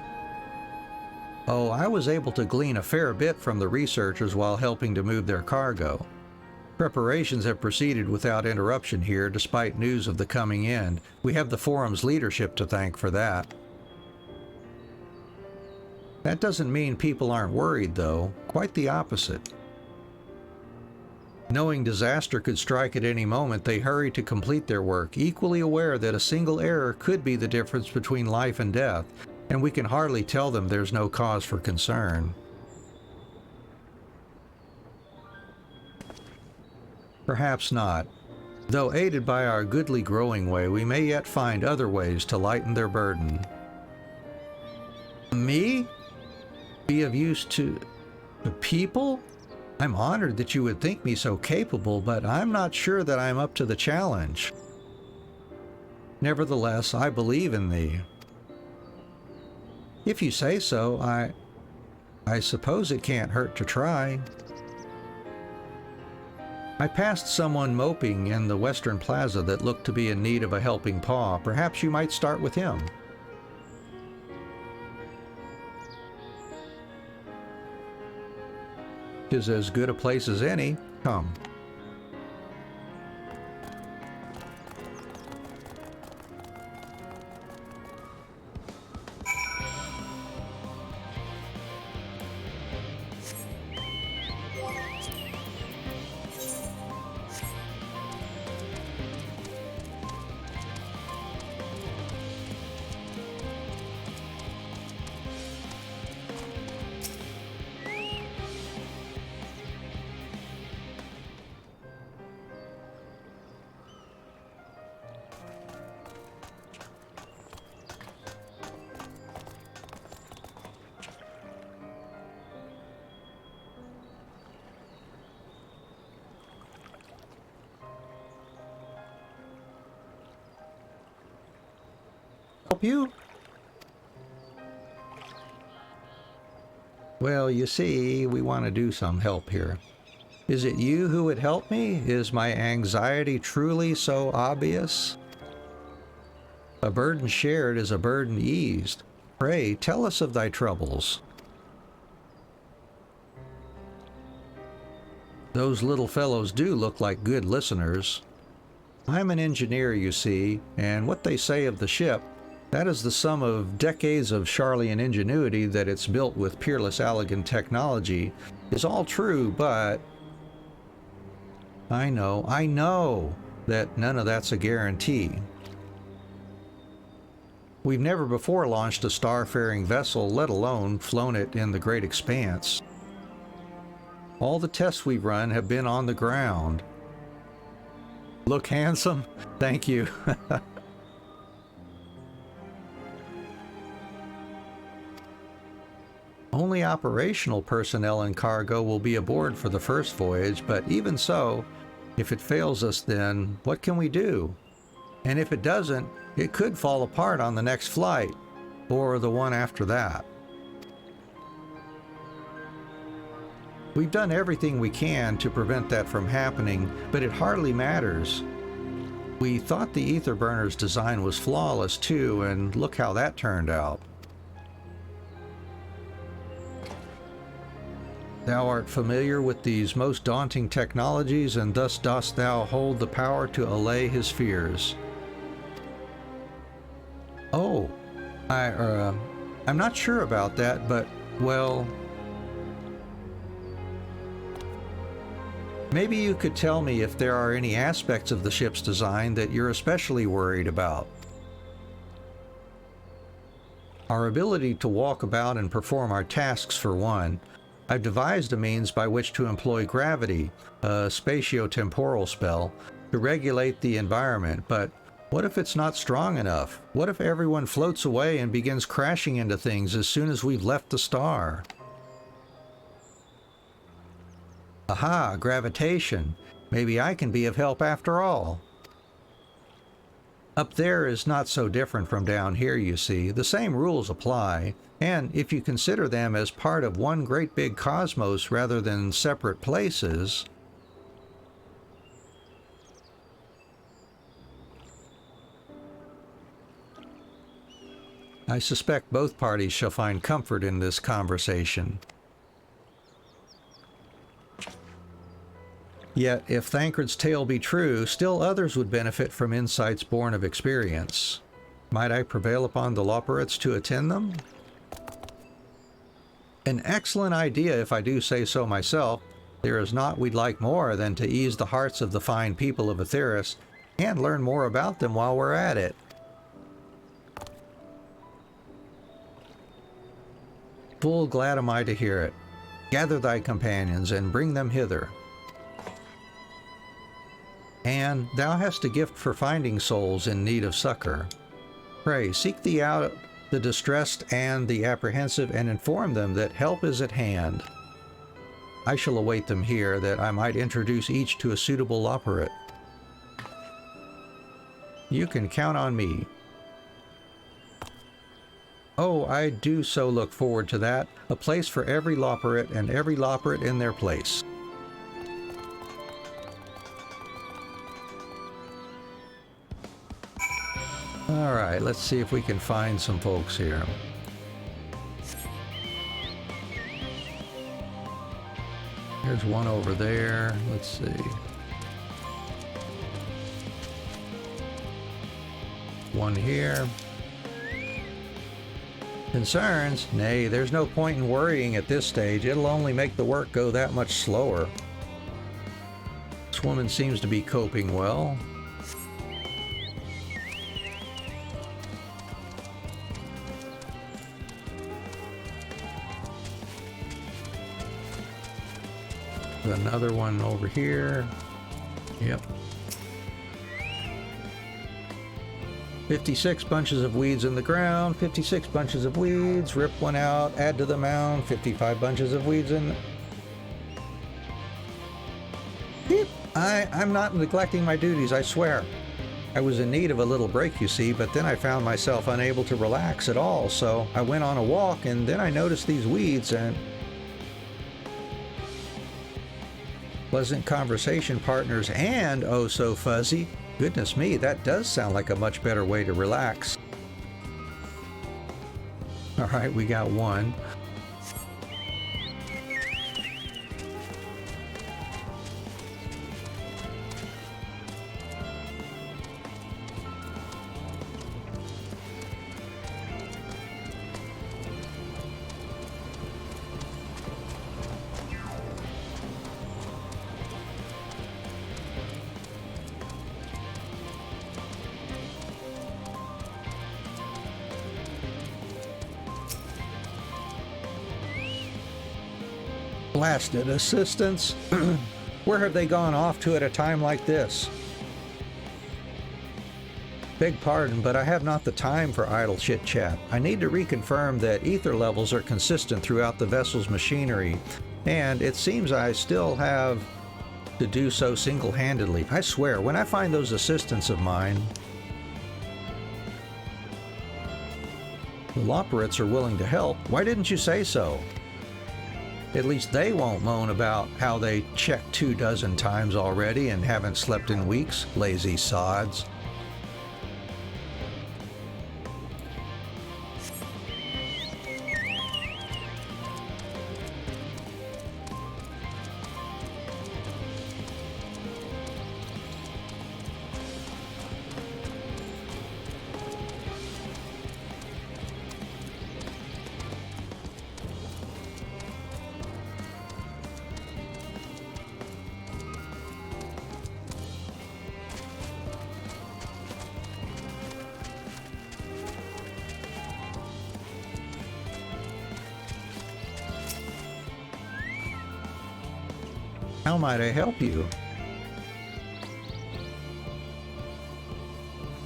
Oh, I was able to glean a fair bit from the researchers while helping to move their cargo. Preparations have proceeded without interruption here, despite news of the coming end. We have the forum's leadership to thank for that. That doesn't mean people aren't worried, though. Quite the opposite. Knowing disaster could strike at any moment, they hurry to complete their work, equally aware that a single error could be the difference between life and death, and we can hardly tell them there's no cause for concern. Perhaps not. Though aided by our goodly growing way, we may yet find other ways to lighten their burden. Me? Be of use to people? I'm honored that you would think me so capable, but I'm not sure that I'm up to the challenge. Nevertheless, I believe in thee. If you say so, I suppose it can't hurt to try. I passed someone moping in the Western Plaza that looked to be in need of a helping paw. Perhaps you might start with him. 'Tis as good a place as any. Come. Help you? Well, you see, we want to do some help here. Is it you who would help me? Is my anxiety truly so obvious? A burden shared is a burden eased. Pray, tell us of thy troubles. Those little fellows do look like good listeners. I'm an engineer, you see, and what they say of the ship, that is the sum of decades of Charlian ingenuity that it's built with peerless Allegan technology, is all true, but I know that none of that's a guarantee. We've never before launched a star-faring vessel, let alone flown it in the great expanse. All the tests we've run have been on the ground. Look handsome? Thank you. Only operational personnel and cargo will be aboard for the first voyage, but even so, if it fails us then, what can we do? And if it doesn't, it could fall apart on the next flight, or the one after that. We've done everything we can to prevent that from happening, but it hardly matters. We thought the ether burner's design was flawless too, and look how that turned out. Thou art familiar with these most daunting technologies, and thus dost thou hold the power to allay his fears. Oh, I'm not sure about that, but, well, maybe you could tell me if there are any aspects of the ship's design that you're especially worried about. Our ability to walk about and perform our tasks, for one. I've devised a means by which to employ gravity, a spatio-temporal spell, to regulate the environment, but what if it's not strong enough? What if everyone floats away and begins crashing into things as soon as we've left the star? Aha, gravitation. Maybe I can be of help after all. Up there is not so different from down here, you see. The same rules apply, and if you consider them as part of one great big cosmos rather than separate places, I suspect both parties shall find comfort in this conversation. Yet, if Thancred's tale be true, still others would benefit from insights born of experience. Might I prevail upon the Labyrinthos to attend them? An excellent idea, if I do say so myself. There is naught we'd like more than to ease the hearts of the fine people of Aetheris, and learn more about them while we're at it. Full glad am I to hear it. Gather thy companions, and bring them hither. And thou hast a gift for finding souls in need of succor. Pray, seek thee out the distressed and the apprehensive, and inform them that help is at hand. I shall await them here, that I might introduce each to a suitable Labyrinth. You can count on me. Oh, I do so look forward to that. A place for every Labyrinth, and every Labyrinth in their place. Alright, let's see if we can find some folks here. There's one over there. Let's see. One here. Concerns? Nay, there's no point in worrying at this stage. It'll only make the work go that much slower. This woman seems to be coping well. Another one over here. Yep. 56 bunches of weeds in the ground, 56 bunches of weeds, rip one out, add to the mound, 55 bunches of weeds in. Yep. I'm not neglecting my duties, I swear. I was in need of a little break, you see, but then I found myself unable to relax at all, so I went on a walk and then I noticed these weeds and... Pleasant conversation partners and oh so fuzzy. Goodness me, that does sound like a much better way to relax. All right, we got one. Blasted assistants. Where have they gone off to at a time like this? Beg pardon, but I have not the time for idle chit-chat. I need to reconfirm that ether levels are consistent throughout the vessel's machinery, and it seems I still have to do so single-handedly. I swear, when I find those assistants of mine... The Labyrinthos are willing to help. Why didn't you say so? At least they won't moan about how they checked 24 times already and haven't slept in weeks, lazy sods. How might I help you?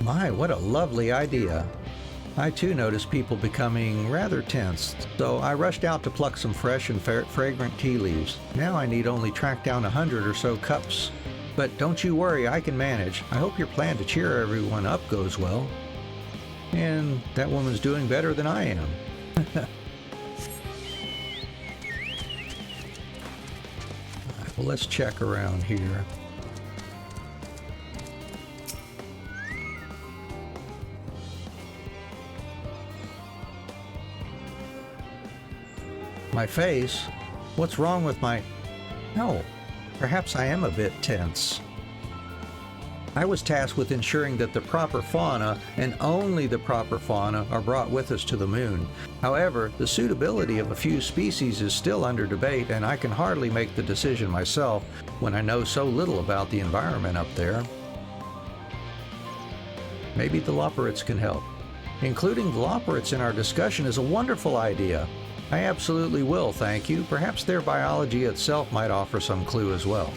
My, what a lovely idea. I too noticed people becoming rather tense, so I rushed out to pluck some fresh and fragrant tea leaves. Now I need only track down 100 or so cups. But don't you worry, I can manage. I hope your plan to cheer everyone up goes well. And that woman's doing better than I am. Well, let's check around here. My face? What's wrong with my... No, perhaps I am a bit tense. I was tasked with ensuring that the proper fauna, and only the proper fauna, are brought with us to the moon. However, the suitability of a few species is still under debate, and I can hardly make the decision myself when I know so little about the environment up there. Maybe the Labyrinthos can help. Including the Labyrinthos in our discussion is a wonderful idea. I absolutely will, thank you. Perhaps their biology itself might offer some clue as well.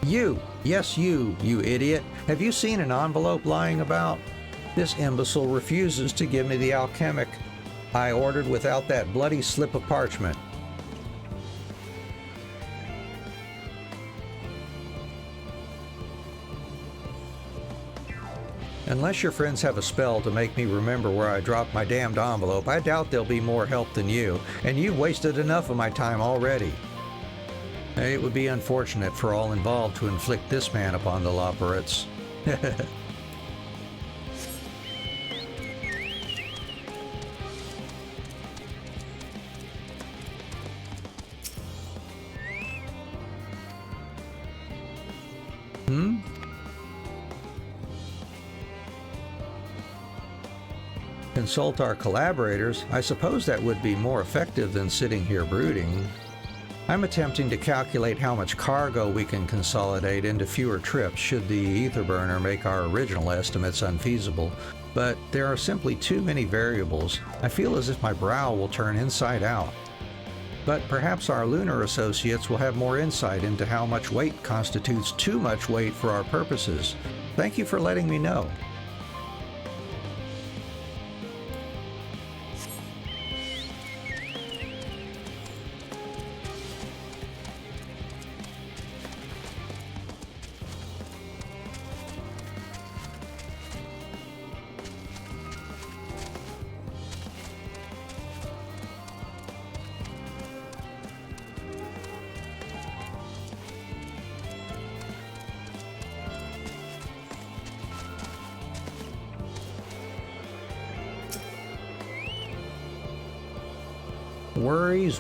You! Yes, you idiot! Have you seen an envelope lying about? This imbecile refuses to give me the alchemic I ordered without that bloody slip of parchment. Unless your friends have a spell to make me remember where I dropped my damned envelope, I doubt they'll be more help than you, and you've wasted enough of my time already. It would be unfortunate for all involved to inflict this man upon the Labyrinthos. Consult our collaborators. I suppose that would be more effective than sitting here brooding. I'm attempting to calculate how much cargo we can consolidate into fewer trips should the ether burner make our original estimates unfeasible, but there are simply too many variables. I feel as if my brow will turn inside out. But perhaps our lunar associates will have more insight into how much weight constitutes too much weight for our purposes. Thank you for letting me know.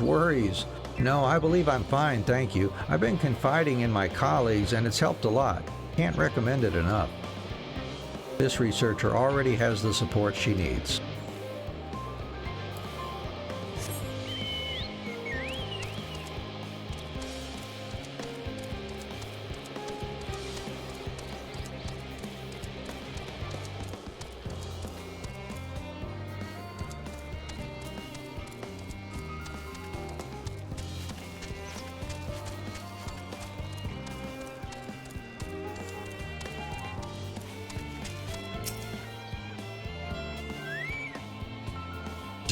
Worries. No, I believe I'm fine, thank you. I've been confiding in my colleagues and it's helped a lot. Can't recommend it enough. This researcher already has the support she needs.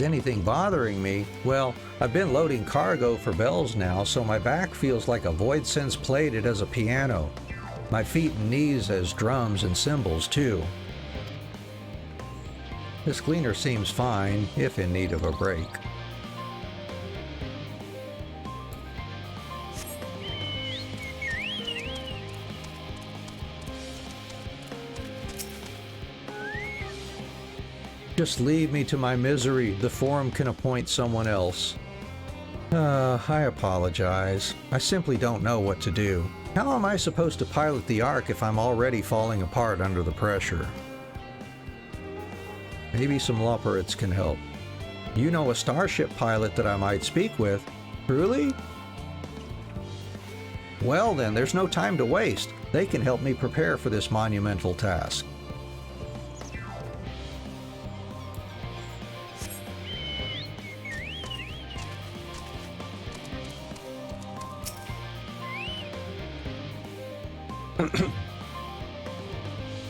Anything bothering me? Well, I've been loading cargo for bells now, so my back feels like a void sense plated as a piano. My feet and knees as drums and cymbals too. This cleaner seems fine, if in need of a break. Just leave me to my misery. The Forum can appoint someone else. I apologize. I simply don't know what to do. How am I supposed to pilot the Ark if I'm already falling apart under the pressure? Maybe some Labyrinthos can help. You know a starship pilot that I might speak with? Truly? Well then, there's no time to waste. They can help me prepare for this monumental task.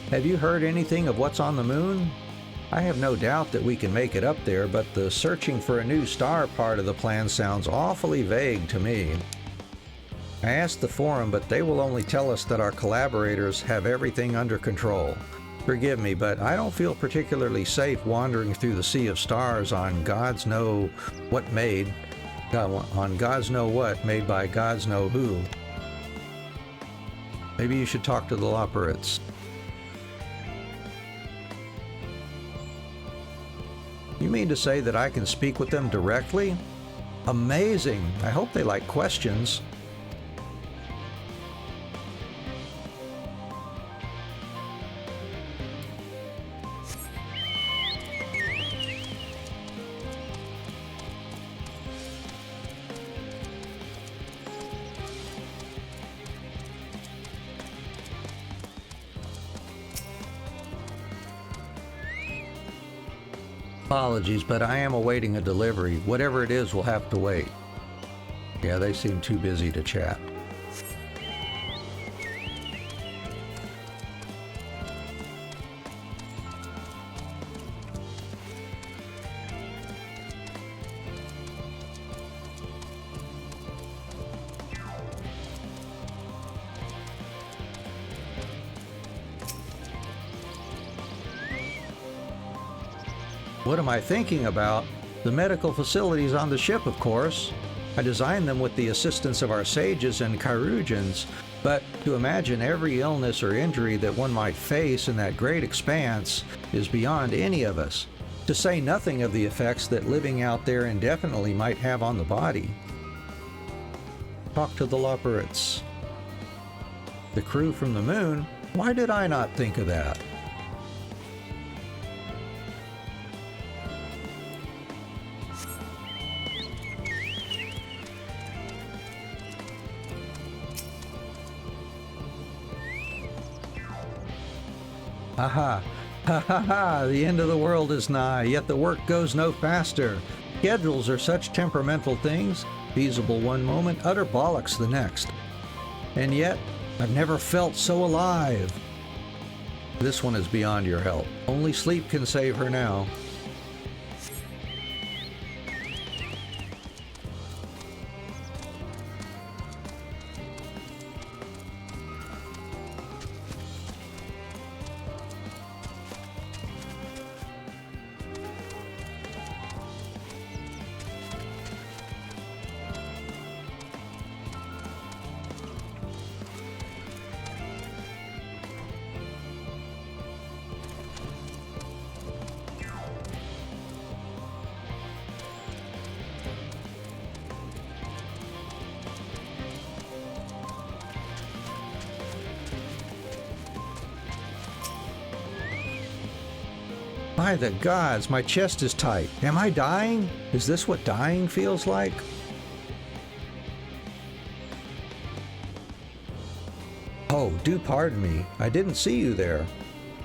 Have you heard anything of what's on the moon? I have no doubt that we can make it up there, but the searching for a new star part of the plan sounds awfully vague to me. I asked the Forum, but they will only tell us that our collaborators have everything under control. Forgive me, but I don't feel particularly safe wandering through the sea of stars on God's know what made by God's know who. Maybe you should talk to the Labyrinthos. You mean to say that I can speak with them directly? Amazing! I hope they like questions. Apologies, but I am awaiting a delivery. Whatever it is will have to wait. Yeah, they seem too busy to chat. What am I thinking about? The medical facilities on the ship, of course. I designed them with the assistance of our sages and Chirurgeons, but to imagine every illness or injury that one might face in that great expanse is beyond any of us, to say nothing of the effects that living out there indefinitely might have on the body. Talk to the Labyrinthos. The crew from the moon? Why did I not think of that? Aha! Ha ha ha! The end of the world is nigh, yet the work goes no faster. Schedules are such temperamental things, feasible one moment, utter bollocks the next. And yet, I've never felt so alive. This one is beyond your help. Only sleep can save her now. By the gods, my chest is tight. Am I dying? Is this what dying feels like? Oh, do pardon me. I didn't see you there.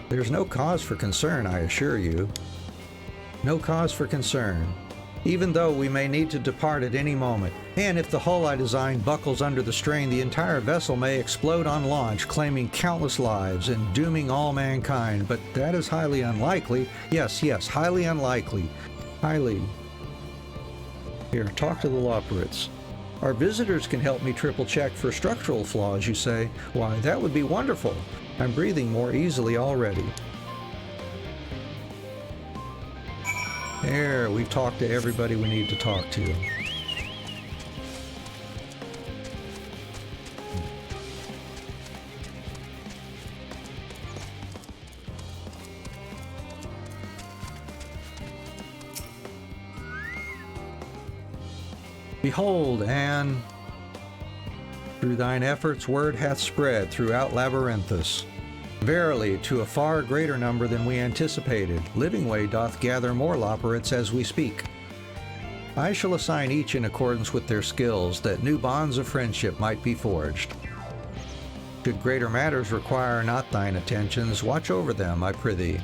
There's no cause for concern, I assure you. No cause for concern. Even though we may need to depart at any moment, and if the hull I designed buckles under the strain, the entire vessel may explode on launch, claiming countless lives and dooming all mankind, but that is highly unlikely. Yes, highly unlikely. Highly. Here, talk to the Labyrinthos. Our visitors can help me triple check for structural flaws, you say. Why, that would be wonderful. I'm breathing more easily already. There, we've talked to everybody we need to talk to. Behold, Anne, through thine efforts word hath spread throughout Labyrinthos. Verily, to a far greater number than we anticipated, Livingway doth gather more Labyrinthos as we speak. I shall assign each in accordance with their skills, that new bonds of friendship might be forged. Should greater matters require not thine attentions, watch over them, I prithee.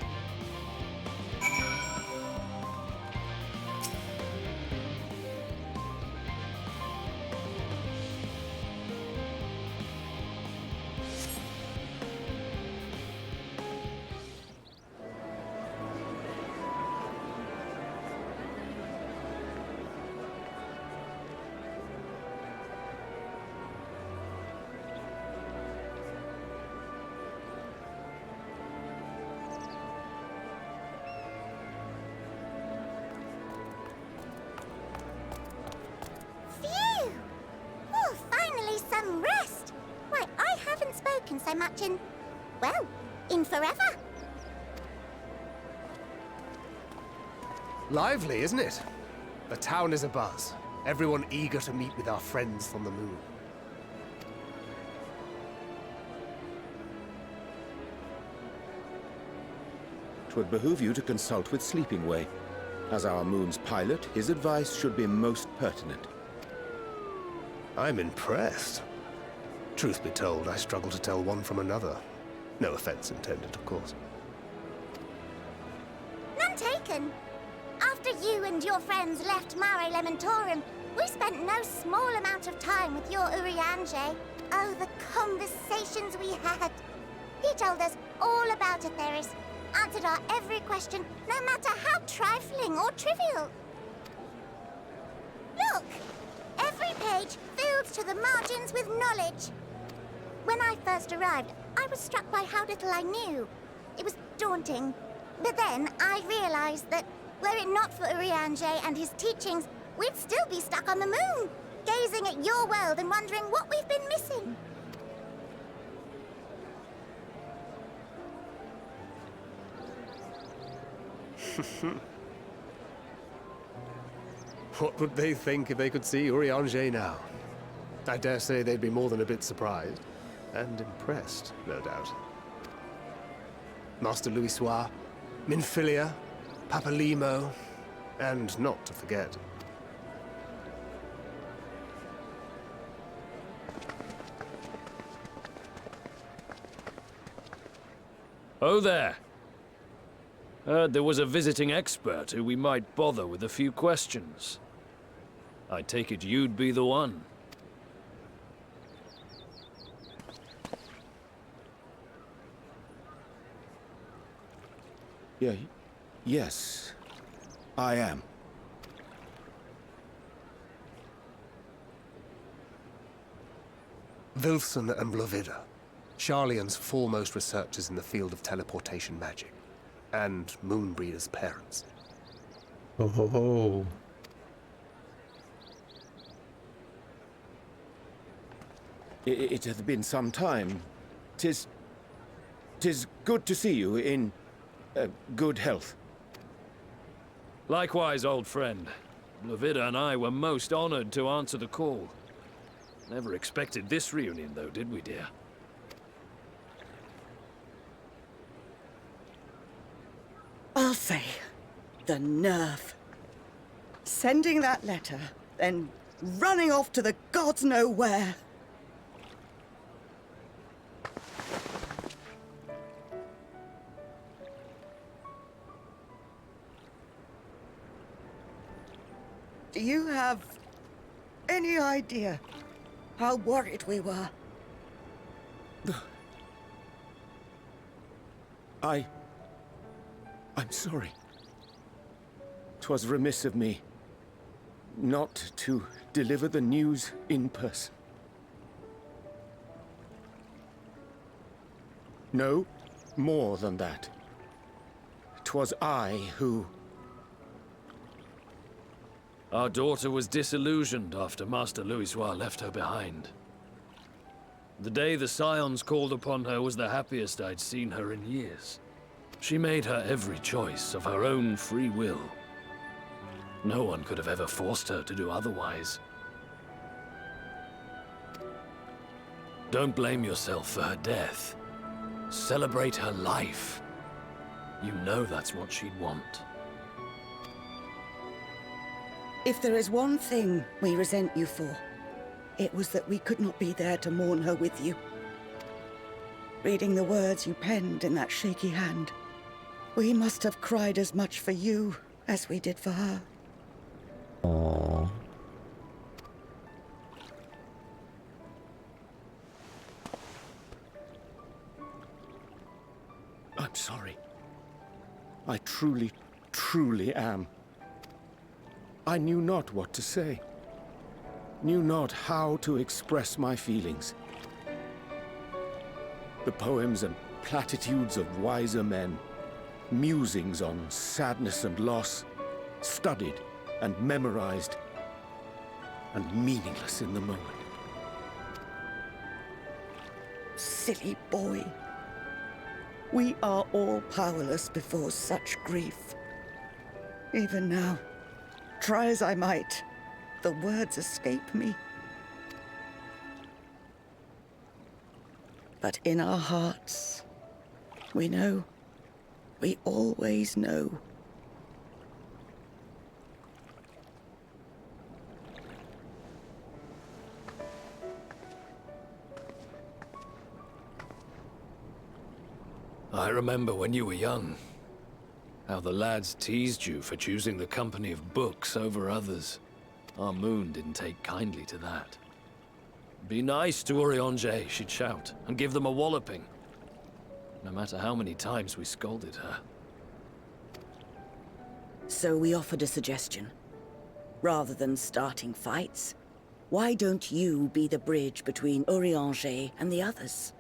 So much in forever. Lively, isn't it? The town is abuzz. Everyone eager to meet with our friends from the moon. 'Twould behoove you to consult with Sleepingway. As our moon's pilot, his advice should be most pertinent. I'm impressed. Truth be told, I struggle to tell one from another. No offense intended, of course. None taken. After you and your friends left Mare Elementorum, we spent no small amount of time with your Urianger. Oh, the conversations we had. He told us all about Atheris, answered our every question, no matter how trifling or trivial. Look! Every page filled to the margins with knowledge. When I first arrived, I was struck by how little I knew. It was daunting. But then I realized that, were it not for Urianger and his teachings, we'd still be stuck on the moon. gazing at your world and wondering what we've been missing. What would they think if they could see Urianger now? I dare say they'd be more than a bit surprised. And impressed, no doubt. Master Louisoix, Minfilia, Papalimo, and not to forget. Oh there. Heard there was a visiting expert who we might bother with a few questions. I take it you'd be the one. Yes, I am. Wilson and Blovida, Sharlayan's foremost researchers in the field of teleportation magic, and Moonbreeder's parents. Oh ho ho. It hath been some time. Tis good to see you in good health. Likewise, old friend. Blovida and I were most honored to answer the call. Never expected this reunion, though, did we, dear? Alfei, the nerve. Sending that letter, then running off to the gods know where. Do you have any idea how worried we were? I'm sorry. 'Twas remiss of me not to deliver the news in person. No, more than that. 'Twas I who... Our daughter was disillusioned after Master Louisoix left her behind. The day the Scions called upon her was the happiest I'd seen her in years. She made her every choice of her own free will. No one could have ever forced her to do otherwise. Don't blame yourself for her death. Celebrate her life. You know that's what she'd want. If there is one thing we resent you for, it was that we could not be there to mourn her with you. Reading the words you penned in that shaky hand, we must have cried as much for you as we did for her. Aww. I'm sorry. I truly, truly am. I knew not what to say. Knew not how to express my feelings. The poems and platitudes of wiser men, musings on sadness and loss, studied and memorized, and meaningless in the moment. Silly boy. We are all powerless before such grief. Even now, try as I might, the words escape me. But in our hearts, we know. We always know. I remember when you were young, how the lads teased you for choosing the company of books over others. Our moon didn't take kindly to that. Be nice to Urianger, she'd shout, and give them a walloping. No matter how many times we scolded her. So we offered a suggestion. Rather than starting fights, why don't you be the bridge between Urianger and the others?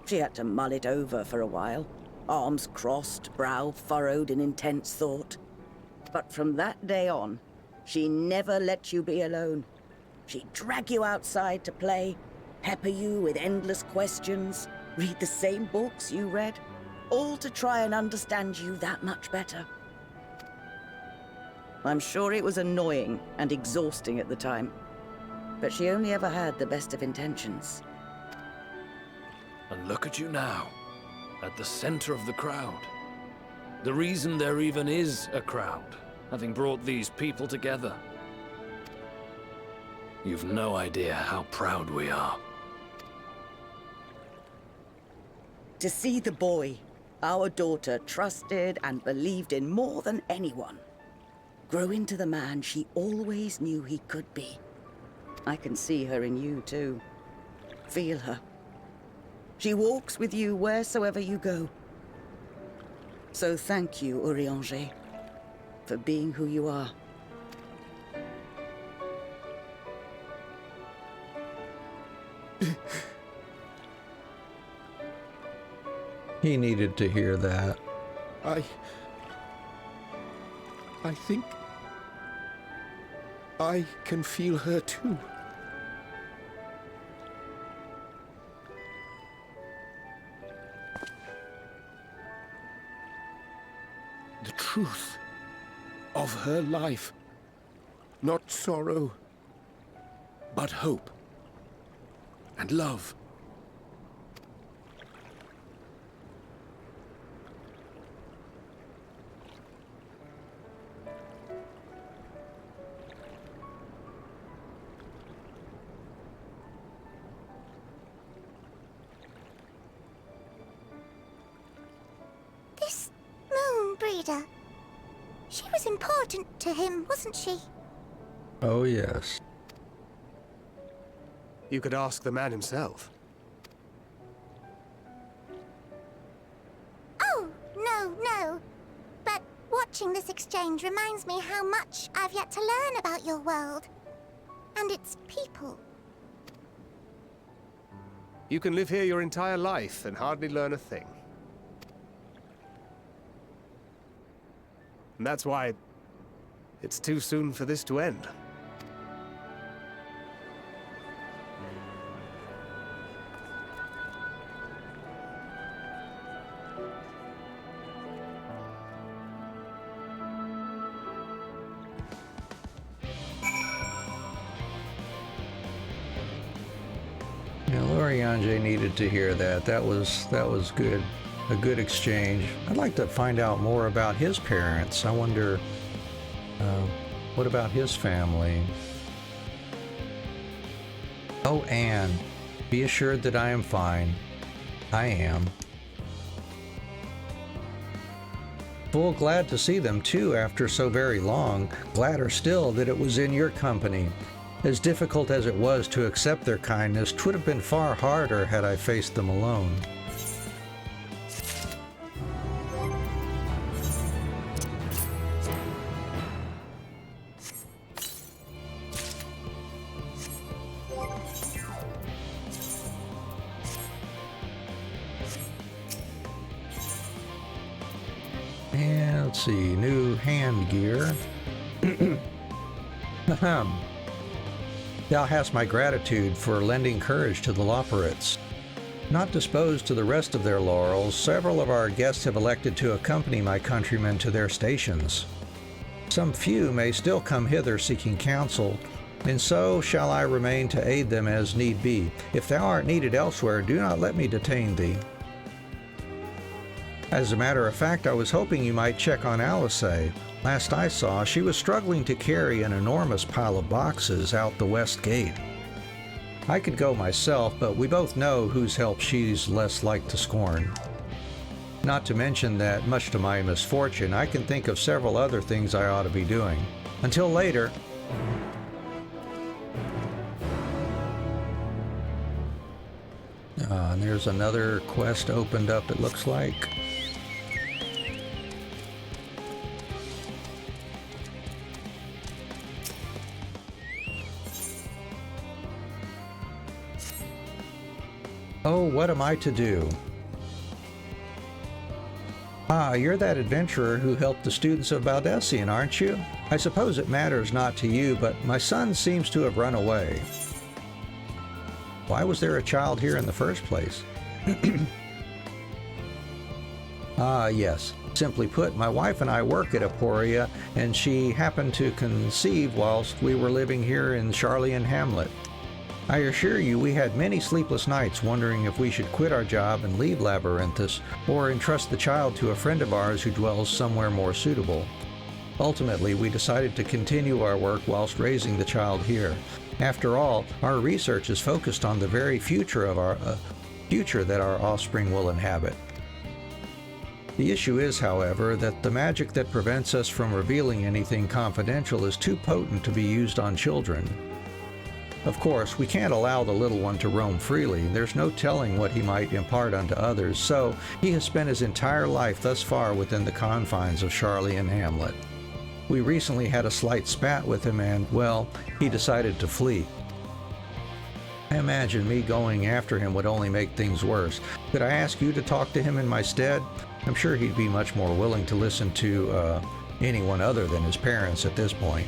She had to mull it over for a while, arms crossed, brow furrowed in intense thought. But from that day on, she never let you be alone. She'd drag you outside to play, pepper you with endless questions, read the same books you read, all to try and understand you that much better. I'm sure it was annoying and exhausting at the time, but she only ever had the best of intentions. And look at you now, at the center of the crowd. The reason there even is a crowd, having brought these people together. You've no idea how proud we are. To see the boy, our daughter, trusted and believed in more than anyone, grow into the man she always knew he could be. I can see her in you, too. Feel her. She walks with you wheresoever you go. So thank you, Urianger, for being who you are. He needed to hear that. I think I can feel her too. The truth of her life. Not sorrow, but hope and love. Breeder. She was important to him, wasn't she? Oh, yes. You could ask the man himself. Oh, no. But watching this exchange reminds me how much I've yet to learn about your world. And its people. You can live here your entire life and hardly learn a thing. And that's why it's too soon for this to end. Yeah, Urianger needed to hear that. That was good. A good exchange. I'd like to find out more about his parents. I wonder, what about his family? Oh, Anne, be assured that I am fine. I am. Full glad to see them too after so very long. Gladder still that it was in your company. As difficult as it was to accept their kindness, 'twould have been far harder had I faced them alone. And let's see, new hand gear. Thou hast my gratitude for lending courage to the Labyrinthos. Not disposed to the rest of their laurels, several of our guests have elected to accompany my countrymen to their stations. Some few may still come hither seeking counsel, and so shall I remain to aid them as need be. If thou art needed elsewhere, do not let me detain thee. As a matter of fact, I was hoping you might check on Alice. Last I saw, she was struggling to carry an enormous pile of boxes out the west gate. I could go myself, but we both know whose help she's less like to scorn. Not to mention that, much to my misfortune, I can think of several other things I ought to be doing. Until later. And there's another quest opened up, it looks like. Oh, what am I to do? Ah, you're that adventurer who helped the students of Baldessian, aren't you? I suppose it matters not to you, but my son seems to have run away. Why was there a child here in the first place? Ah, yes. Simply put, my wife and I work at Aporia, and she happened to conceive whilst we were living here in Charlian Hamlet. I assure you, we had many sleepless nights wondering if we should quit our job and leave Labyrinthos, or entrust the child to a friend of ours who dwells somewhere more suitable. Ultimately, we decided to continue our work whilst raising the child here. After all, our research is focused on the very future of our future that our offspring will inhabit. The issue is, however, that the magic that prevents us from revealing anything confidential is too potent to be used on children. Of course, we can't allow the little one to roam freely. There's no telling what he might impart unto others, so he has spent his entire life thus far within the confines of Charlian Hamlet. We recently had a slight spat with him and, well, he decided to flee. I imagine me going after him would only make things worse. Could I ask you to talk to him in my stead? I'm sure he'd be much more willing to listen to anyone other than his parents at this point.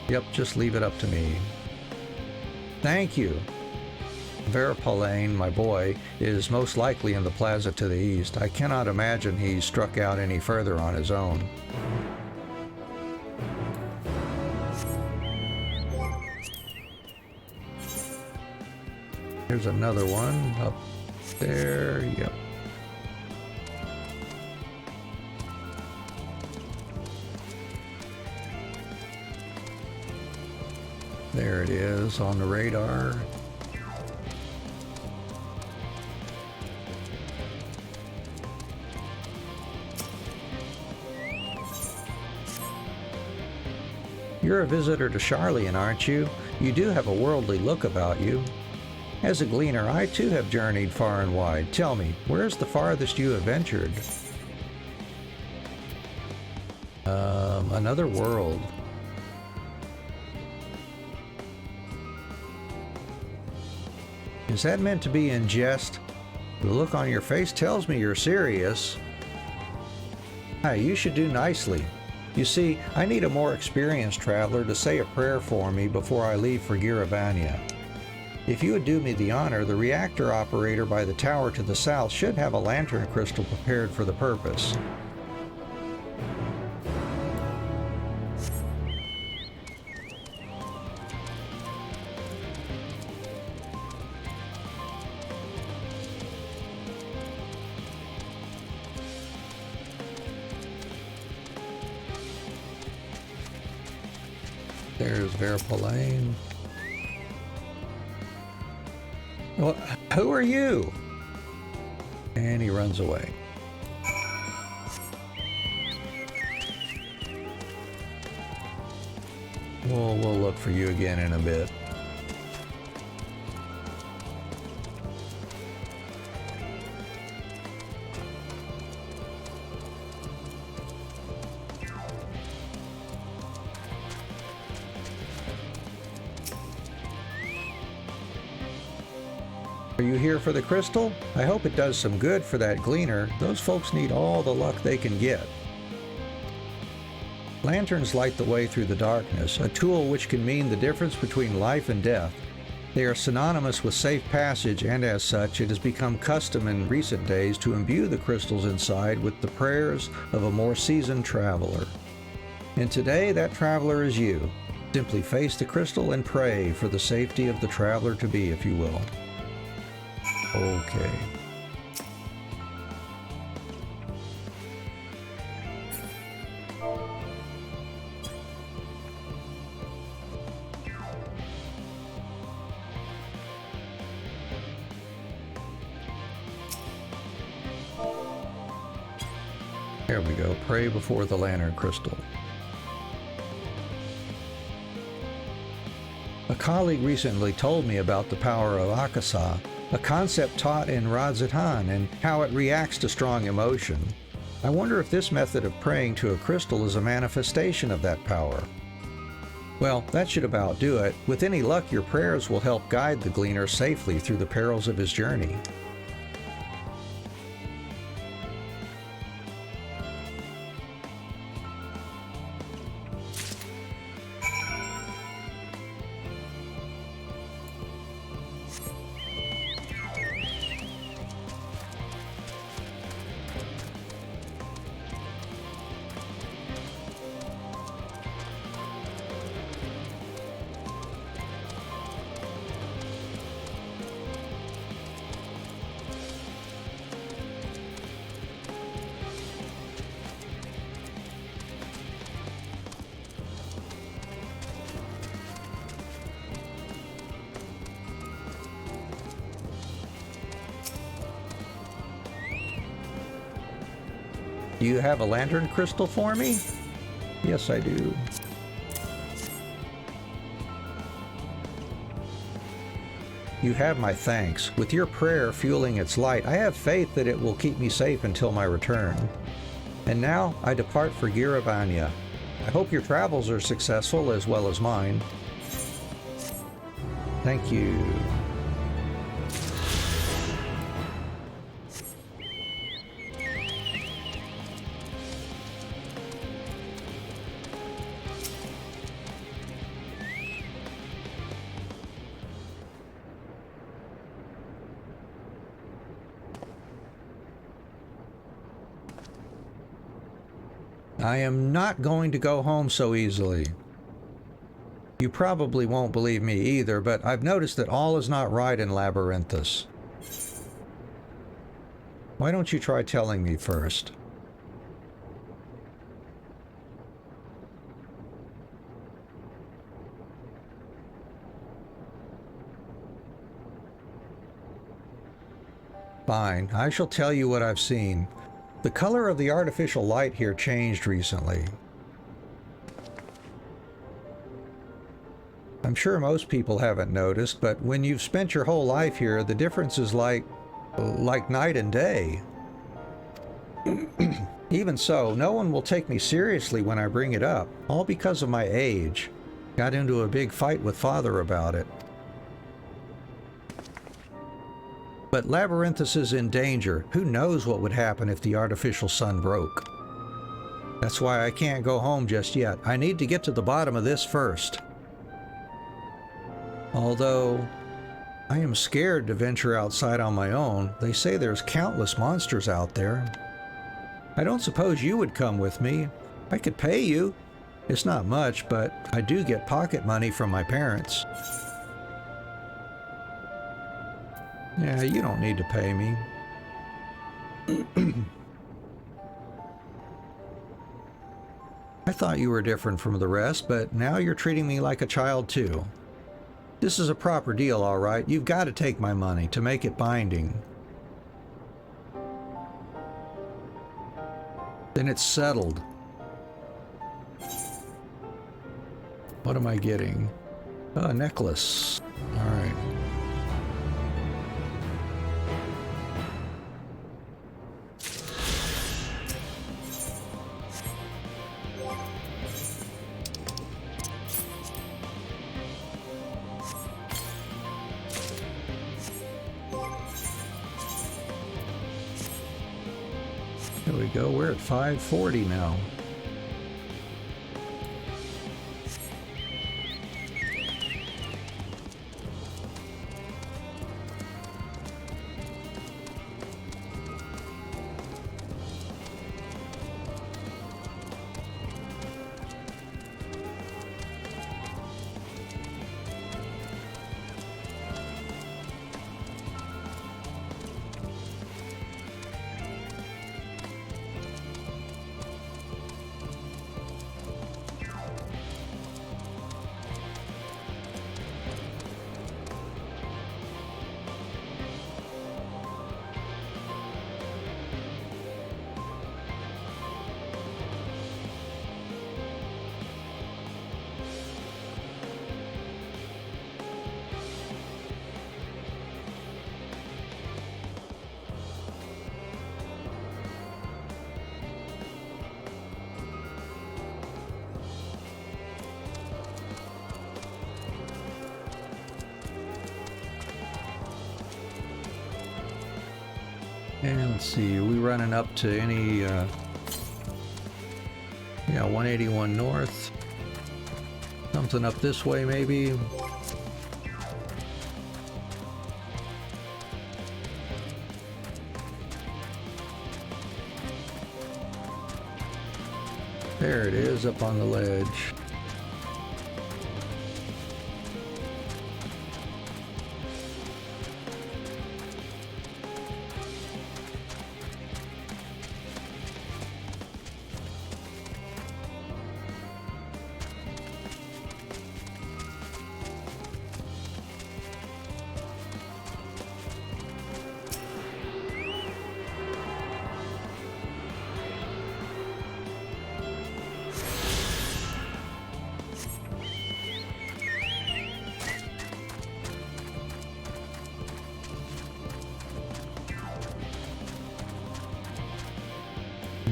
Yep, just leave it up to me. Thank you. Verpalain, my boy, is most likely in the plaza to the east. I cannot imagine he struck out any further on his own. There's another one up there. Yep. There it is on the radar. You're a visitor to Charlian, aren't you? You do have a worldly look about you. As a gleaner, I too have journeyed far and wide. Tell me, where's the farthest you have ventured? Another world. Is that meant to be in jest? The look on your face tells me you're serious. Hey, you should do nicely. You see, I need a more experienced traveler to say a prayer for me before I leave for Girabania. If you would do me the honor, the reactor operator by the tower to the south should have a lantern crystal prepared for the purpose. There's Verpalain. Well, who are you? And he runs away. We'll look for you again in a bit. Are you here for the crystal? I hope it does some good for that gleaner. Those folks need all the luck they can get. Lanterns light the way through the darkness, a tool which can mean the difference between life and death. They are synonymous with safe passage, and as such, it has become custom in recent days to imbue the crystals inside with the prayers of a more seasoned traveler. And today, that traveler is you. Simply face the crystal and pray for the safety of the traveler to be, if you will. Okay. There we go. Pray before the lantern crystal. A colleague recently told me about the power of Akasa, a concept taught in Radzatan, and how it reacts to strong emotion. I wonder if this method of praying to a crystal is a manifestation of that power. Well, that should about do it. With any luck, your prayers will help guide the gleaner safely through the perils of his journey. Do you have a lantern crystal for me? Yes, I do. You have my thanks. With your prayer fueling its light, I have faith that it will keep me safe until my return. And now I depart for Giravanya. I hope your travels are successful as well as mine. Thank you. I am not going to go home so easily. You probably won't believe me either, but I've noticed that all is not right in Labyrinthos. Why don't you try telling me first? Fine, I shall tell you what I've seen. The color of the artificial light here changed recently. I'm sure most people haven't noticed, but when you've spent your whole life here, the difference is like night and day. Even so, no one will take me seriously when I bring it up, all because of my age. Got into a big fight with Father about it. But Labyrinthos is in danger. Who knows what would happen if the artificial sun broke? That's why I can't go home just yet. I need to get to the bottom of this first. Although, I am scared to venture outside on my own. They say there's countless monsters out there. I don't suppose you would come with me. I could pay you. It's not much, but I do get pocket money from my parents. Yeah, you don't need to pay me. I thought you were different from the rest, but now you're treating me like a child too. This is a proper deal, all right. You've got to take my money to make it binding. Then it's settled. What am I getting? Oh, a necklace. All right. There we go, we're at 540 now. And let's see, are we running up to any, yeah, 181 north. Something up this way, maybe. There it is, up on the ledge.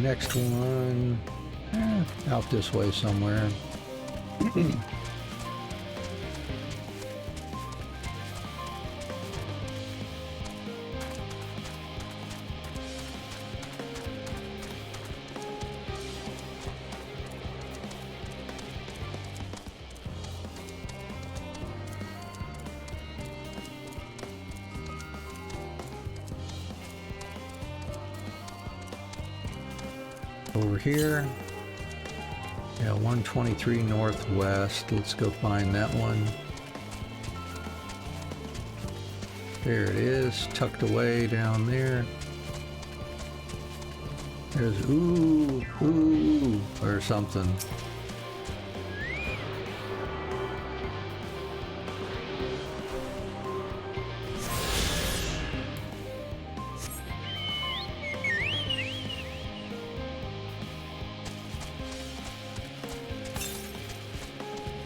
next one, out this way somewhere. Over here, yeah, 123 Northwest. Let's go find that one. There it is, tucked away down there. There's ooh, or something.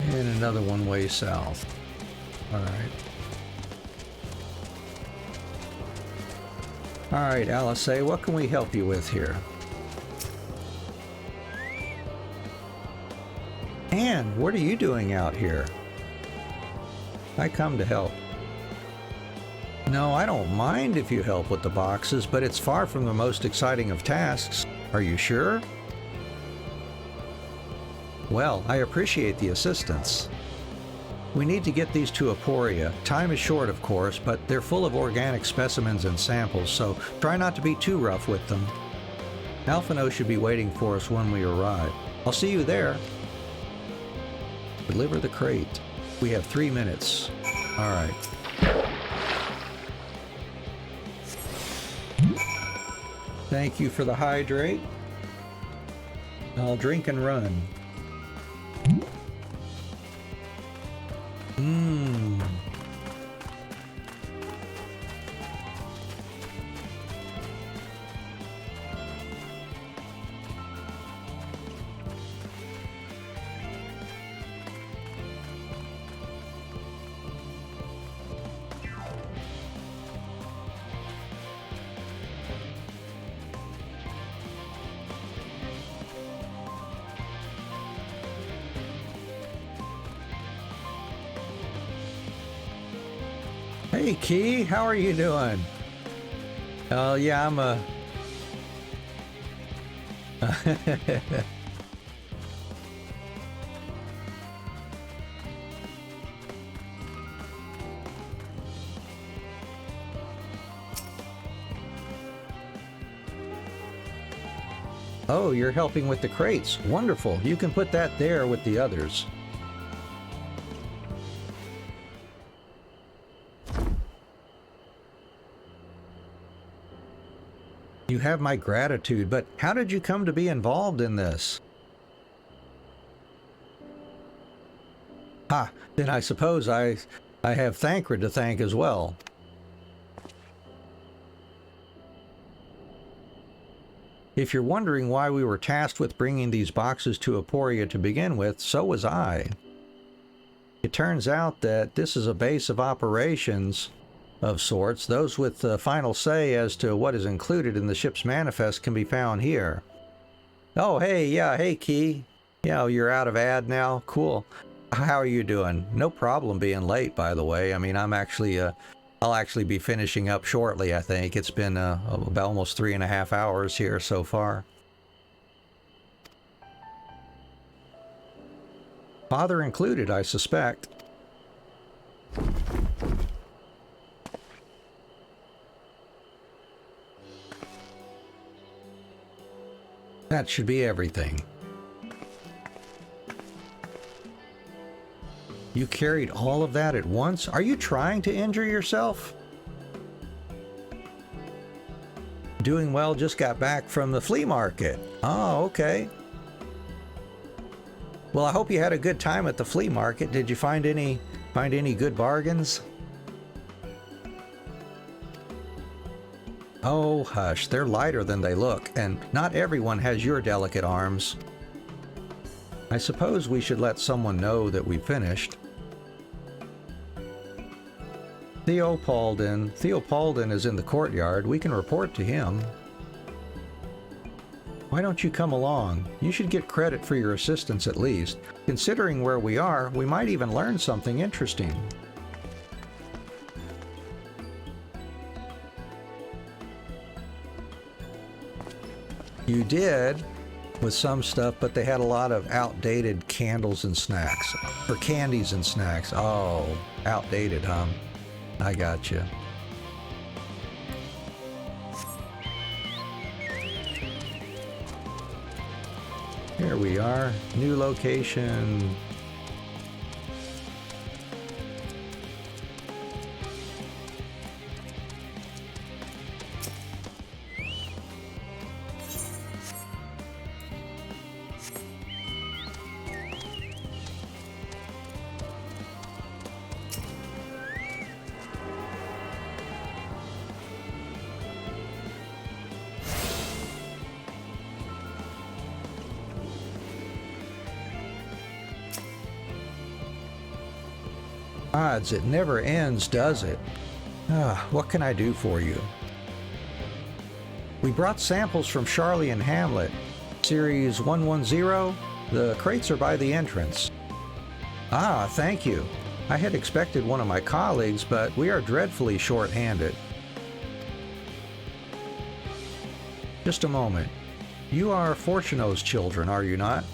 And another one way south. All right. All right, Alice, what can we help you with here? Anne, what are you doing out here? I come to help. No, I don't mind if you help with the boxes, but it's far from the most exciting of tasks. Are you sure? Well, I appreciate the assistance. We need to get these to Aporia. Time is short, of course, but they're full of organic specimens and samples, so try not to be too rough with them. Alphino should be waiting for us when we arrive. I'll see you there. Deliver the crate. We have 3 minutes. All right. Thank you for the hydrate. I'll drink and run. Hey, Key, how are you doing? Oh, yeah, I'm a... Oh, you're helping with the crates. Wonderful. You can put that there with the others. You have my gratitude, but how did you come to be involved in this? Ah, then I suppose I have Thancred to thank as well. If you're wondering why we were tasked with bringing these boxes to Aporia to begin with, so was I. It turns out that this is a base of operations of sorts. Those with the final say as to what is included in the ship's manifest can be found here. Oh, hey, yeah, hey, Key. Yeah, you're out of ad now? Cool. How are you doing? No problem being late, by the way. I mean, I'll actually be finishing up shortly, I think. It's been about almost 3.5 hours here so far. Father included, I suspect. That should be everything. You carried all of that at once? Are you trying to injure yourself? Doing well, just got back from the flea market. Oh, okay. Well, I hope you had a good time at the flea market. Did you find any good bargains? Oh, hush, they're lighter than they look, and not everyone has your delicate arms. I suppose we should let someone know that we finished. Theopaldin is in the courtyard. We can report to him. Why don't you come along? You should get credit for your assistance at least. Considering where we are, we might even learn something interesting. You did with some stuff, but they had a lot of outdated candles and snacks. Or candies and snacks. Oh, outdated, huh? I gotcha. Here we are. New location. Odds, it never ends, does it? What can I do for you? We brought samples from Charlie and Hamlet. Series 110? The crates are by the entrance. Ah, thank you. I had expected one of my colleagues, but we are dreadfully short-handed. Just a moment. You are Fortuno's children, are you not?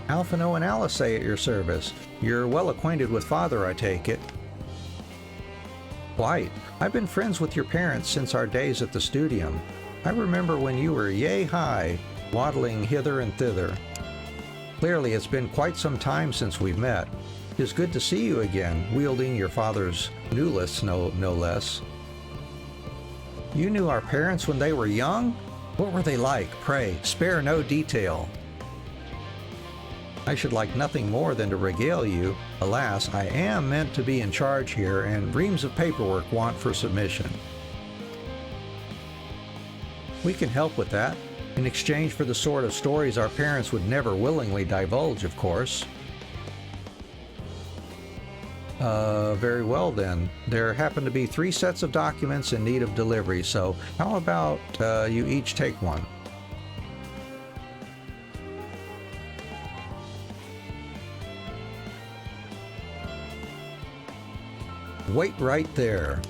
Alphino and Alice at your service. You're well acquainted with Father, I take it. Quite. I've been friends with your parents since our days at the studium. I remember when you were yay high, waddling hither and thither. Clearly, it's been quite some time since we've met. It's good to see you again, wielding your father's newless, no less. You knew our parents when they were young? What were they like, pray? Spare no detail. I should like nothing more than to regale you. Alas, I am meant to be in charge here, and reams of paperwork want for submission. We can help with that, in exchange for the sort of stories our parents would never willingly divulge, of course. Very well then. There happen to be 3 sets of documents in need of delivery, so how about you each take one? Wait right there.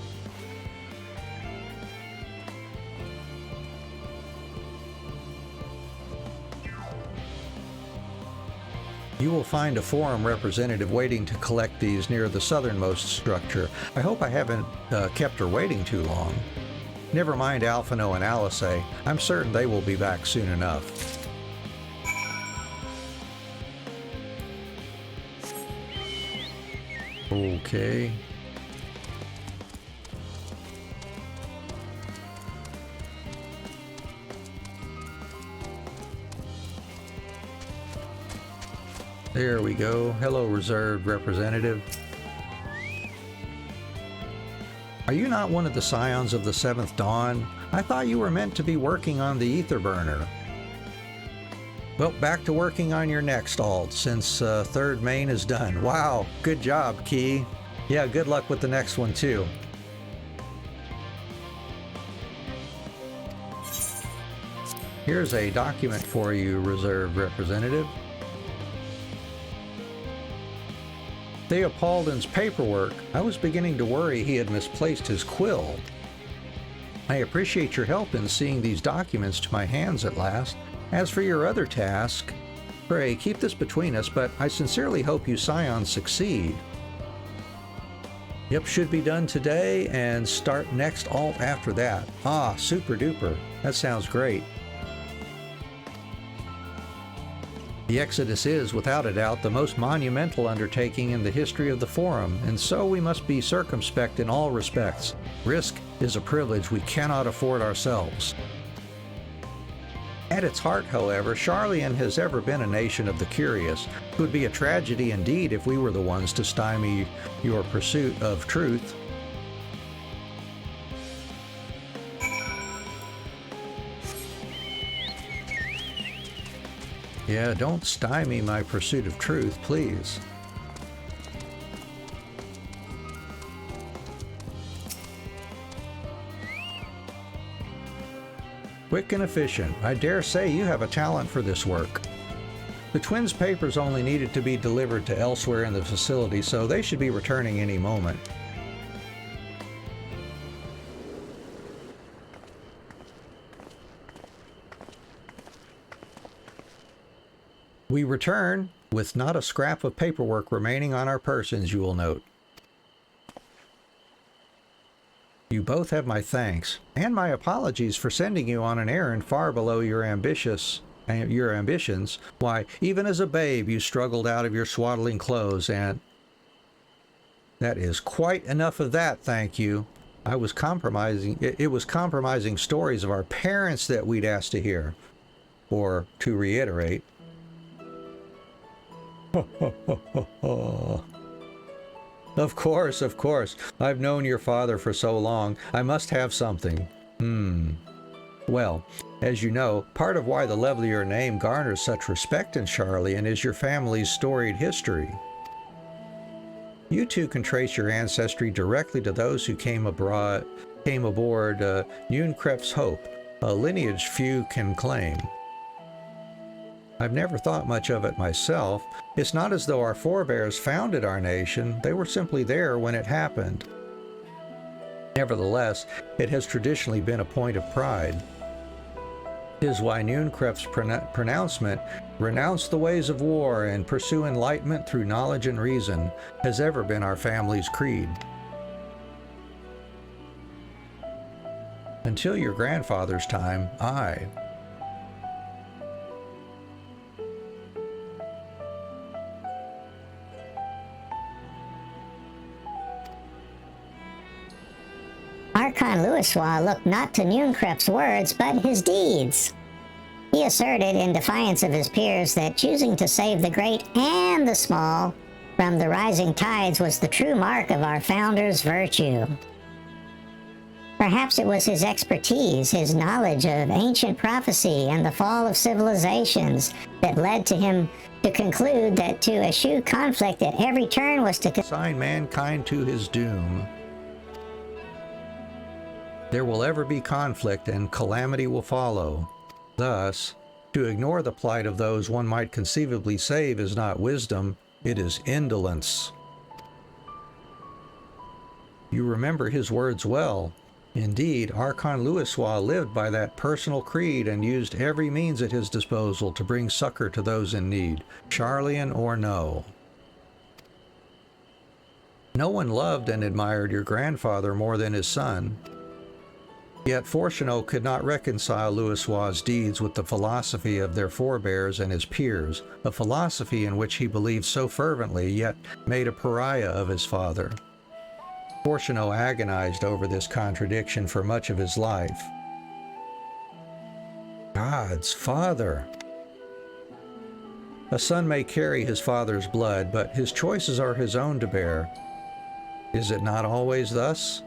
You will find a forum representative waiting to collect these near the southernmost structure. I hope I haven't kept her waiting too long. Never mind Alphino and Alice. I'm certain they will be back soon enough. Okay. There we go. Hello, reserved representative. Are you not one of the scions of the 7th Dawn? I thought you were meant to be working on the ether burner. Well, back to working on your next alt, since 3rd main is done. Wow, good job, Key. Yeah, good luck with the next one, too. Here's a document for you, reserved representative. Theopaldin's paperwork. I was beginning to worry he had misplaced his quill. I appreciate your help in seeing these documents to my hands at last. As for your other task, pray keep this between us, but I sincerely hope you scions succeed. Yep, should be done today and start next alt after that. Ah, super duper. That sounds great. The Exodus is, without a doubt, the most monumental undertaking in the history of the Forum, and so we must be circumspect in all respects. Risk is a privilege we cannot afford ourselves. At its heart, however, Charlian has ever been a nation of the curious. It would be a tragedy indeed if we were the ones to stymie your pursuit of truth. Yeah, don't stymie my pursuit of truth, please. Quick and efficient. I dare say you have a talent for this work. The twins' papers only needed to be delivered to elsewhere in the facility, so they should be returning any moment. We return with not a scrap of paperwork remaining on our persons, you will note. You both have my thanks, and my apologies for sending you on an errand far below your ambitions. Why, even as a babe you struggled out of your swaddling clothes, and... That is quite enough of that, thank you. It was compromising stories of our parents that we'd asked to hear. Or, to reiterate... Of course. I've known your father for so long. I must have something. Well, as you know, part of why the lovelier name garners such respect in Sharlayan is your family's storied history. You two can trace your ancestry directly to those who came aboard Nunkrep's Hope, a lineage few can claim. I've never thought much of it myself. It's not as though our forebears founded our nation. They were simply there when it happened. Nevertheless, it has traditionally been a point of pride. 'Tis why Nunkrep's pronouncement, "Renounce the ways of war and pursue enlightenment through knowledge and reason," has ever been our family's creed. Until your grandfather's time, Archon Louisoix looked not to Nunkrep's words, but his deeds. He asserted, in defiance of his peers, that choosing to save the great and the small from the rising tides was the true mark of our founder's virtue. Perhaps it was his expertise, his knowledge of ancient prophecy and the fall of civilizations that led to him to conclude that to eschew conflict at every turn was to consign mankind to his doom. There will ever be conflict and calamity will follow. Thus, to ignore the plight of those one might conceivably save is not wisdom, it is indolence. You remember his words well. Indeed, Archon Louisoix lived by that personal creed and used every means at his disposal to bring succor to those in need, Sharlayan or no. No one loved and admired your grandfather more than his son. Yet Fortunato could not reconcile Louisoix's deeds with the philosophy of their forebears and his peers, a philosophy in which he believed so fervently, yet made a pariah of his father. Fortunato agonized over this contradiction for much of his life. God's father! A son may carry his father's blood, but his choices are his own to bear. Is it not always thus?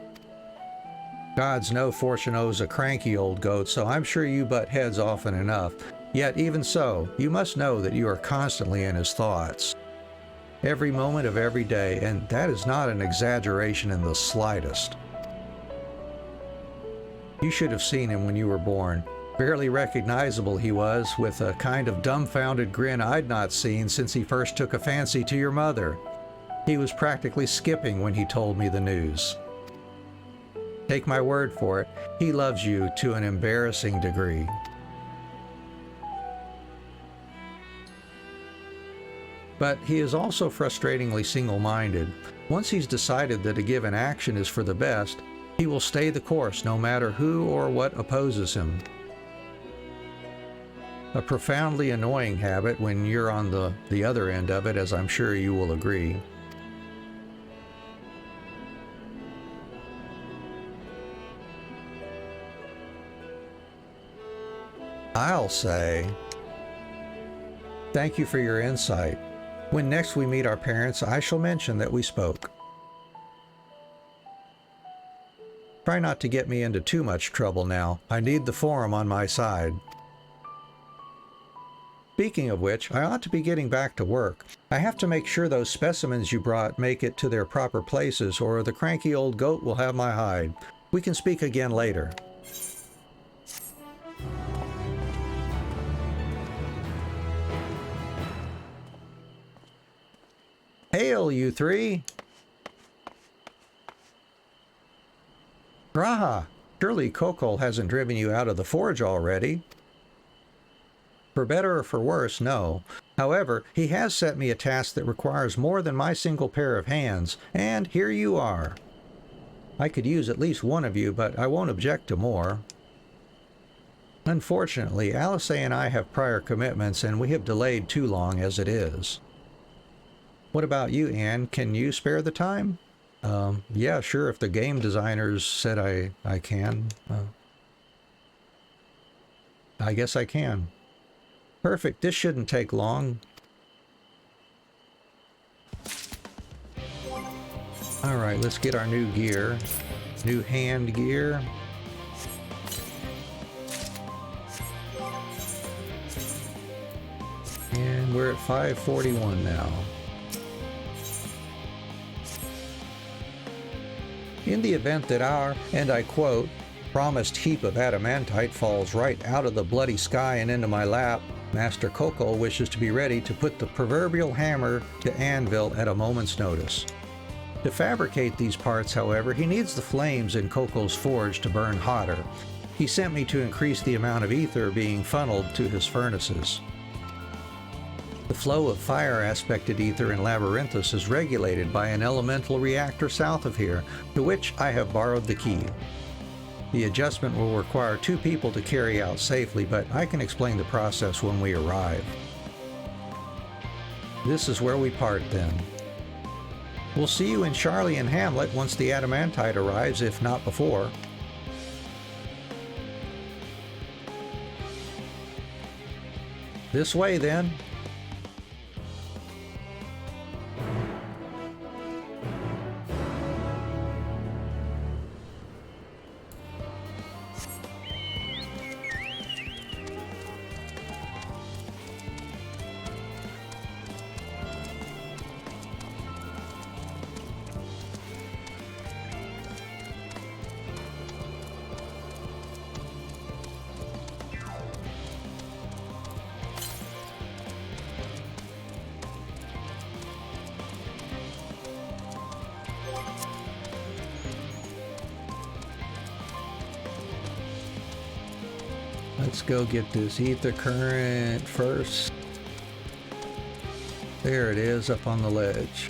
Gods know Fortunato's a cranky old goat, so I'm sure you butt heads often enough. Yet even so, you must know that you are constantly in his thoughts. Every moment of every day, and that is not an exaggeration in the slightest. You should have seen him when you were born. Barely recognizable he was, with a kind of dumbfounded grin I'd not seen since he first took a fancy to your mother. He was practically skipping when he told me the news. Take my word for it, he loves you to an embarrassing degree. But he is also frustratingly single-minded. Once he's decided that a given action is for the best, he will stay the course no matter who or what opposes him. A profoundly annoying habit when you're on the other end of it, as I'm sure you will agree. I'll say, thank you for your insight. When next we meet our parents, I shall mention that we spoke. Try not to get me into too much trouble now. I need the forum on my side. Speaking of which, I ought to be getting back to work. I have to make sure those specimens you brought make it to their proper places, or the cranky old goat will have my hide. We can speak again later. cool, you three. Graha, surely Kokol hasn't driven you out of the forge already. For better or for worse, no. However, he has set me a task that requires more than my single pair of hands, and here you are. I could use at least one of you, but I won't object to more. Unfortunately, Alice and I have prior commitments, and we have delayed too long as it is. What about you, Anne? Can you spare the time? Yeah, sure, if the game designers said I can. I guess I can. Perfect, this shouldn't take long. Alright, let's get our new gear. New hand gear. And we're at 541 now. In the event that our, and I quote, promised heap of adamantite falls right out of the bloody sky and into my lap, Master Kokol wishes to be ready to put the proverbial hammer to anvil at a moment's notice. To fabricate these parts, however, he needs the flames in Kokol's forge to burn hotter. He sent me to increase the amount of ether being funneled to his furnaces. The flow of fire-aspected ether in Labyrinthos is regulated by an elemental reactor south of here, to which I have borrowed the key. The adjustment will require 2 people to carry out safely, but I can explain the process when we arrive. This is where we part then. We'll see you in Charlie and Hamlet once the adamantite arrives, if not before. This way then. Let's go get this ether current first. There it is, up on the ledge.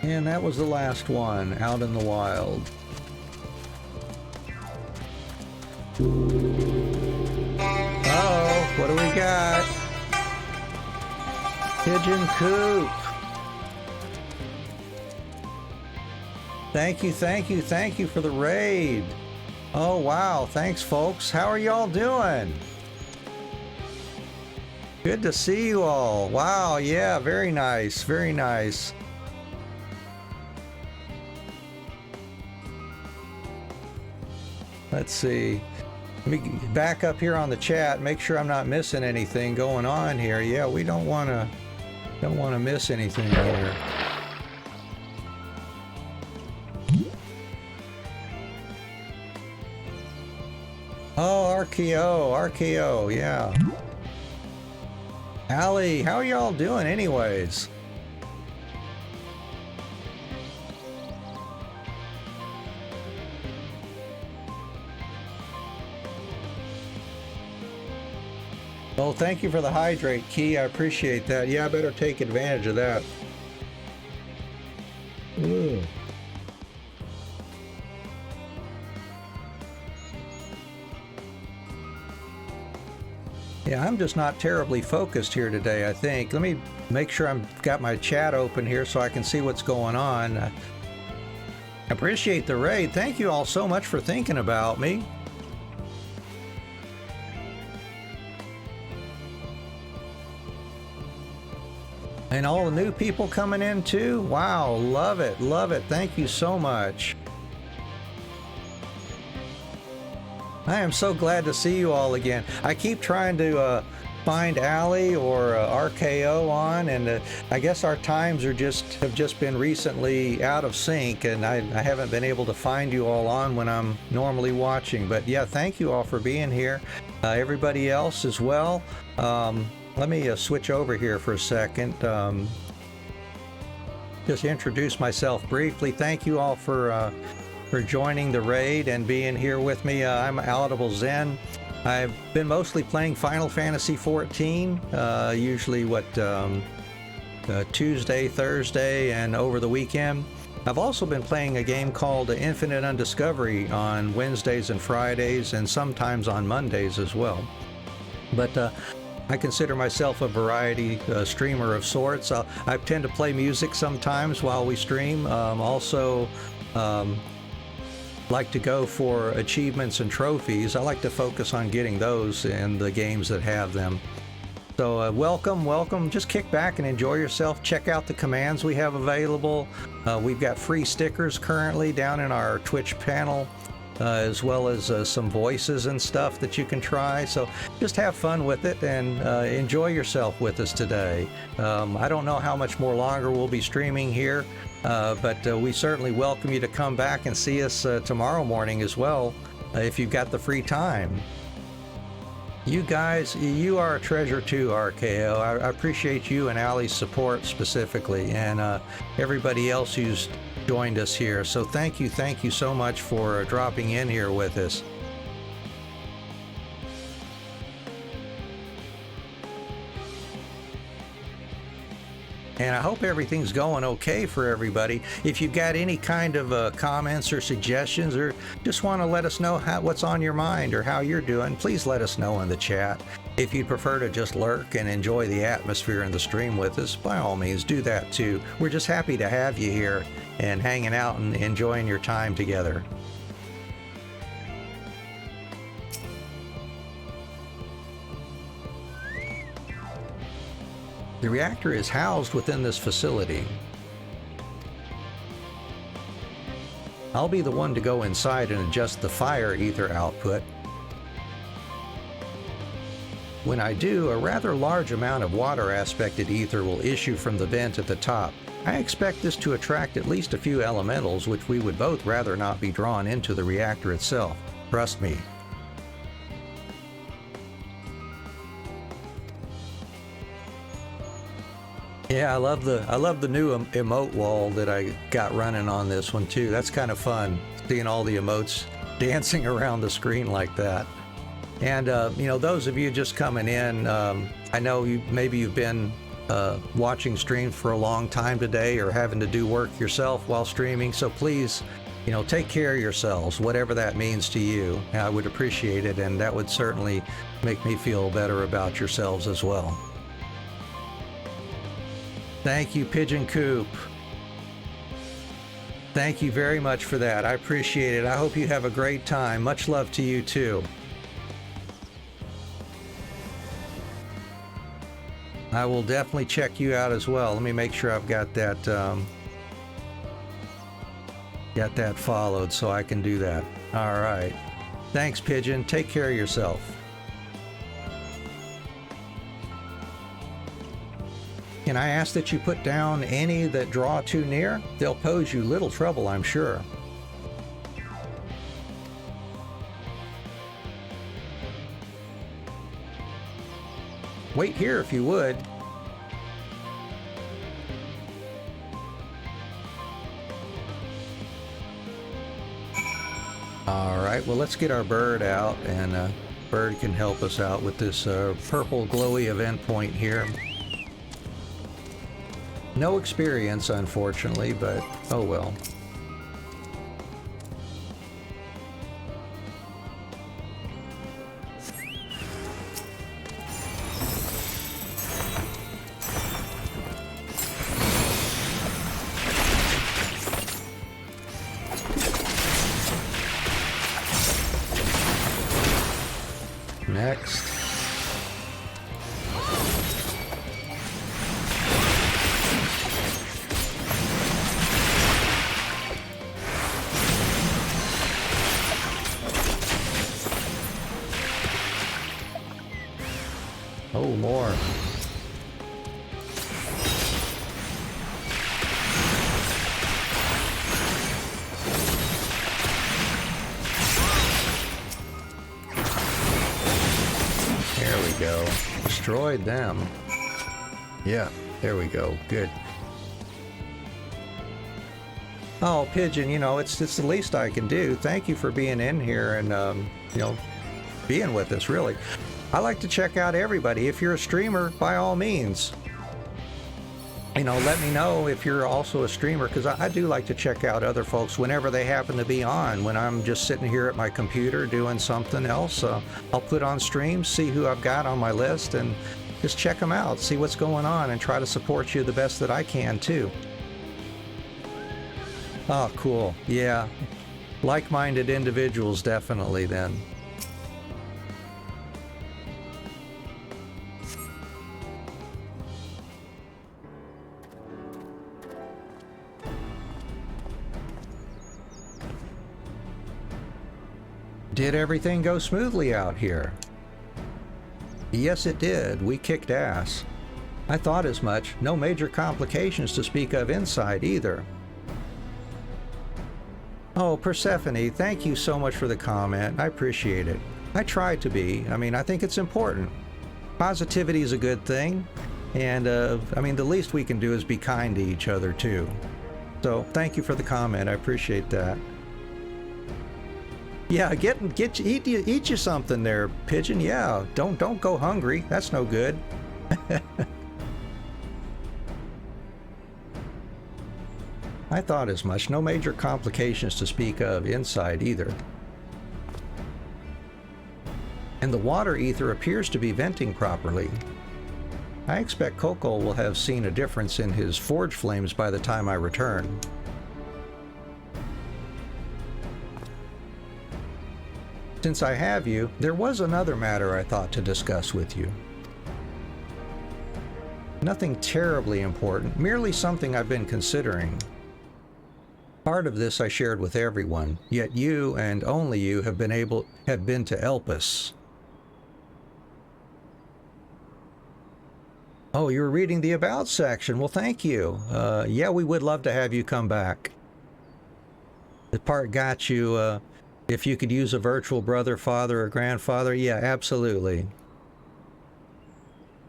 And that was the last one, out in the wild. Uh-oh, what do we got? Pigeon coop. Thank you for the raid. Oh wow, thanks folks. How are y'all doing? Good to see you all. Wow, yeah, very nice, very nice. Let's see. Let me back up here on the chat, make sure I'm not missing anything going on here. Yeah, we don't want to miss anything here. Oh, RKO, yeah. Allie, how are y'all doing anyways? Well, thank you for the hydrate, Key. I appreciate that. Yeah, I better take advantage of that. Ooh. Yeah, I'm just not terribly focused here today, I think. Let me make sure I've got my chat open here so I can see what's going on. I appreciate the raid. Thank you all so much for thinking about me. And all the new people coming in too. Wow, love it, love it. Thank you so much. I am so glad to see you all again. I keep trying to find Allie or RKO on, and I guess our times have just been recently out of sync, and I haven't been able to find you all on when I'm normally watching. But yeah, thank you all for being here. Everybody else as well. Let me switch over here for a second. Just introduce myself briefly. Thank you all for joining the raid and being here with me. I'm Audible Zen. I've been mostly playing Final Fantasy XIV, usually Tuesday, Thursday, and over the weekend. I've also been playing a game called Infinite Undiscovery on Wednesdays and Fridays, and sometimes on Mondays as well. But I consider myself a variety streamer of sorts. I tend to play music sometimes while we stream. Also, like to go for achievements and trophies. I like to focus on getting those in the games that have them. So welcome. Just kick back and enjoy yourself. Check out the commands we have available. We've got free stickers currently down in our Twitch panel, as well as some voices and stuff that you can try. So just have fun with it and enjoy yourself with us today. I don't know how much more longer we'll be streaming here, but we certainly welcome you to come back and see us tomorrow morning as well, if you've got the free time. You guys, you are a treasure too, RKO. I appreciate you and Allie's support specifically, and everybody else who's joined us here. So thank you so much for dropping in here with us. And I hope everything's going okay for everybody. If you've got any kind of comments or suggestions, or just want to let us know what's on your mind or how you're doing, please let us know in the chat. If you'd prefer to just lurk and enjoy the atmosphere in the stream with us, by all means, do that too. We're just happy to have you here and hanging out and enjoying your time together. The reactor is housed within this facility. I'll be the one to go inside and adjust the fire ether output. When I do, a rather large amount of water-aspected ether will issue from the vent at the top. I expect this to attract at least a few elementals, which we would both rather not be drawn into the reactor itself. Trust me. Yeah, I love the new emote wall that I got running on this one too. That's kind of fun, seeing all the emotes dancing around the screen like that. And you know, those of you just coming in, I know maybe you've been watching streams for a long time today, or having to do work yourself while streaming. So please, you know, take care of yourselves, whatever that means to you. I would appreciate it, and that would certainly make me feel better about yourselves as well. Thank you, Pigeon Coop. Thank you very much for that. I appreciate it. I hope you have a great time. Much love to you too. I will definitely check you out as well. Let me make sure I've got that followed so I can do that. All right. Thanks, Pigeon. Take care of yourself. Can I ask that you put down any that draw too near? They'll pose you little trouble, I'm sure. Wait here if you would. All right, well, let's get our bird out, and bird can help us out with this purple glowy event point here. No experience, unfortunately, but oh well. Next. Oh, more. There we go. Destroyed them. Yeah, there we go. Good. Oh, Pigeon, you know, it's the least I can do. Thank you for being in here and, you know, being with us, really. I like to check out everybody. If you're a streamer, by all means, you know, let me know if you're also a streamer, because I do like to check out other folks whenever they happen to be on. When I'm just sitting here at my computer doing something else, I'll put on streams, see who I've got on my list, and just check them out, see what's going on, and try to support you the best that I can, too. Oh, cool. Yeah. Like-minded individuals, definitely, then. Did everything go smoothly out here? Yes, it did. We kicked ass. I thought as much. No major complications to speak of inside, either. Oh, Persephone, thank you so much for the comment. I appreciate it. I try to be. I mean, I think it's important. Positivity is a good thing. And, I mean, the least we can do is be kind to each other, too. So, thank you for the comment. I appreciate that. Yeah, eat you something there, Pigeon. Yeah, don't go hungry. That's no good. I thought as much. No major complications to speak of inside either. And the water ether appears to be venting properly. I expect Coco will have seen a difference in his forge flames by the time I return. Since I have you, there was another matter I thought to discuss with you. Nothing terribly important, merely something I've been considering. Part of this I shared with everyone, yet you, and only you, have been to Elpis. Oh, you were reading the About section. Well, thank you. Yeah, we would love to have you come back. The part got you, if you could use a virtual brother, father, or grandfather. Yeah, absolutely.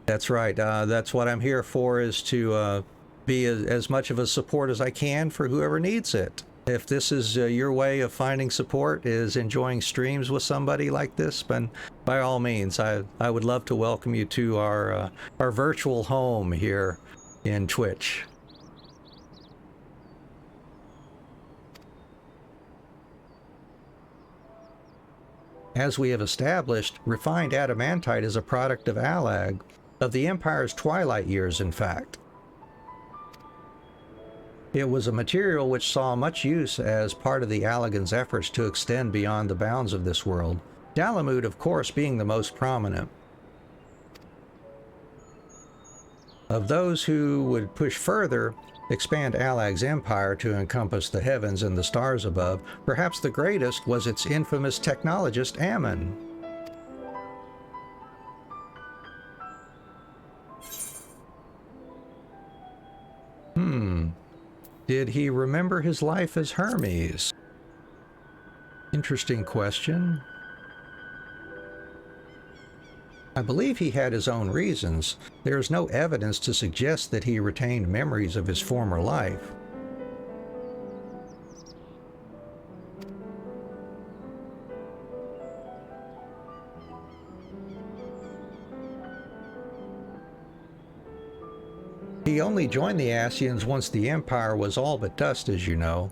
That's right. That's what I'm here for, is to be as much of a support as I can for whoever needs it. If this is your way of finding support, is enjoying streams with somebody like this, then by all means, I would love to welcome you to our virtual home here in Twitch. As we have established, refined adamantite is a product of Alag, of the Empire's twilight years, in fact. It was a material which saw much use as part of the Allagan's efforts to extend beyond the bounds of this world, Dalamud, of course, being the most prominent. Of those who would push further, expand Allag's empire to encompass the heavens and the stars above, perhaps the greatest was its infamous technologist Ammon. Did he remember his life as Hermes? Interesting question. I believe he had his own reasons. There is no evidence to suggest that he retained memories of his former life. He only joined the Ascians once the Empire was all but dust, as you know.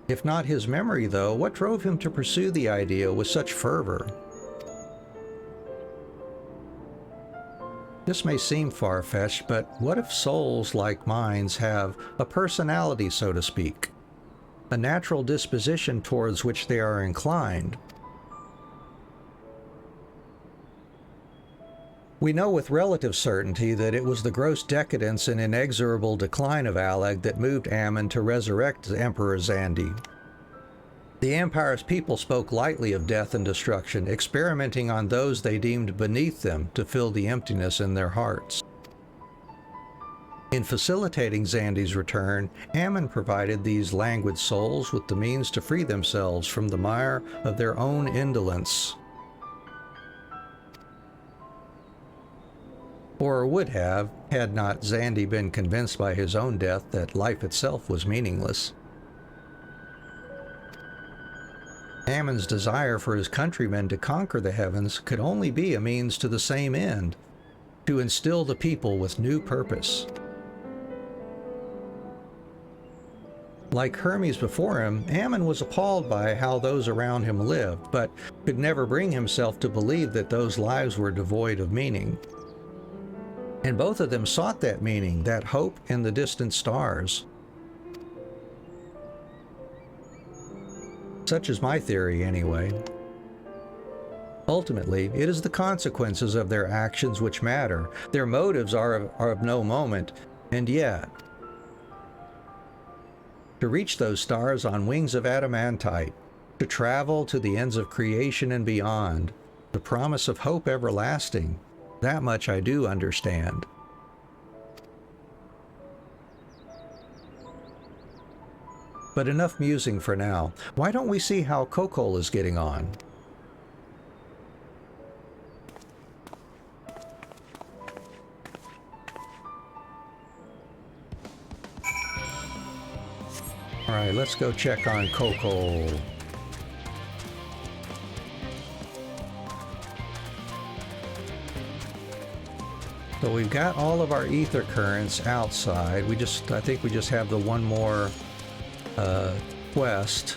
If not his memory, though, what drove him to pursue the idea with such fervor? This may seem far-fetched, but what if souls like minds have a personality, so to speak, a natural disposition towards which they are inclined? We know with relative certainty that it was the gross decadence and inexorable decline of Allag that moved Ammon to resurrect Emperor Zandi. The Empire's people spoke lightly of death and destruction, experimenting on those they deemed beneath them to fill the emptiness in their hearts. In facilitating Xandi's return, Ammon provided these languid souls with the means to free themselves from the mire of their own indolence. Or would have, had not Xandi been convinced by his own death that life itself was meaningless. Ammon's desire for his countrymen to conquer the heavens could only be a means to the same end, to instill the people with new purpose. Like Hermes before him, Ammon was appalled by how those around him lived, but could never bring himself to believe that those lives were devoid of meaning. And both of them sought that meaning, that hope in the distant stars. Such is my theory, anyway. Ultimately, it is the consequences of their actions which matter. Their motives are of no moment, and yet, to reach those stars on wings of adamantite, to travel to the ends of creation and beyond, the promise of hope everlasting, that much I do understand. But enough musing for now. Why don't we see how Kokol is getting on? Alright, let's go check on Kokol. So we've got all of our ether currents outside. I think we just have the one more quest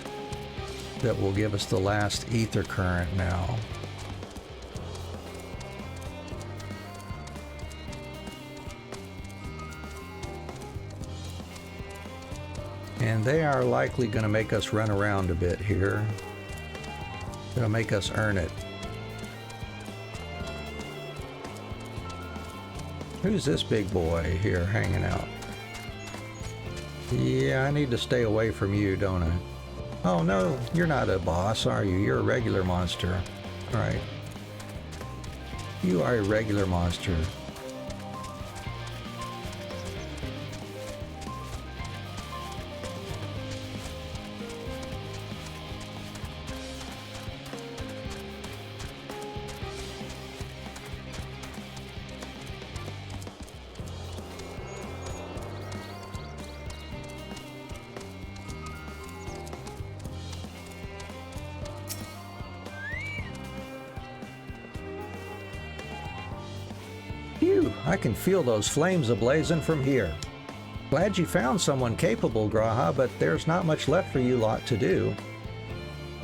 that will give us the last ether current now. And they are likely going to make us run around a bit here. Going to make us earn it. Who's this big boy here hanging out? Yeah, I need to stay away from you, don't I? Oh no, you're not a boss, are you? You're a regular monster. Alright. You are a regular monster. I can feel those flames ablazing from here. Glad you found someone capable, Graha, but there's not much left for you lot to do.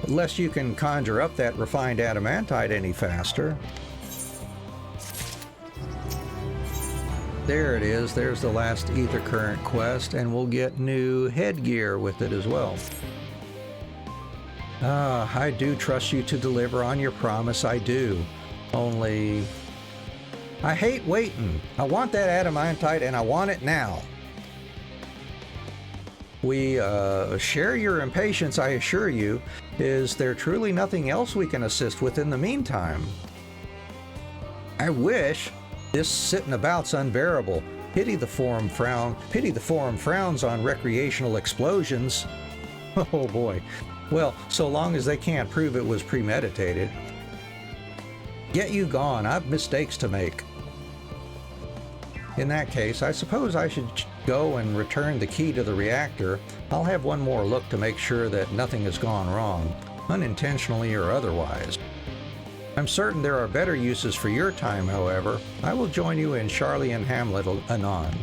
Unless you can conjure up that refined adamantite any faster. There it is, there's the last ether current quest, and we'll get new headgear with it as well. I do trust you to deliver on your promise, I do. Only, I hate waiting. I want that adamantite and I want it now. We share your impatience, I assure you. Is there truly nothing else we can assist with in the meantime? I wish. This sitting about's unbearable. Pity the forum frowns on recreational explosions. Oh boy. Well, so long as they can't prove it was premeditated. Get you gone. I've mistakes to make. In that case, I suppose I should go and return the key to the reactor. I'll have one more look to make sure that nothing has gone wrong, unintentionally or otherwise. I'm certain there are better uses for your time, however. I will join you in Charlie Hamlet anon.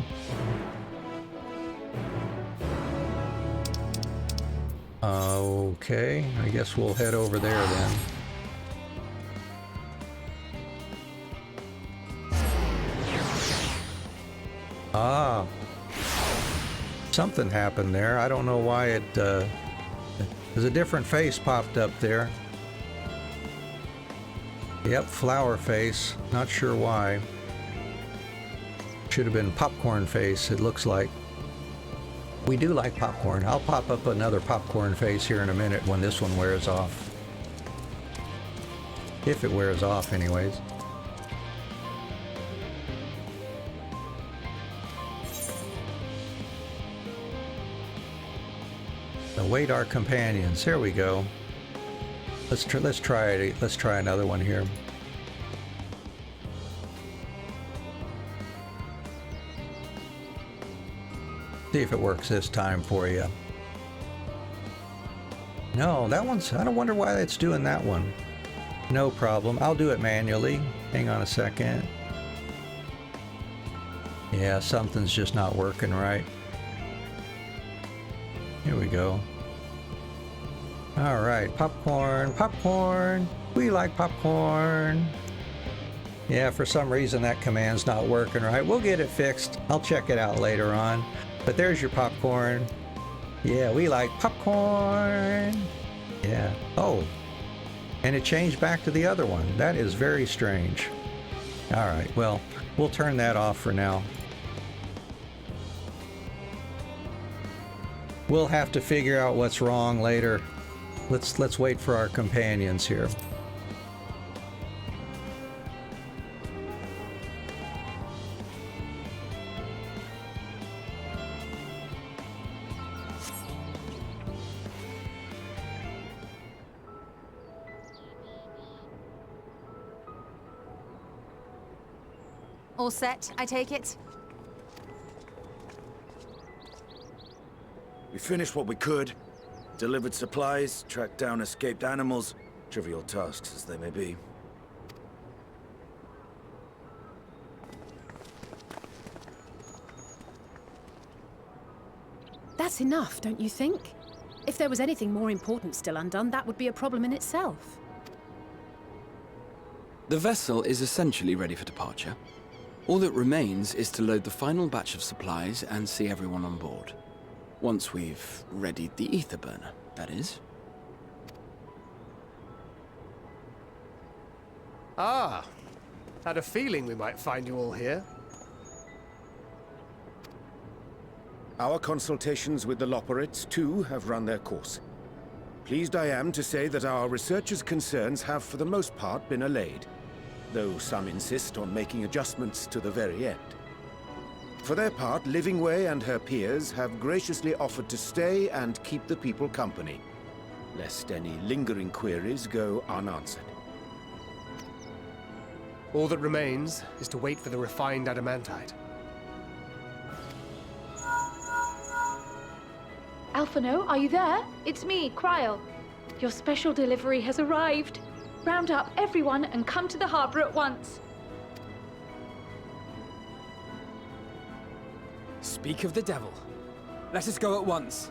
Okay, I guess we'll head over there then. Ah, something happened there. I don't know why it, there's a different face popped up there. Yep, flower face. Not sure why. Should have been popcorn face, it looks like. We do like popcorn. I'll pop up another popcorn face here in a minute when this one wears off. If it wears off, anyways. Await our companions. Here we go. Let's try it. Let's try another one here. See if it works this time for you. No, that one's... I don't wonder why it's doing that one. No problem. I'll do it manually. Hang on a second. Yeah, something's just not working right. Here we go. All right, popcorn, popcorn. We like popcorn. Yeah, for some reason that command's not working right. We'll get it fixed. I'll check it out later on. But there's your popcorn. Yeah, we like popcorn. Yeah. Oh, and it changed back to the other one. That is very strange. All right, well, we'll turn that off for now. We'll have to figure out what's wrong later. Let's wait for our companions here. All set, I take it? We finished what we could. Delivered supplies, tracked down escaped animals. Trivial tasks as they may be. That's enough, don't you think? If there was anything more important still undone, that would be a problem in itself. The vessel is essentially ready for departure. All that remains is to load the final batch of supplies and see everyone on board. Once we've readied the ether burner, that is. Ah, had a feeling we might find you all here. Our consultations with the Labyrinthos, too, have run their course. Pleased I am to say that our researchers' concerns have for the most part been allayed, though some insist on making adjustments to the very end. For their part, Livingway and her peers have graciously offered to stay and keep the people company, lest any lingering queries go unanswered. All that remains is to wait for the refined adamantite. Alphino, are you there? It's me, Kryl. Your special delivery has arrived. Round up everyone and come to the harbor at once. Speak of the devil. Let us go at once.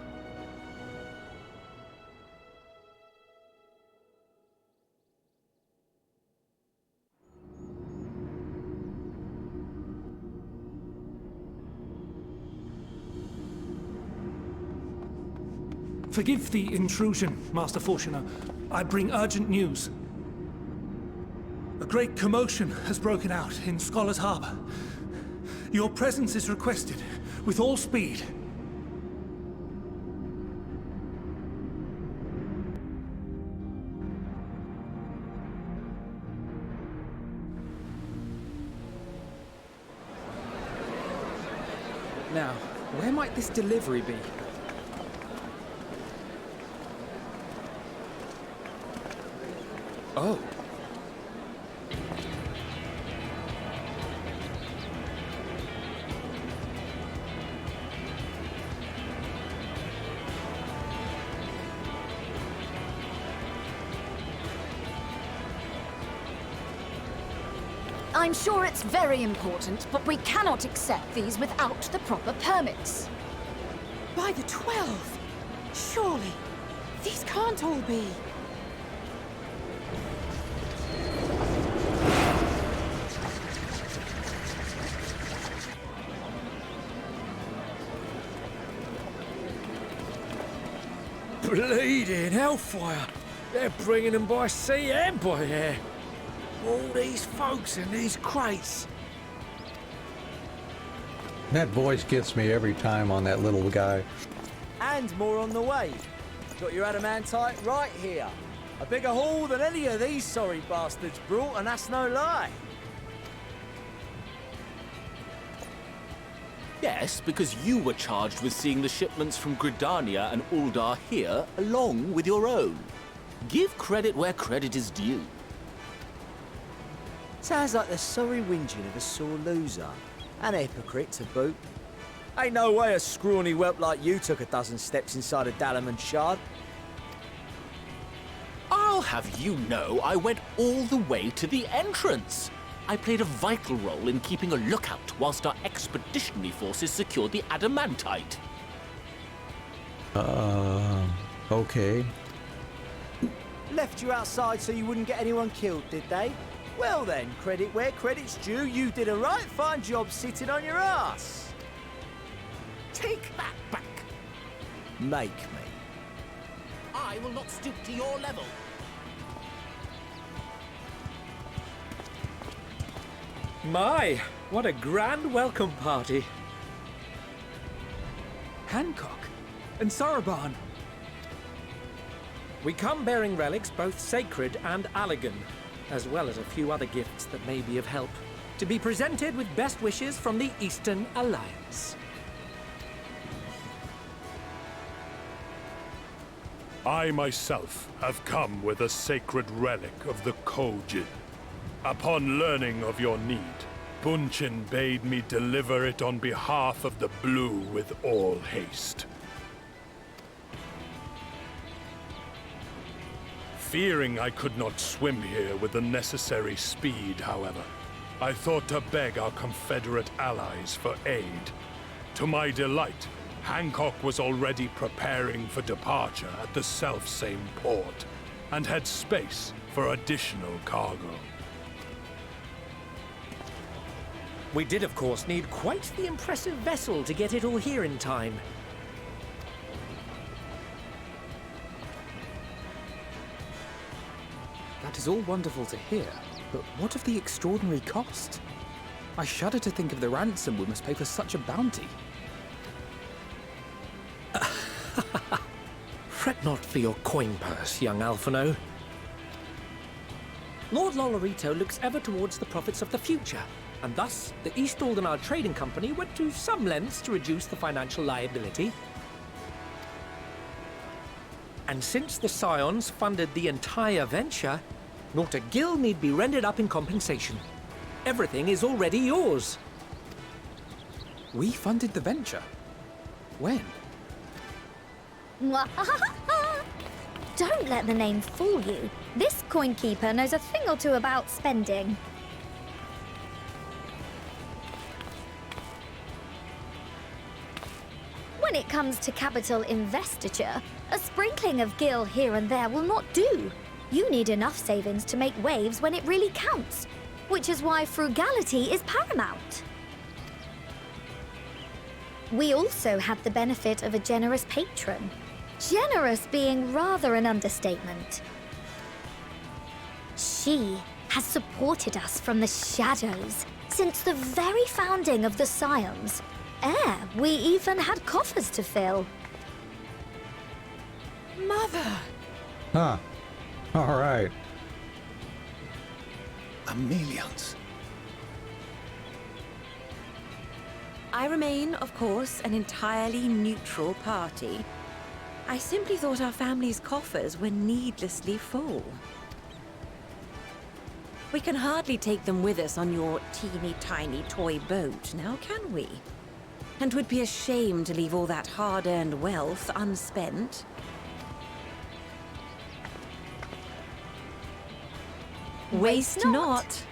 Forgive the intrusion, Master Fortuner. I bring urgent news. A great commotion has broken out in Scholar's Harbor. Your presence is requested, with all speed. Now, where might this delivery be? Oh. I'm sure it's very important, but we cannot accept these without the proper permits. By the 12! Surely, these can't all be. Bleeding hellfire! They're bringing them by sea and by air. All these folks in these crates. That voice gets me every time on that little guy. And more on the way. Got your adamantite right here. A bigger haul than any of these sorry bastards brought, and that's no lie. Yes, because you were charged with seeing the shipments from Gridania and Uldar here, along with your own. Give credit where credit is due. Sounds like the sorry whinging of a sore loser. An hypocrite to boot. Ain't no way a scrawny whelp like you took a dozen steps inside a Dalaman shard. I'll have you know I went all the way to the entrance. I played a vital role in keeping a lookout whilst our expeditionary forces secured the adamantite. Okay. Left you outside so you wouldn't get anyone killed, did they? Well then, credit where credit's due, you did a right fine job sitting on your ass. Take that back. Make me. I will not stoop to your level. My, what a grand welcome party. Hancock and Saraban. We come bearing relics both sacred and Allagan, as well as a few other gifts that may be of help, to be presented with best wishes from the Eastern Alliance. I myself have come with a sacred relic of the Kojin. Upon learning of your need, Bunchin bade me deliver it on behalf of the Blue with all haste. Fearing I could not swim here with the necessary speed, however, I thought to beg our Confederate allies for aid. To my delight, Hancock was already preparing for departure at the selfsame port, and had space for additional cargo. We did, of course, need quite the impressive vessel to get it all here in time. That is all wonderful to hear, but what of the extraordinary cost? I shudder to think of the ransom we must pay for such a bounty. Fret not for your coin purse, young Alphino. Lord Lolorito looks ever towards the profits of the future, and thus the East Aldenard Trading Company went to some lengths to reduce the financial liability. And since the Scions funded the entire venture, not a gill need be rendered up in compensation. Everything is already yours. We funded the venture? When? Don't let the name fool you. This coin keeper knows a thing or two about spending. When it comes to capital investiture, a sprinkling of gil here and there will not do. You need enough savings to make waves when it really counts, which is why frugality is paramount. We also had the benefit of a generous patron. Generous being rather an understatement. She has supported us from the shadows since the very founding of the Scions. We even had coffers to fill. Mother! Huh. All right. Amelians. I remain, of course, an entirely neutral party. I simply thought our family's coffers were needlessly full. We can hardly take them with us on your teeny-tiny toy boat, now can we? And would be ashamed to leave all that hard-earned wealth unspent. Waste not.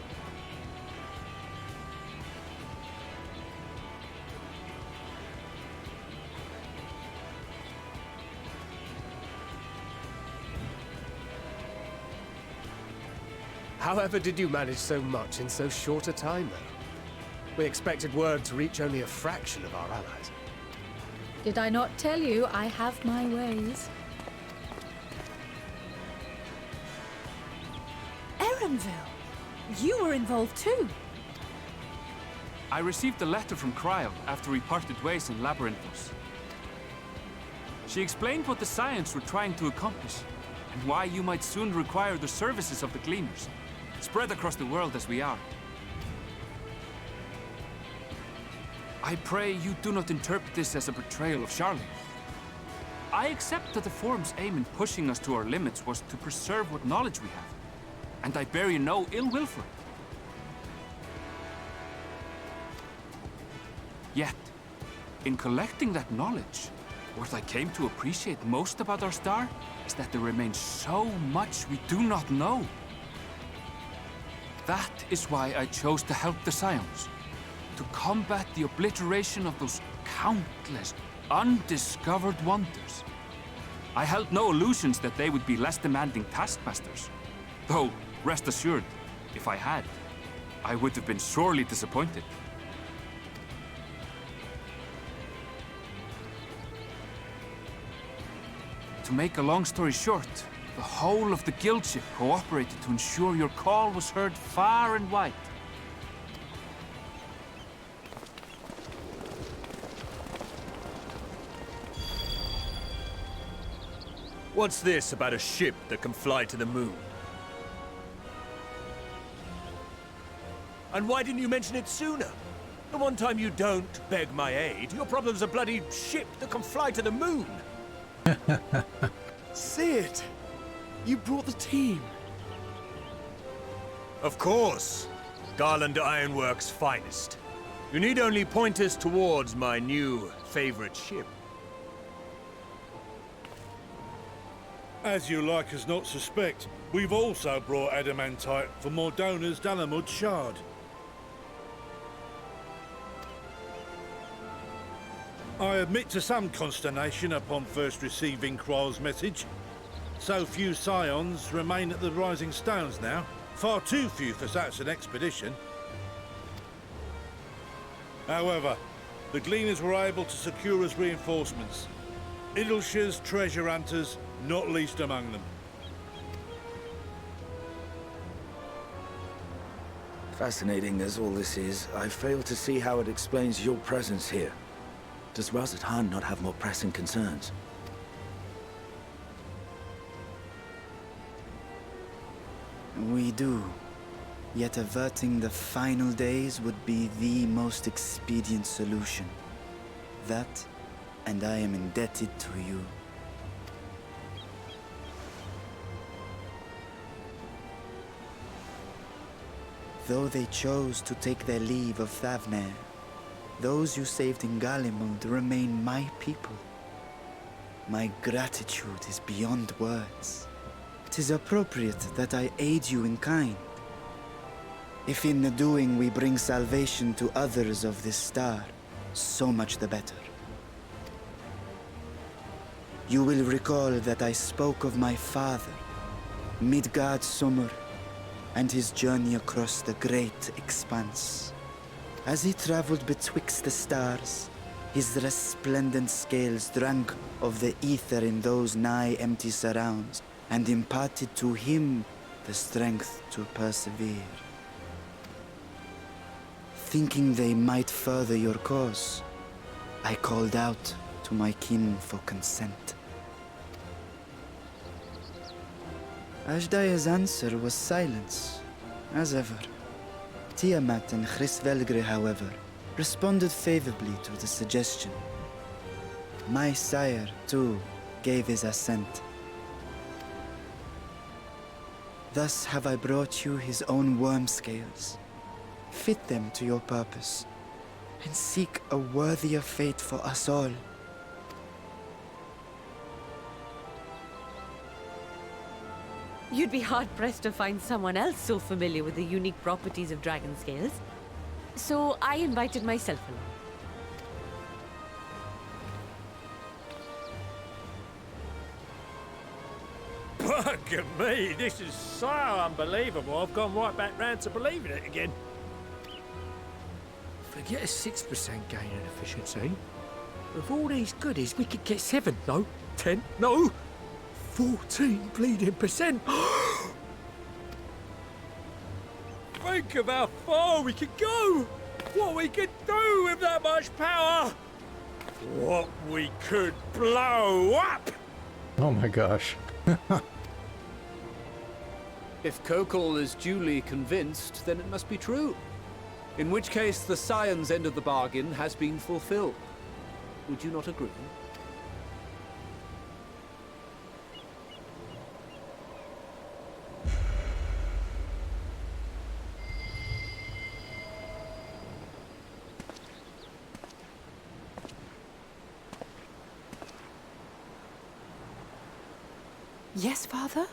However did you manage so much in so short a time, though? We expected word to reach only a fraction of our allies. Did I not tell you I have my ways? Erenville, you were involved too. I received a letter from Cryo after we parted ways in Labyrinthos. She explained what the Scions were trying to accomplish, and why you might soon require the services of the Gleaners, spread across the world as we are. I pray you do not interpret this as a betrayal of Charlotte. I accept that the Forum's aim in pushing us to our limits was to preserve what knowledge we have, and I bear you no ill will for it. Yet, in collecting that knowledge, what I came to appreciate most about our star is that there remains so much we do not know. That is why I chose to help the Scions, to combat the obliteration of those countless, undiscovered wonders. I held no illusions that they would be less demanding taskmasters. Though, rest assured, if I had, I would have been sorely disappointed. To make a long story short, the whole of the guild ship cooperated to ensure your call was heard far and wide. What's this about a ship that can fly to the moon? And why didn't you mention it sooner? The one time you don't beg my aid, your problem's a bloody ship that can fly to the moon. See it! You brought the team. Of course. Garland Ironworks' finest. You need only point us towards my new favorite ship. As you like us not suspect, we've also brought adamantite for Mordona's Dalamud Shard. I admit to some consternation upon first receiving Kryle's message. So few Scions remain at the Rising Stones now. Far too few for such an expedition. However, the Gleaners were able to secure us reinforcements. Idleshire's treasure hunters, not least among them. Fascinating as all this is, I fail to see how it explains your presence here. Does Razat Han not have more pressing concerns? We do. Yet averting the final days would be the most expedient solution. That, and I am indebted to you. Though they chose to take their leave of Thavnair, those you saved in Garlemald remain my people. My gratitude is beyond words. 'Tis appropriate that I aid you in kind. If in the doing we bring salvation to others of this star, so much the better. You will recall that I spoke of my father, Midgard Summer, and his journey across the great expanse. As he traveled betwixt the stars, his resplendent scales drank of the ether in those nigh empty surrounds, and imparted to him the strength to persevere. Thinking they might further your cause, I called out to my kin for consent. Ajdaya's answer was silence, as ever. Tiamat and Chrisvelgre, however, responded favorably to the suggestion. My sire, too, gave his assent. Thus have I brought you his own worm scales. Fit them to your purpose, and seek a worthier fate for us all. You'd be hard-pressed to find someone else so familiar with the unique properties of dragon scales. So I invited myself along. Bugger me, this is so unbelievable. I've gone right back round to believing it again. Forget a 6% gain in efficiency. With all these goodies, we could get 7, no, 10, no, 14 bleeding percent. Think of how far we could go! What we could do with that much power! What we could blow up! Oh my gosh. If Kokol is duly convinced, then it must be true. In which case, the Scion's end of the bargain has been fulfilled. Would you not agree? Yes, Father?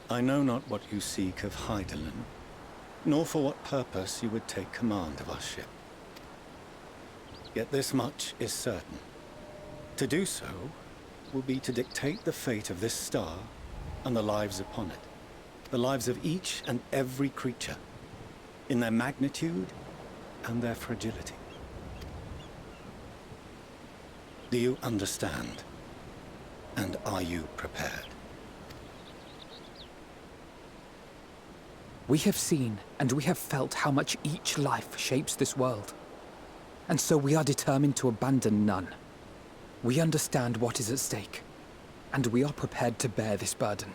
I know not what you seek of Hydaelyn, nor for what purpose you would take command of our ship. Yet this much is certain. To do so will be to dictate the fate of this star and the lives upon it. The lives of each and every creature, in their magnitude and their fragility. Do you understand? And are you prepared? We have seen and we have felt how much each life shapes this world. And so we are determined to abandon none. We understand what is at stake, and we are prepared to bear this burden.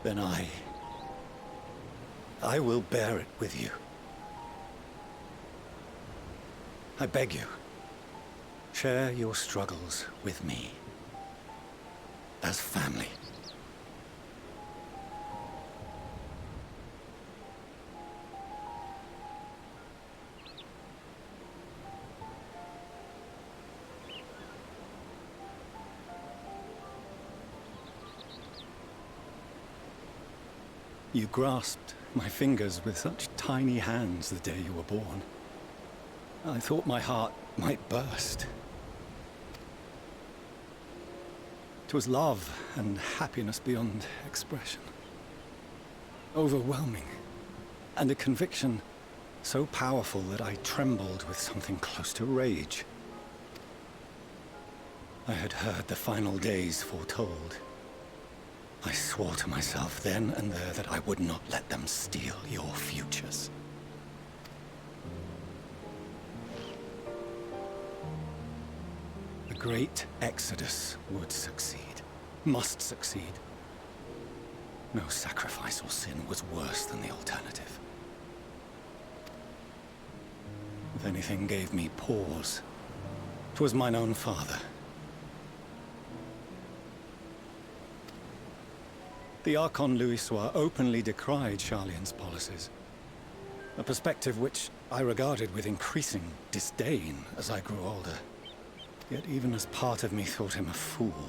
Then I will bear it with you. I beg you, share your struggles with me, as family. You grasped my fingers with such tiny hands the day you were born. I thought my heart might burst. It was love and happiness beyond expression. Overwhelming. And a conviction so powerful that I trembled with something close to rage. I had heard the final days foretold. I swore to myself then and there that I would not let them steal your futures. The great Exodus would succeed, must succeed. No sacrifice or sin was worse than the alternative. If anything gave me pause, 'twas mine own father. The Archon Louisoix openly decried Charlian's policies, a perspective which I regarded with increasing disdain as I grew older. Yet even as part of me thought him a fool.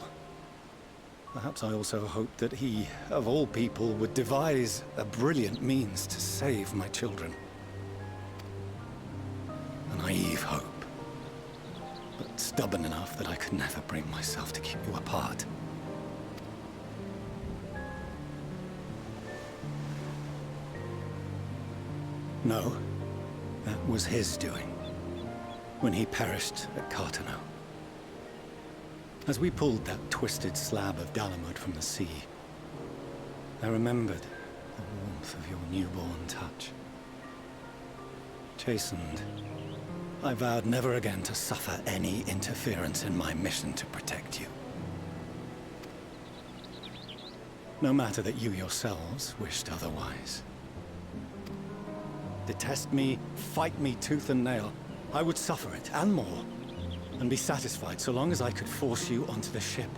Perhaps I also hoped that he, of all people, would devise a brilliant means to save my children. A naive hope, but stubborn enough that I could never bring myself to keep you apart. No, that was his doing, when he perished at Carteneau. As we pulled that twisted slab of Dalamud from the sea, I remembered the warmth of your newborn touch. Chastened, I vowed never again to suffer any interference in my mission to protect you. No matter that you yourselves wished otherwise. Detest me, fight me tooth and nail, I would suffer it, and more, and be satisfied so long as I could force you onto the ship.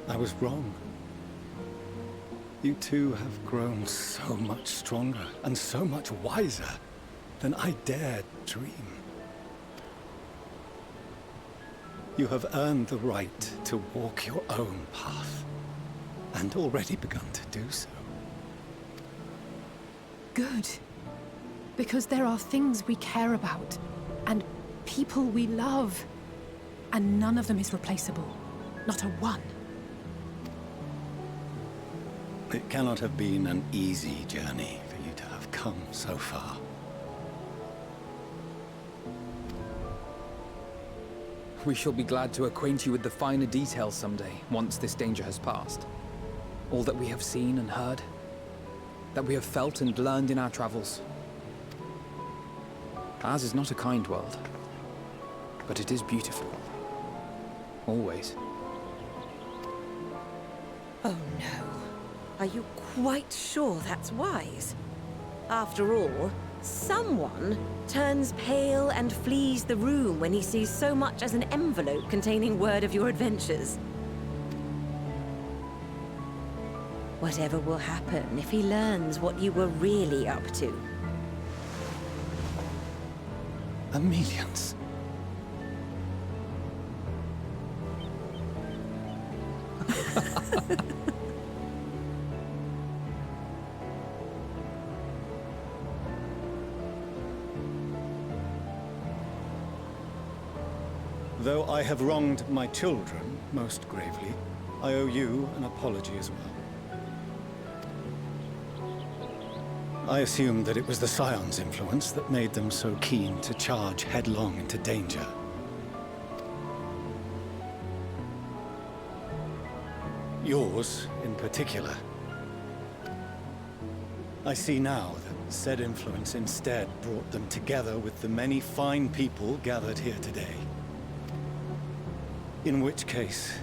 I was wrong. You two have grown so much stronger and so much wiser than I dared dream. You have earned the right to walk your own path, and already begun to do so. Good. Because there are things we care about, and people we love. And none of them is replaceable. Not a one. It cannot have been an easy journey for you to have come so far. We shall be glad to acquaint you with the finer details someday, once this danger has passed. All that we have seen and heard, that we have felt and learned in our travels. Ours is not a kind world, but it is beautiful. Always. Oh no. Are you quite sure that's wise? After all, someone turns pale and flees the room when he sees so much as an envelope containing word of your adventures. Whatever will happen if he learns what you were really up to? Amelians. Though I have wronged my children most gravely, I owe you an apology as well. I assumed that it was the Scion's influence that made them so keen to charge headlong into danger. Yours, in particular. I see now that said influence instead brought them together with the many fine people gathered here today. In which case,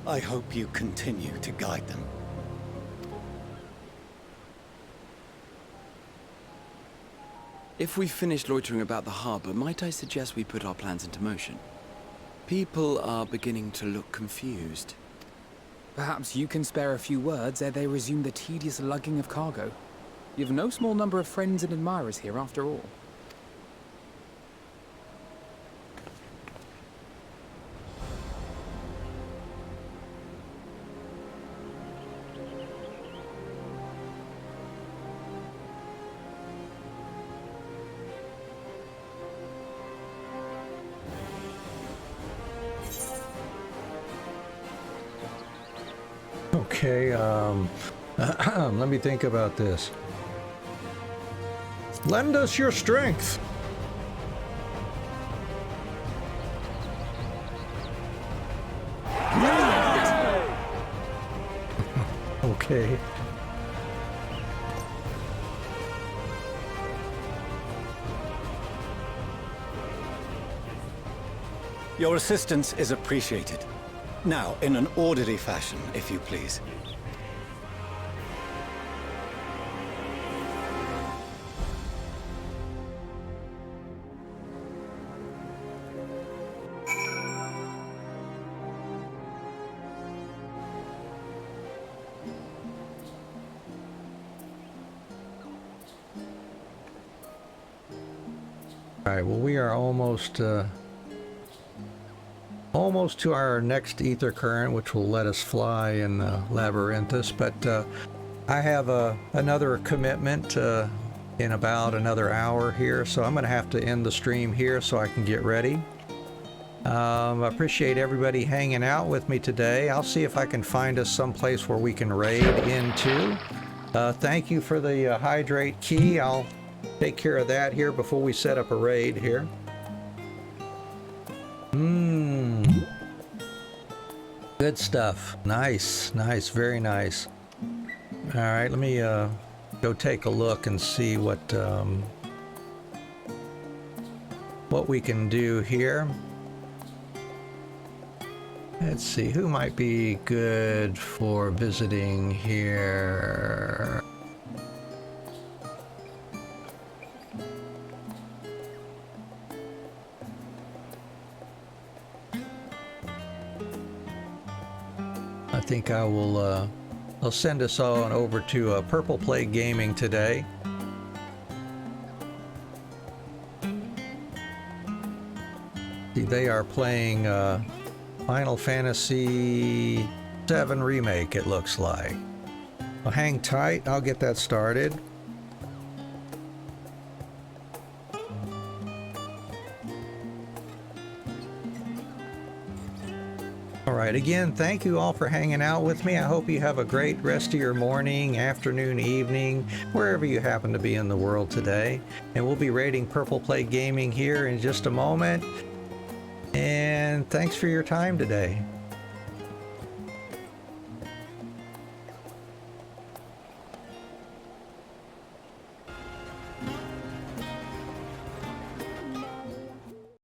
I hope you continue to guide them. If we've finished loitering about the harbor, might I suggest we put our plans into motion? People are beginning to look confused. Perhaps you can spare a few words ere they resume the tedious lugging of cargo. You've no small number of friends and admirers here after all. Okay, let me think about this. Lend us your strength. Okay. Your assistance is appreciated. Now, in an orderly fashion, if you please. All right, well, we are almost to our next ether current, which will let us fly in Labyrinthos, but I have another commitment in about another hour here, so I'm going to have to end the stream here so I can get ready. I appreciate everybody hanging out with me today. I'll see if I can find us someplace where we can raid into. Thank you for the hydrate key. I'll take care of that here before we set up a raid here. Good stuff. Nice, nice, very nice. All right, let me go take a look and see what we can do here. Let's see, who might be good for visiting here? I think I will, I'll send us all on over to Purple Plague Gaming today. See, they are playing Final Fantasy VII Remake, it looks like. Well, hang tight, I'll get that started. All right, again, thank you all for hanging out with me. I hope you have a great rest of your morning, afternoon, evening, wherever you happen to be in the world today. And we'll be rating Purple Plague Gaming here in just a moment. And thanks for your time today.